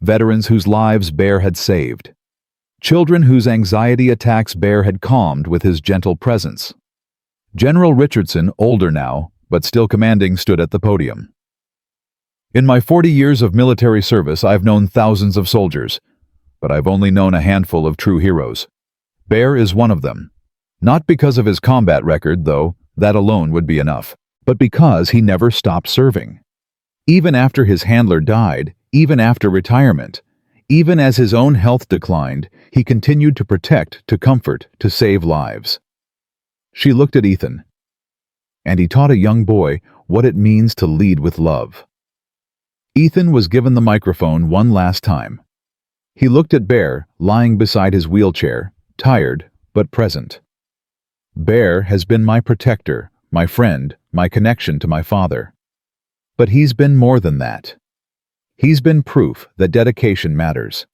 veterans whose lives Bear had saved, children whose anxiety attacks Bear had calmed with his gentle presence. General Richardson, older now, but still commanding, stood at the podium. "In my 40 years of military service, I've known thousands of soldiers, but I've only known a handful of true heroes. Bear is one of them. Not because of his combat record, though, that alone would be enough, but because he never stopped serving. Even after his handler died, even after retirement, even as his own health declined, he continued to protect, to comfort, to save lives." She looked at Ethan. "And he taught a young boy what it means to lead with love." Ethan was given the microphone one last time. He looked at Bear, lying beside his wheelchair, tired but present. "Bear has been my protector, my friend, my connection to my father. But he's been more than that. He's been proof that dedication matters,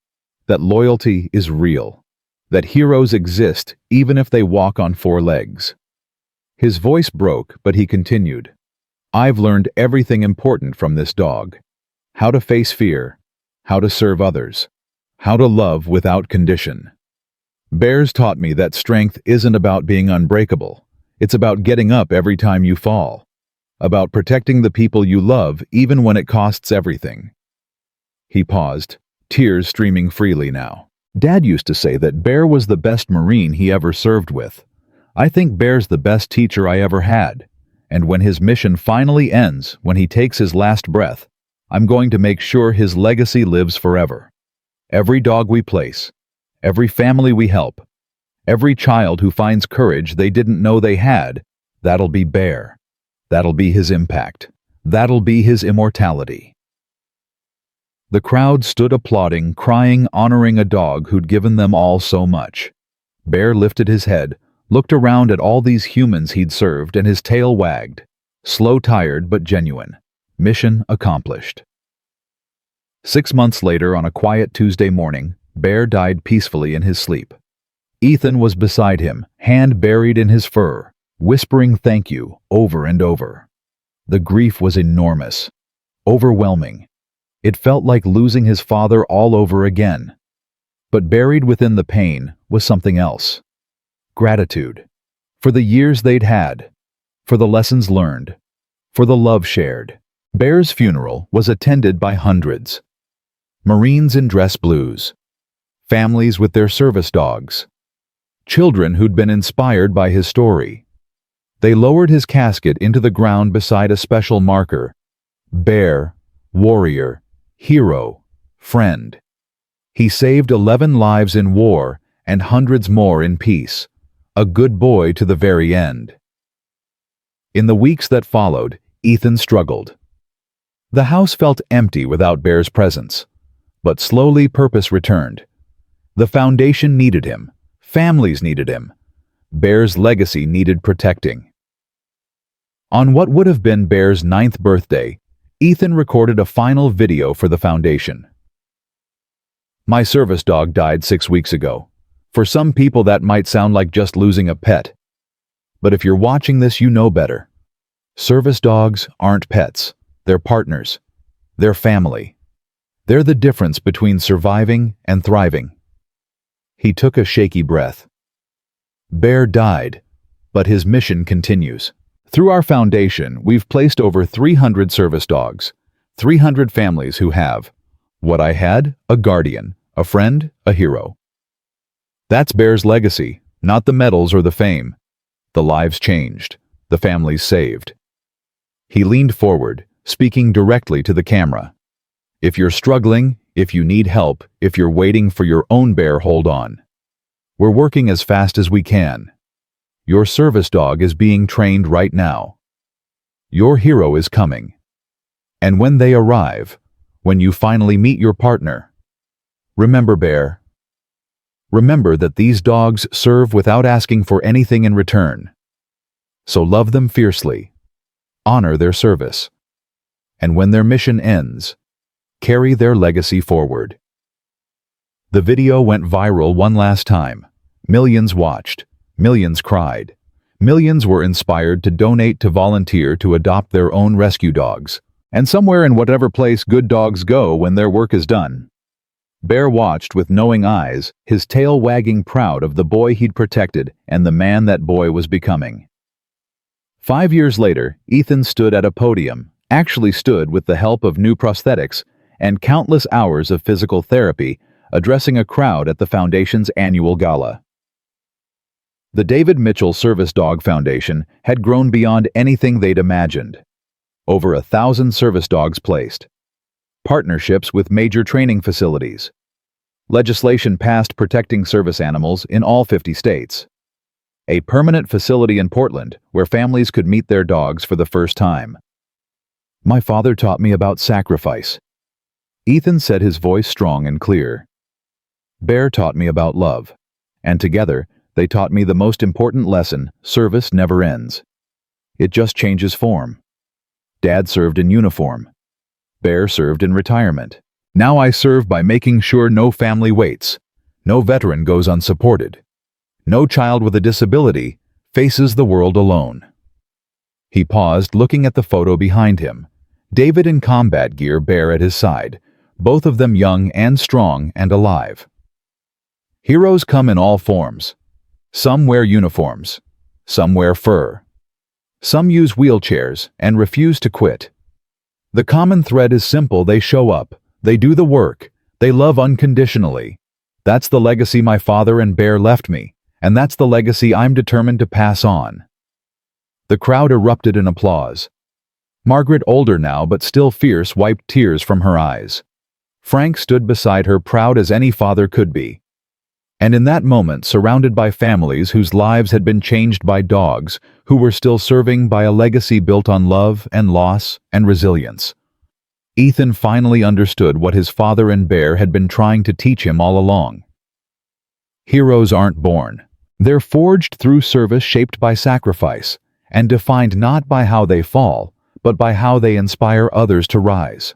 that loyalty is real, that heroes exist even if they walk on 4 legs." His voice broke, but he continued. "I've learned everything important from this dog. How to face fear, how to serve others, how to love without condition. Bear's taught me that strength isn't about being unbreakable. It's about getting up every time you fall, about protecting the people you love even when it costs everything." He paused, tears streaming freely now. "Dad used to say that Bear was the best Marine he ever served with. I think Bear's the best teacher I ever had, and when his mission finally ends, when he takes his last breath, I'm going to make sure his legacy lives forever. Every dog we place, every family we help, every child who finds courage they didn't know they had, that'll be Bear. That'll be his impact. That'll be his immortality." The crowd stood applauding, crying, honoring a dog who'd given them all so much. Bear lifted his head, looked around at all these humans he'd served, and his tail wagged. Slow, tired, but genuine. Mission accomplished. 6 months later, on a quiet Tuesday morning, Bear died peacefully in his sleep. Ethan was beside him, hand buried in his fur, whispering thank you over and over. The grief was enormous, overwhelming. It felt like losing his father all over again. But buried within the pain was something else. Gratitude. For the years they'd had. For the lessons learned. For the love shared. Bear's funeral was attended by hundreds. Marines in dress blues, families with their service dogs, children who'd been inspired by his story. They lowered his casket into the ground beside a special marker: Bear, warrior, hero, friend. He saved 11 lives in war and hundreds more in peace. A good boy to the very end. In the weeks that followed, Ethan struggled. The house felt empty without Bear's presence, but slowly purpose returned. The foundation needed him. Families needed him. Bear's legacy needed protecting. On what would have been Bear's 9th birthday, Ethan recorded a final video for the foundation. My service dog died 6 weeks ago. For some people that might sound like just losing a pet. But if you're watching this, you know better. Service dogs aren't pets. They're partners. They're family. They're the difference between surviving and thriving. He took a shaky breath. Bear died, but his mission continues. Through our foundation, we've placed over 300 service dogs, 300 families who have what I had: a guardian, a friend, a hero. That's Bear's legacy, not the medals or the fame. The lives changed, the families saved. He leaned forward, speaking directly to the camera. If you're struggling, if you need help, if you're waiting for your own bear, hold on. We're working as fast as we can. Your service dog is being trained right now. Your hero is coming. And when they arrive, when you finally meet your partner, remember, Bear. Remember that these dogs serve without asking for anything in return. So love them fiercely. Honor their service. And when their mission ends, carry their legacy forward. The video went viral one last time. Millions watched. Millions cried. Millions were inspired to donate, to volunteer, to adopt their own rescue dogs. And somewhere in whatever place good dogs go when their work is done, Bear watched with knowing eyes, his tail wagging, proud of the boy he'd protected and the man that boy was becoming. 5 years later, Ethan stood at a podium, actually stood with the help of new prosthetics and countless hours of physical therapy, addressing a crowd at the Foundation's annual gala. The David Mitchell Service Dog Foundation had grown beyond anything they'd imagined. Over 1,000 service dogs placed. Partnerships with major training facilities. Legislation passed protecting service animals in all 50 states. A permanent facility in Portland where families could meet their dogs for the first time. My father taught me about sacrifice. Ethan said, his voice strong and clear. Bear taught me about love. And together, they taught me the most important lesson: service never ends. It just changes form. Dad served in uniform. Bear served in retirement. Now I serve by making sure no family waits, no veteran goes unsupported, no child with a disability faces the world alone. He paused, looking at the photo behind him. David in combat gear, Bear at his side, both of them young and strong and alive. Heroes come in all forms. Some wear uniforms. Some wear fur. Some use wheelchairs and refuse to quit. The common thread is simple: they show up, they do the work, they love unconditionally. That's the legacy my father and Bear left me, and that's the legacy I'm determined to pass on. The crowd erupted in applause. Margaret, older now but still fierce, wiped tears from her eyes. Frank stood beside her, proud as any father could be. And in that moment, surrounded by families whose lives had been changed by dogs, who were still serving, by a legacy built on love and loss and resilience, Ethan finally understood what his father and Bear had been trying to teach him all along. Heroes aren't born. They're forged through service, shaped by sacrifice, and defined not by how they fall, but by how they inspire others to rise.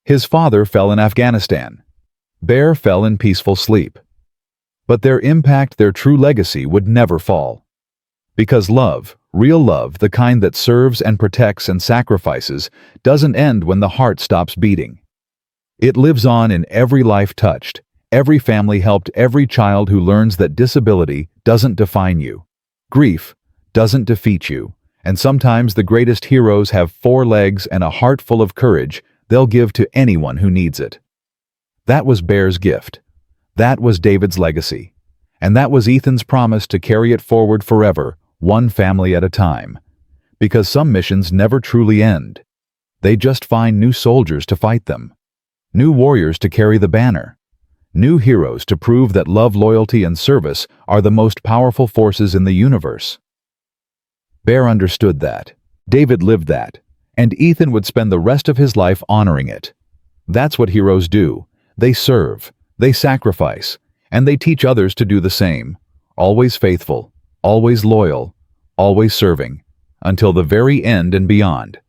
His father fell in Afghanistan. Bear fell in peaceful sleep. But their impact, their true legacy, would never fall. Because love, real love, the kind that serves and protects and sacrifices, doesn't end when the heart stops beating. It lives on in every life touched, every family helped, every child who learns that disability doesn't define you, grief doesn't defeat you, And sometimes the greatest heroes have 4 legs and a heart full of courage they'll give to anyone who needs it. That was Bear's gift. That was David's legacy. And that was Ethan's promise to carry it forward forever, one family at a time. Because some missions never truly end. They just find new soldiers to fight them. New warriors to carry the banner. New heroes to prove that love, loyalty, and service are the most powerful forces in the universe. Bear understood that. David lived that. And Ethan would spend the rest of his life honoring it. That's what heroes do. They serve, they sacrifice, and they teach others to do the same. Always faithful, always loyal, always serving, until the very end and beyond.